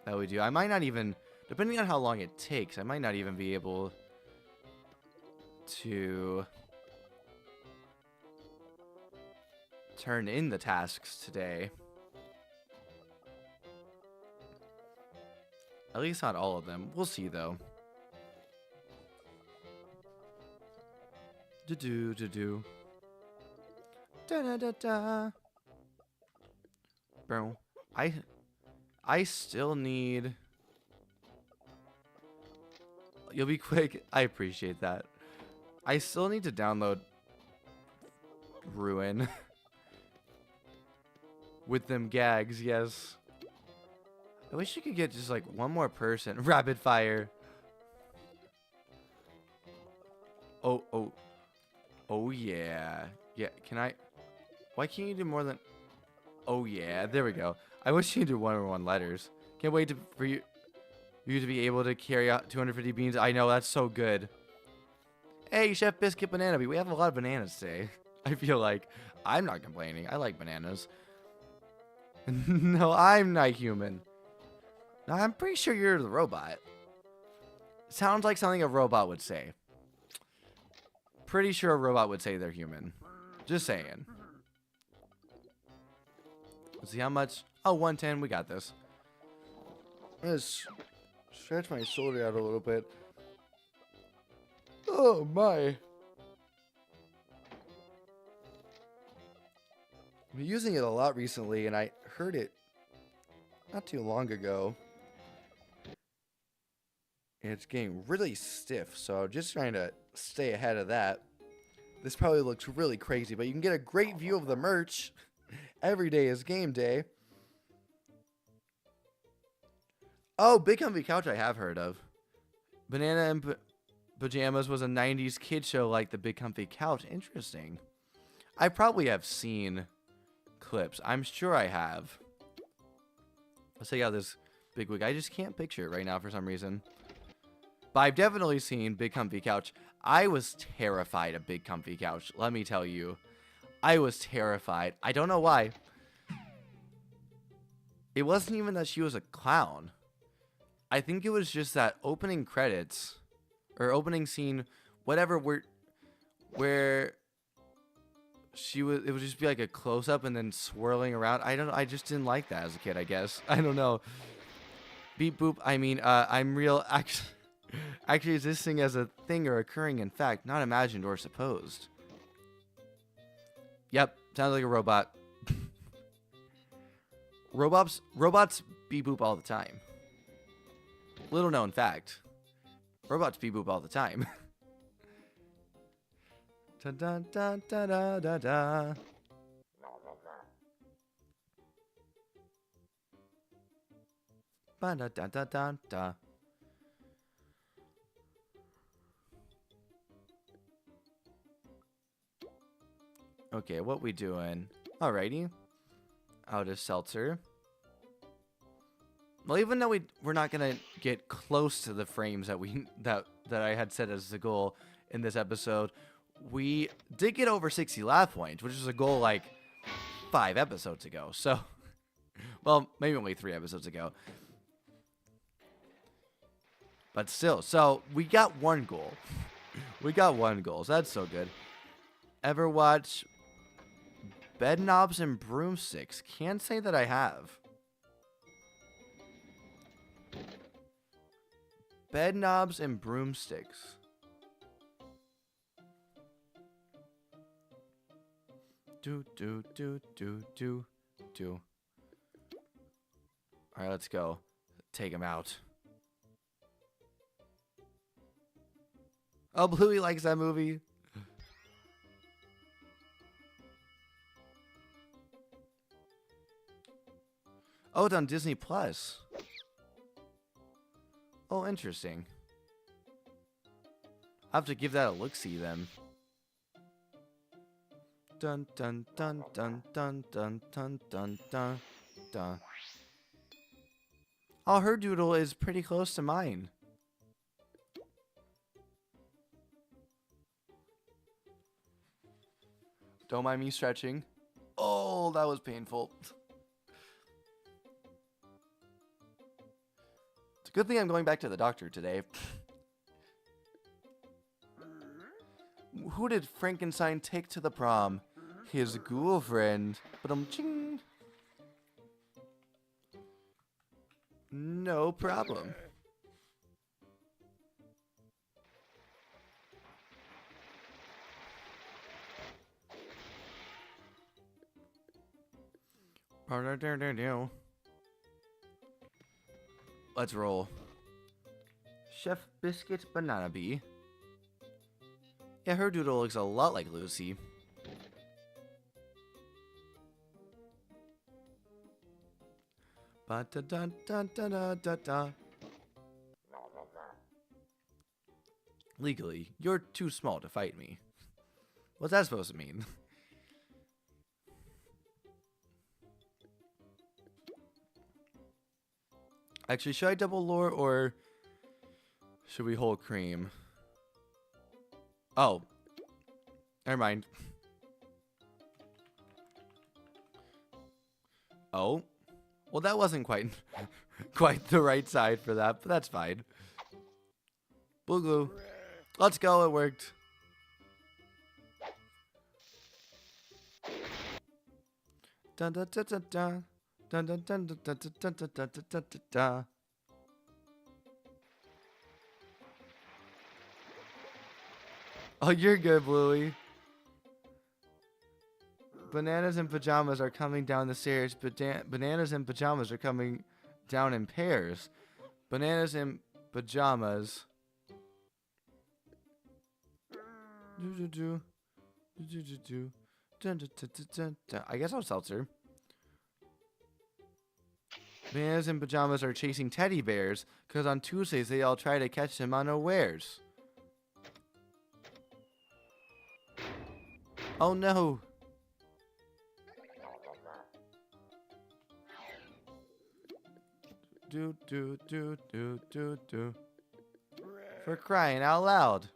that we do. I might not even, depending on how long it takes, I might not even be able to turn in the tasks today. At least not all of them. We'll see, though. Do-do-do-do. Da-da-da-da. Bro, I still need... You'll be quick. I appreciate that. I still need to download Ruin. With them gags, yes. I wish you could get just like one more person. Rapid fire. Oh yeah. Yeah, can I? Why can't you do more than? Oh yeah, there we go. I wish you could do 101 letters. Can't wait for you to be able to carry out 250 beans. I know, that's so good. Hey, Chef Biscuit Banana Bee. We have a lot of bananas today. I feel like I'm not complaining. I like bananas. No, I'm not human. No, I'm pretty sure you're the robot. Sounds like something a robot would say. Pretty sure a robot would say they're human. Just saying. Let's see how much. Oh, 110. We got this. Let's stretch my shoulder out a little bit. Oh, my. I've been using it a lot recently, and I heard it not too long ago. And it's getting really stiff, so just trying to stay ahead of that. This probably looks really crazy, but you can get a great view of the merch. Every day is game day. Oh, Big Comfy Couch I have heard of. Banana and Pajamas was a 90s kid show like the Big Comfy Couch. Interesting. I probably have seen clips. I'm sure I have. Let's take out this big wig. I just can't picture it right now for some reason. But I've definitely seen Big Comfy Couch. I was terrified of Big Comfy Couch. Let me tell you. I was terrified. I don't know why. It wasn't even that she was a clown. I think it was just that opening credits. Or opening scene. Whatever. Where she was. It would just be like a close-up and then swirling around. I don't know. I just didn't like that as a kid, I guess. I don't know. Beep boop. I mean, I'm real. Actually existing as a thing or occurring in fact, not imagined or supposed. Yep, sounds like a robot. Robots beep boop all the time. Little known fact. Robots beep boop all the time. Da da da da da da da. Ba da da da da da. Okay, what we doing? Alrighty. Out of seltzer. Well, even though we're not gonna get close to the frames that I had set as the goal in this episode, we did get over 60 laugh points, which is a goal like 5 episodes ago. So, well, maybe only 3 episodes ago. But still, so we got 1 goal. We got 1 goal, so that's so good. Ever watch Bed Knobs and Broomsticks? Can't say that I have. Bed Knobs and Broomsticks. Do. All right, let's go. Take him out. Oh, Bluey likes that movie. Oh, it's on Disney Plus. Oh, interesting. I'll have to give that a look-see then. Dun dun dun dun dun dun dun dun dun dun. Oh, her doodle is pretty close to mine. Don't mind me stretching. Oh, that was painful. It's a good thing I'm going back to the doctor today. Who did Frankenstein take to the prom? His ghoul friend. But ching. No problem. Let's roll. Chef Biscuit Banana Bee. Yeah, her doodle looks a lot like Lucy. Ba-da-da-da-da-da-da. Legally, you're too small to fight me. What's that supposed to mean? Actually, should I double lore or should we hold cream? Oh, never mind. Oh, well, that wasn't quite the right side for that, but that's fine. Blue glue. Let's go. It worked. Dun dun dun dun dun. Dun, dun, dun, dun, dun, dun, dun, dun, dun, dun, dun, dun. Oh, you're good, Bluey. Bananas and pajamas are coming down the stairs. Bananas and pajamas are coming down in pairs. Bananas and pajamas. I guess I'll seltzer. Bananas and pajamas are chasing teddy bears because on Tuesdays they all try to catch him unawares. Oh no! Do. For crying out loud.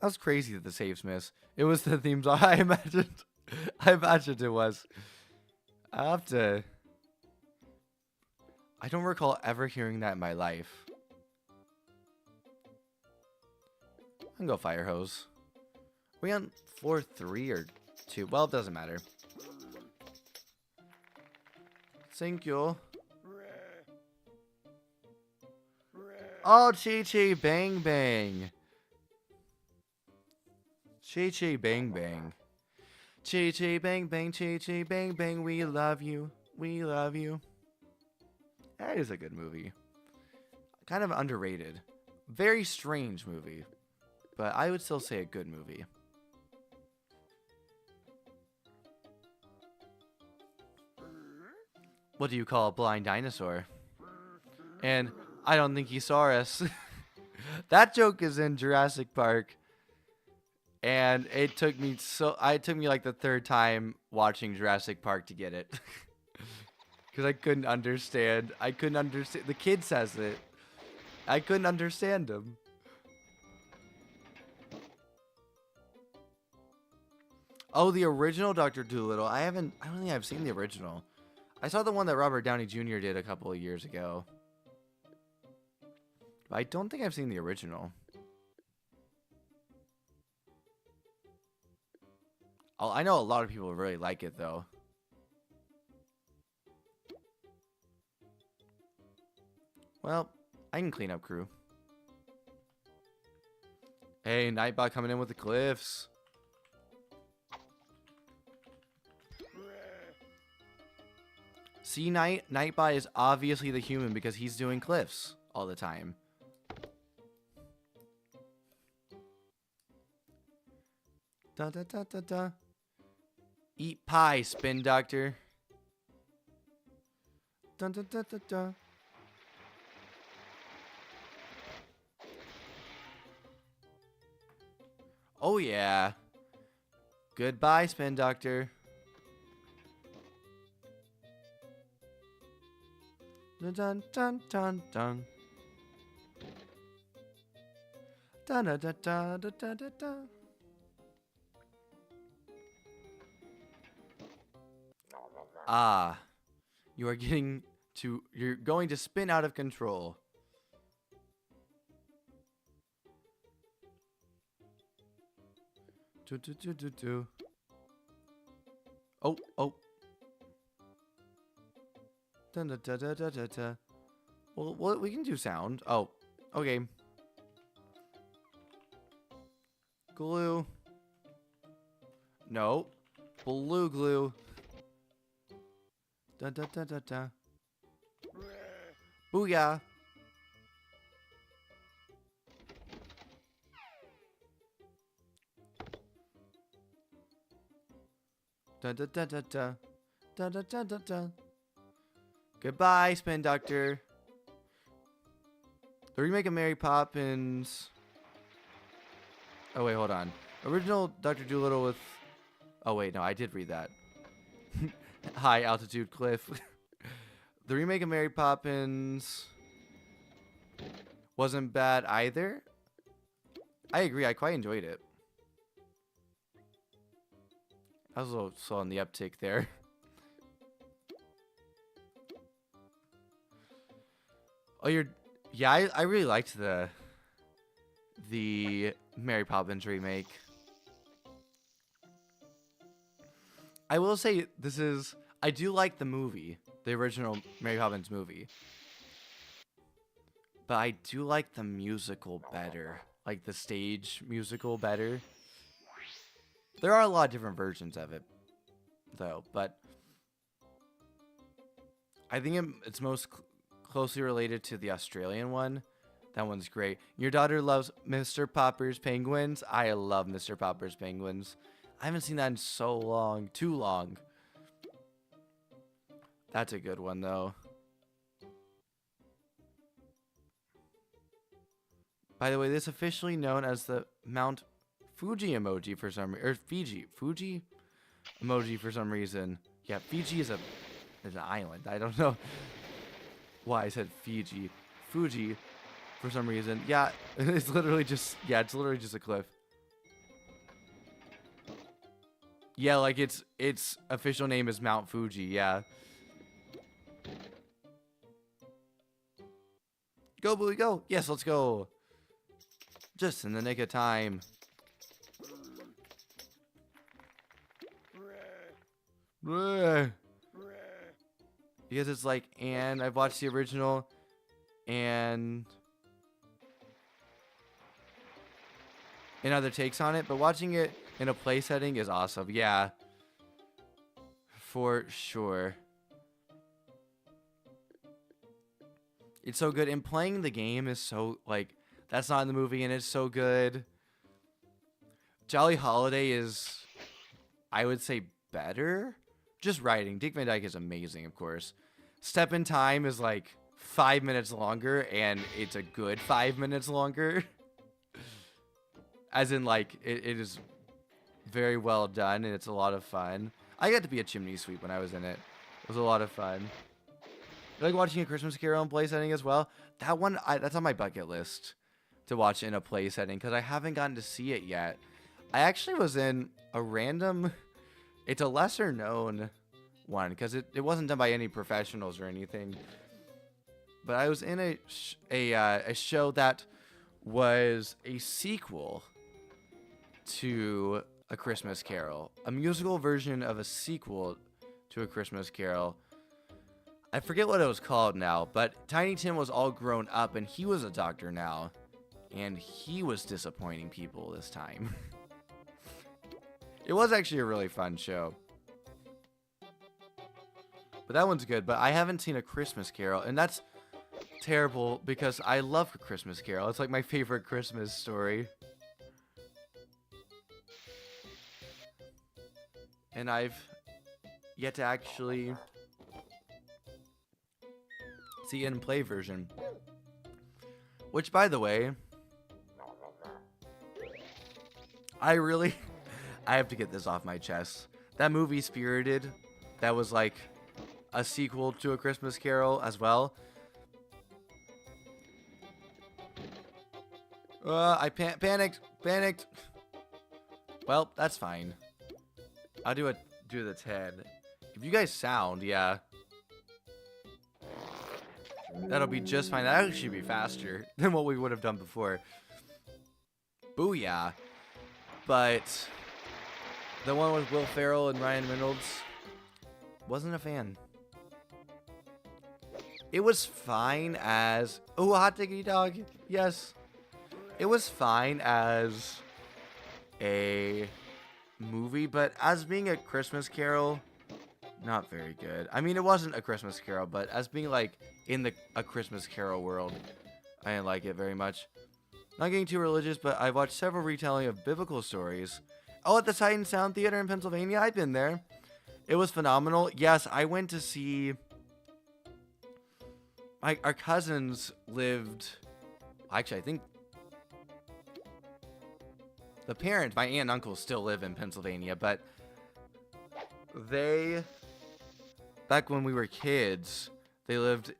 That was crazy that the saves miss. It was the theme song. I imagined it was. I don't recall ever hearing that in my life. I can go fire hose. Are we on floor 3 or 2? Well, it doesn't matter. Thank you. Oh, Chi Bang Bang. Chi Bang Bang. Chi Bang Bang, Chi Bang Bang, we love you. We love you. That is a good movie. Kind of underrated. Very strange movie. But I would still say a good movie. What do you call a blind dinosaur? And I don't think he saw us. That joke is in Jurassic Park. And it took me like the 3rd time watching Jurassic Park to get it. Because I couldn't understand. The kid says it. I couldn't understand him. Oh, the original Dr. Dolittle. I don't think I've seen the original. I saw the one that Robert Downey Jr. did a couple of years ago. But I don't think I've seen the original. Oh, I know a lot of people really like it, though. Well, I can clean up, crew. Hey, Nightbot coming in with the cliffs. See, Nightbot is obviously the human because he's doing cliffs all the time. Da da da da da. Eat pie, Spin Doctor. Da da da da da. Oh yeah. Goodbye, Spin Doctor. Dun dun dun dun dun. Da da da da da da da da. Ah, you're going to spin out of control. Do do do do do. Oh, oh. Da da da da da da da. Well, we can do sound. Oh, okay. Glue. No. Blue glue. Da da da da da. Booyah. Da da da da da. Da da da da da. Goodbye, Spin Doctor. The remake of Mary Poppins. Oh wait, hold on. Original Dr. Dolittle with. Oh wait, no, I did read that. High altitude cliff. The remake of Mary Poppins wasn't bad either. I agree, I quite enjoyed it. I was also on the uptick there. Oh, yeah, I really liked the Mary Poppins remake. I will say I do like the movie, the original Mary Poppins movie. But I do like the musical better, like the stage musical better. There are a lot of different versions of it, though, but I think it's most closely related to the Australian one. That one's great. Your daughter loves Mr. Popper's Penguins. I love Mr. Popper's Penguins. I haven't seen that in so long. Too long. That's a good one, though. By the way, this is officially known as the Mount Fuji emoji for some reason. Or Fuji emoji for some reason. Yeah, Fiji is an island. I don't know why I said Fiji. Fuji for some reason. Yeah, it's literally just a cliff. Yeah, like its official name is Mount Fuji, yeah. Go, Bluey, go! Yes, let's go! Just in the nick of time. Because it's like, and I've watched the original, and other takes on it, but watching it in a play setting is awesome. Yeah, for sure. It's so good, and playing the game is so, like, that's not in the movie, and it's so good. Jolly Holiday is, I would say, better. Just writing. Dick Van Dyke is amazing, of course. Step in Time is like 5 minutes longer, and it's a good 5 minutes longer. As in, like, it is very well done, and it's a lot of fun. I got to be a chimney sweep when I was in it. It was a lot of fun. I like watching A Christmas Carol in play setting as well. That one, that's on my bucket list to watch in a play setting, because I haven't gotten to see it yet. I actually was in a random. It's a lesser known one because it wasn't done by any professionals or anything. But I was in a show that was a sequel to A Christmas Carol, a musical version of a sequel to A Christmas Carol. I forget what it was called now, but Tiny Tim was all grown up and he was a doctor now, and he was disappointing people this time. It was actually a really fun show. But that one's good, but I haven't seen A Christmas Carol, and that's terrible because I love A Christmas Carol. It's like my favorite Christmas story. And I've yet to actually see it in play version. Which, by the way, I have to get this off my chest. That movie Spirited, that was like a sequel to A Christmas Carol as well. I panicked. Well, that's fine. I'll do the 10. If you guys sound, yeah. That'll be just fine. That'll actually be faster than what we would have done before. Booyah. But the one with Will Ferrell and Ryan Reynolds, wasn't a fan. It was fine as... Oh, a hot diggity dog. Yes. It was fine as a movie, but as being a Christmas Carol, not very good. I mean, it wasn't a Christmas Carol, but as being like in a Christmas Carol world, I didn't like it very much. Not getting too religious, but I've watched several retelling of biblical stories. Oh, at the Sight and Sound Theater in Pennsylvania, I've been there. It was phenomenal. Yes, I went to see... our cousins lived... Actually, I think... The parents, my aunt and uncle, still live in Pennsylvania, but they, back when we were kids, they lived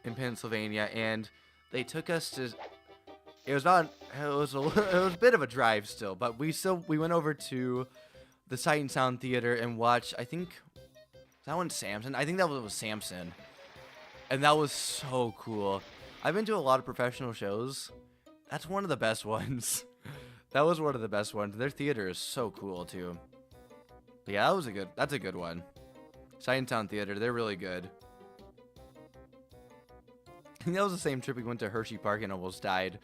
in Pennsylvania, and they took us to, it was a bit of a drive still, but we went over to the Sight and Sound Theater and watched, I think, that one Samson? I think that was Samson, and that was so cool. I've been to a lot of professional shows. That's one of the best ones. That was one of the best ones. Their theater is so cool, too. But yeah, that's a good one. Sight and Sound Theater, they're really good. And that was the same trip we went to Hershey Park and almost died.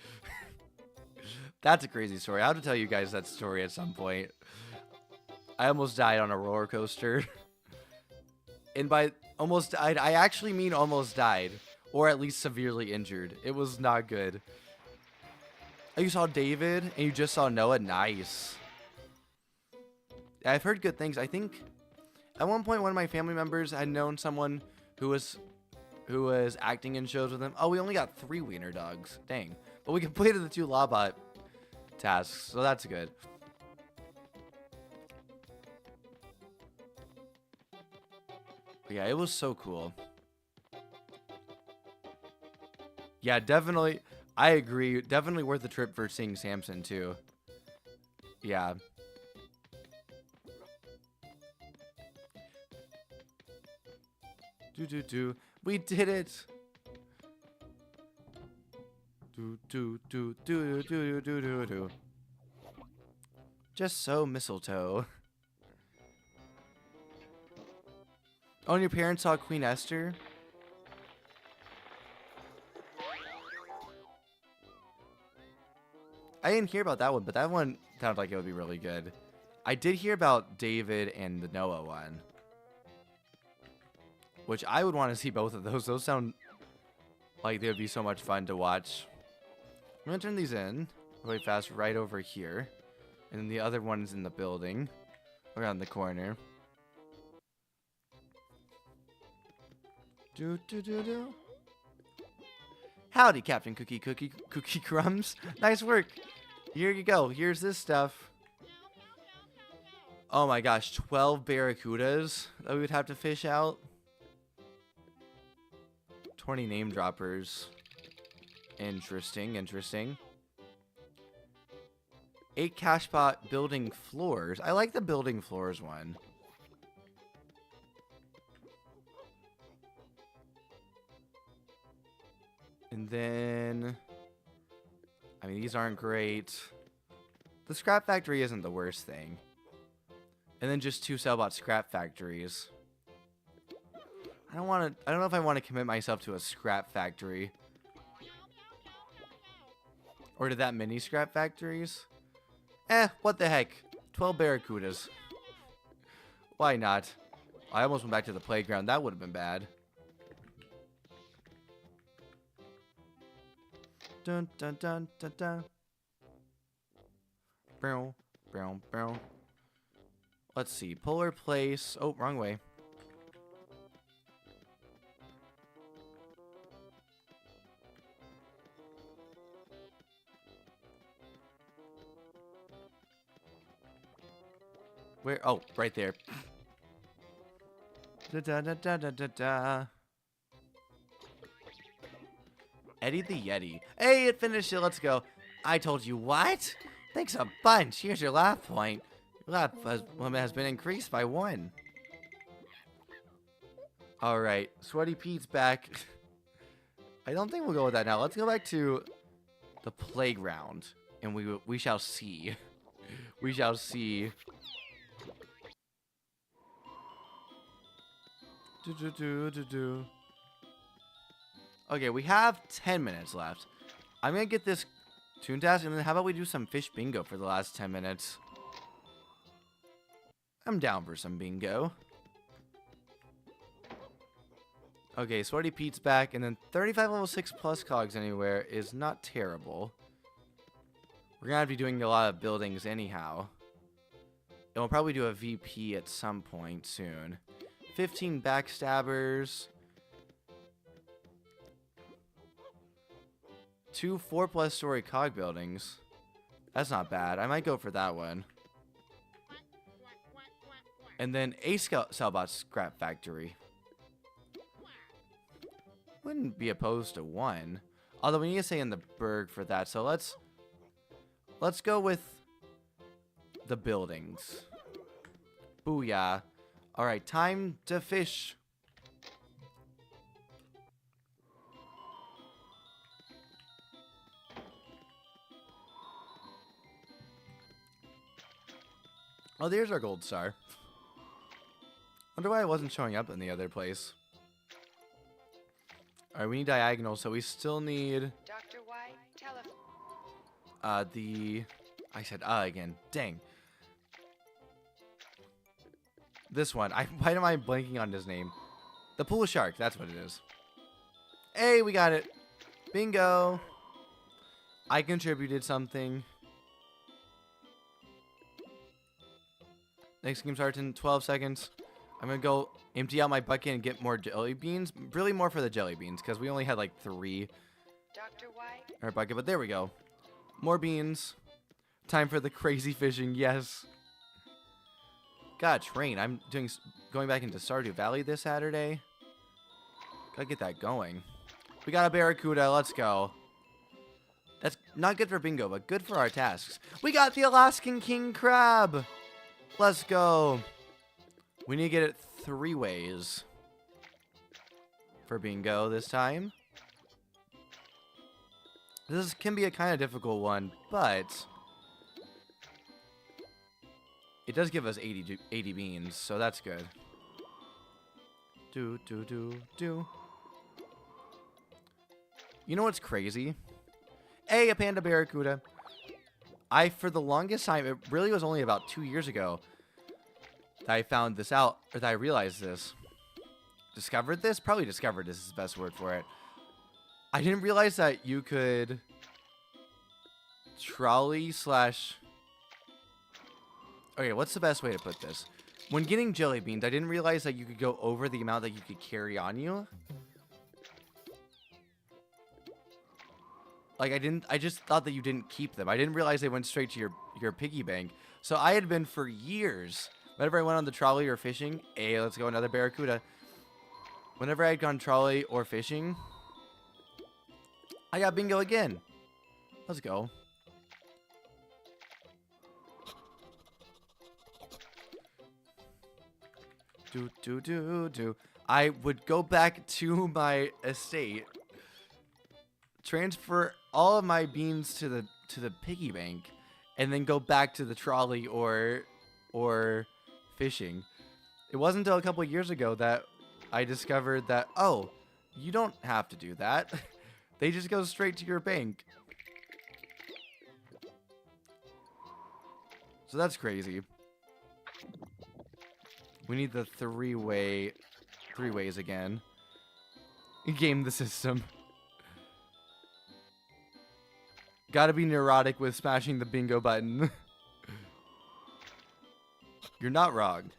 That's a crazy story. I'll have to tell you guys that story at some point. I almost died on a roller coaster. And by almost died, I actually mean almost died. Or at least severely injured. It was not good. Oh, you saw David and you just saw Noah? Nice. I've heard good things. I think at one point one of my family members had known someone who was acting in shows with him. Oh, we only got 3 wiener dogs. Dang. But we completed the 2 Lawbot tasks, so that's good. But yeah, it was so cool. Yeah, definitely. I agree. Definitely worth the trip for seeing Samson, too. Yeah. We did it! Just so mistletoe. Oh, and your parents saw Queen Esther? I didn't hear about that one, but that one sounded like it would be really good. I did hear about David and the Noah one, which I would want to see both of those. Those sound like they would be so much fun to watch. I'm going to turn these in really fast right over here. And then the other one's in the building around the corner. Howdy, Captain Cookie Kookycrumbs. Nice work. Here you go. Here's this stuff. Oh my gosh, 12 barracudas that we would have to fish out. 20 name droppers. Interesting. 8 cashpot building floors. I like the building floors one. And then, I mean, these aren't great. The scrap factory isn't the worst thing. And then just 2 Sellbot scrap factories. I don't know if I want to commit myself to a scrap factory. Or to that many scrap factories. What the heck. 12 barracudas. Why not? I almost went back to the playground. That would have been bad. Dun dun dun dun dun. Brown, brown, brown. Let's see. Polar place. Oh, wrong way. Where? Oh, right there. Da da da da da da da. Eddie the Yeti. Hey, it finished it. Let's go. I told you what? Thanks a bunch. Here's your laugh point. Your laugh has been increased by 1. All right. Sweaty Pete's back. I don't think we'll go with that now. Let's go back to the playground, and we shall see. We shall see. Okay, we have 10 minutes left. I'm gonna get this Toon task, and then how about we do some fish bingo for the last 10 minutes? I'm down for some bingo. Okay, Sweaty Pete's back, and then 35 level 6 plus cogs anywhere is not terrible. We're gonna have to be doing a lot of buildings anyhow. And we'll probably do a VP at some point soon. 15 backstabbers. 2 4+ story cog buildings. That's not bad. I might go for that one. And then a Sellbot scrap factory. Wouldn't be opposed to 1. Although we need to stay in the Berg for that. So let's go with the buildings. Booyah. Alright, time to fish. Oh, there's our gold star. Wonder why it wasn't showing up in the other place. Alright, we need diagonal, so we still need... Dr. White, telephone. I said again. Dang. This one. Why am I blanking on his name? The pool shark. That's what it is. Hey, we got it. Bingo. I contributed something. Next game starts in 12 seconds. I'm going to go empty out my bucket and get more jelly beans. Really more for the jelly beans, because we only had like 3 Dr. White. in our bucket. But there we go. More beans. Time for the crazy fishing. Yes. Gotta train. I'm going back into Stardew Valley this Saturday. Gotta get that going. We got a barracuda. Let's go. That's not good for bingo, but good for our tasks. We got the Alaskan king crab. Let's go. We need to get it 3 ways for bingo this time. This can be a kind of difficult one, but it does give us 80 beans, so that's good. Do. You know what's crazy? A panda barracuda. For the longest time, it really was only about 2 years ago that I found this out, or that I realized this. Discovered this? Probably discovered this is the best word for it. I didn't realize that you could trolley slash... Okay, what's the best way to put this? When getting jelly beans, I didn't realize that you could go over the amount that you could carry on you. Like, I just thought that you didn't keep them. I didn't realize they went straight to your piggy bank. So I had been for years, whenever I went on the trolley or fishing, let's go another barracuda. Whenever I had gone trolley or fishing, I got bingo again. Let's go. Do do do do. I would go back to my estate, transfer all of my beans to the piggy bank, and then go back to the trolley or fishing. It wasn't until a couple years ago that I discovered that, oh, you don't have to do that. They just go straight to your bank. So that's crazy. We need the three ways again. Game the system. Gotta be neurotic with smashing the bingo button. You're not wrong.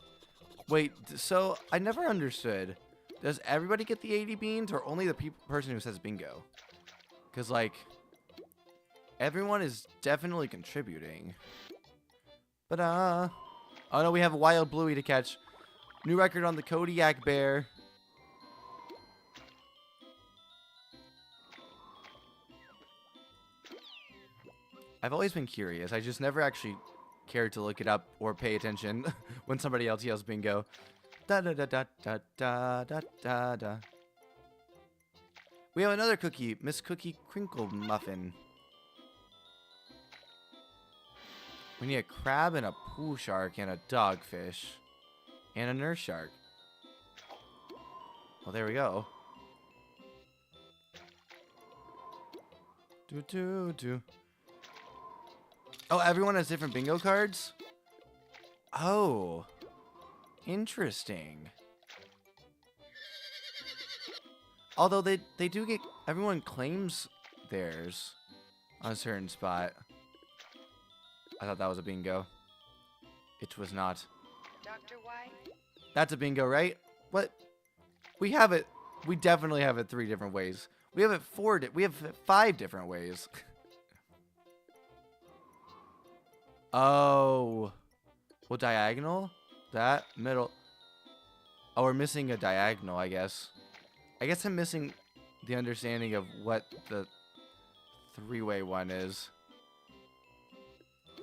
Wait, so I never understood. Does everybody get the 80 beans or only the person who says bingo? Because, like, everyone is definitely contributing. But, oh no, we have a wild Bluey to catch. New record on the Kodiak Bear. I've always been curious. I just never actually cared to look it up or pay attention when somebody else yells bingo. Da da da da da da da da da. We have another cookie, Miss Cookie Crinkle Muffin. We need a crab and a pool shark and a dogfish and a nurse shark. Well, there we go. Do do do. Oh, everyone has different bingo cards? Oh. Interesting. Although they do get... Everyone claims theirs on a certain spot. I thought that was a bingo. It was not. Dr. White? That's a bingo, right? What? We have it. We definitely have it 3 different ways. We have it 4... We have 5 different ways. Oh. Well, diagonal? That? Middle. Oh, we're missing a diagonal, I guess. I guess I'm missing the understanding of what the 3-way one is.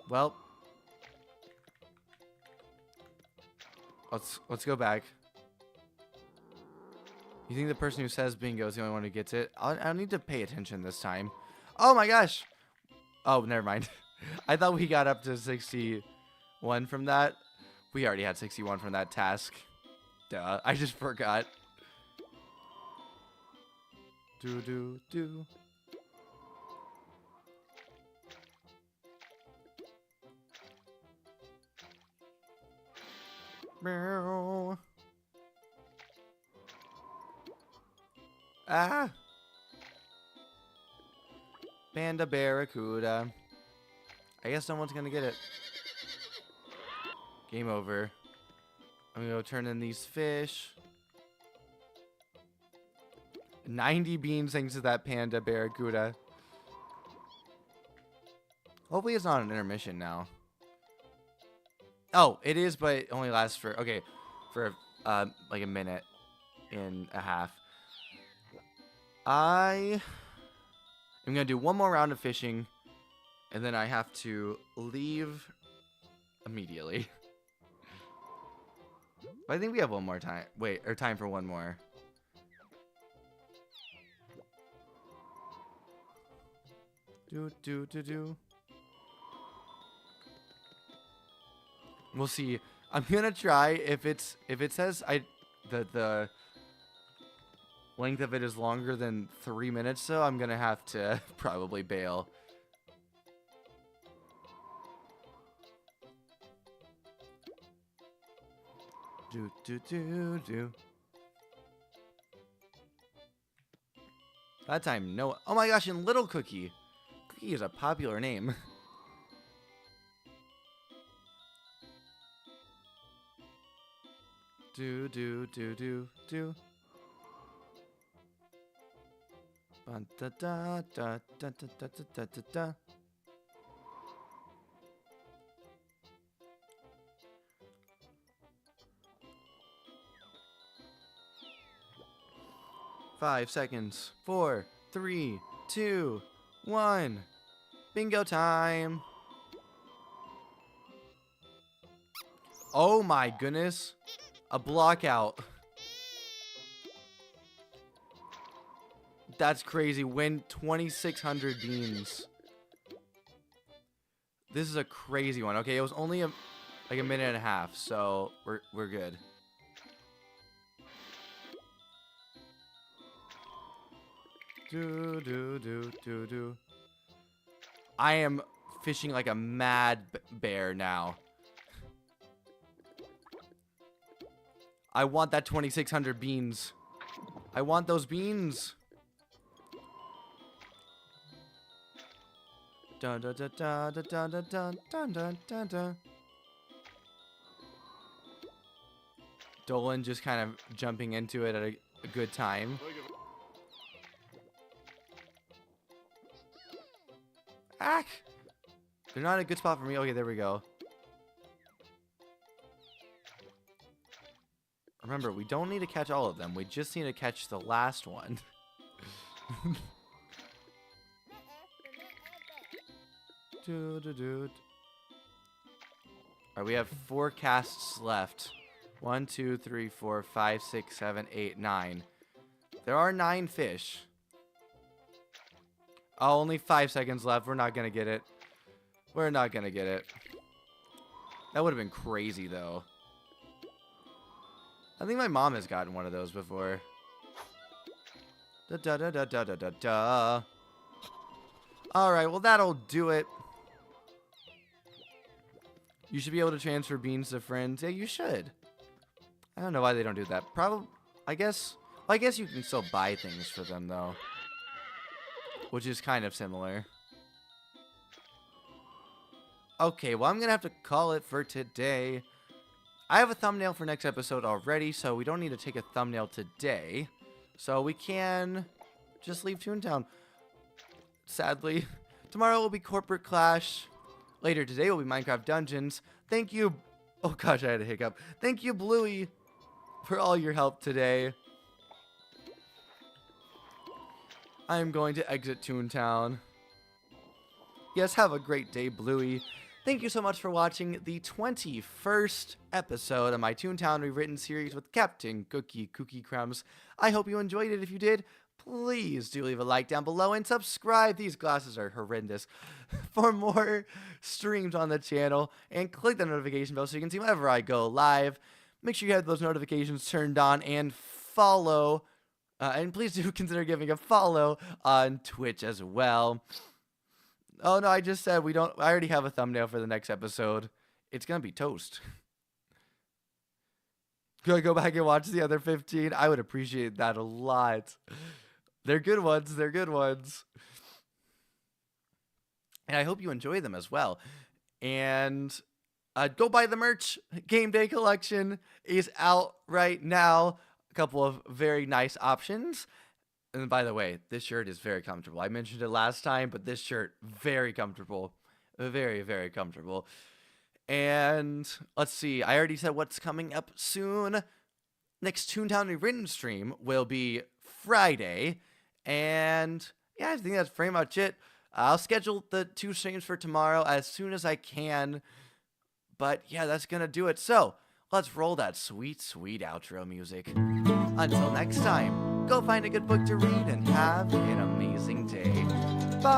Well. Let's go back. You think the person who says bingo is the only one who gets it? I'll need to pay attention this time. Oh my gosh. Oh, never mind. I thought we got up to 61 from that. We already had 61 from that task. Duh, I just forgot. Do do do. Meow. Ah. Panda Barracuda. I guess no one's gonna get it. Game over. I'm gonna go turn in these fish. 90 beans thanks to that Panda Barracuda. Hopefully it's not an intermission now. Oh, it is, but it only lasts for, okay, for like a minute and a half. I am gonna do one more round of fishing, and then I have to leave immediately. But I think we have one more time. Wait, or time for one more. Do do do do. We'll see. I'm gonna try if it says the length of it is longer than 3 minutes, so I'm gonna have to probably bail. Do do do do. That time, no. Oh my gosh, and Little Cookie. Cookie is a popular name. Do do do do do. Da da da da da da da da da. 5 seconds. 4, 3, 2, 1. Bingo time. Oh my goodness. A block out. That's crazy. Win 2,600 beans. This is a crazy one. Okay, it was only like a minute and a half, so we're good. Do. I am fishing like a mad bear now. I want that 2,600 beans. I want those beans. Dun dun dun dun dun dun dun dun dun dun dun. Dolan just kind of jumping into it at a good time. Ah! They're not in a good spot for me. Okay, there we go. Remember, we don't need to catch all of them. We just need to catch the last one. Alright, we have 4 casts left. 1, 2, 3, 4, 5, 6, 7, 8, 9. There are 9 fish. Oh, only 5 seconds left. We're not gonna get it. We're not gonna get it. That would have been crazy, though. I think my mom has gotten one of those before. Da da da da da da da da. Alright, well, that'll do it. You should be able to transfer beans to friends. Yeah, you should. I don't know why they don't do that. Probably, I guess you can still buy things for them, though. Which is kind of similar. Okay, well, I'm going to have to call it for today. I have a thumbnail for next episode already, so we don't need to take a thumbnail today. So we can just leave Toontown. Sadly. Tomorrow will be Corporate Clash. Later today will be Minecraft Dungeons. Thank you. Oh gosh, I had a hiccup. Thank you, Bluey, for all your help today. I am going to exit Toontown. Yes, have a great day, Bluey. Thank you so much for watching the 21st episode of my Toontown Rewritten series with Captain Cookie Kookycrumbs. I hope you enjoyed it. If you did, please do leave a like down below and subscribe. These glasses are horrendous. For more streams on the channel, and click the notification bell so you can see whenever I go live. Make sure you have those notifications turned on and follow. And please do consider giving a follow on Twitch as well. Oh no, I just said we don't. I already have a thumbnail for the next episode. It's gonna be toast. Could I go back and watch the other 15? I would appreciate that a lot. They're good ones. They're good ones. And I hope you enjoy them as well. And go buy the merch. Game Day Collection is out right now. A couple of very nice options. And by the way, this shirt is very comfortable. I mentioned it last time, but this shirt, very comfortable. Very, very comfortable. And let's see. I already said what's coming up soon. Next Toontown Rewritten stream will be Friday. And yeah, I think that's pretty much it. I'll schedule the 2 streams for tomorrow as soon as I can. But yeah, that's going to do it. So let's roll that sweet, sweet outro music. Until next time, go find a good book to read and have an amazing day. Bye.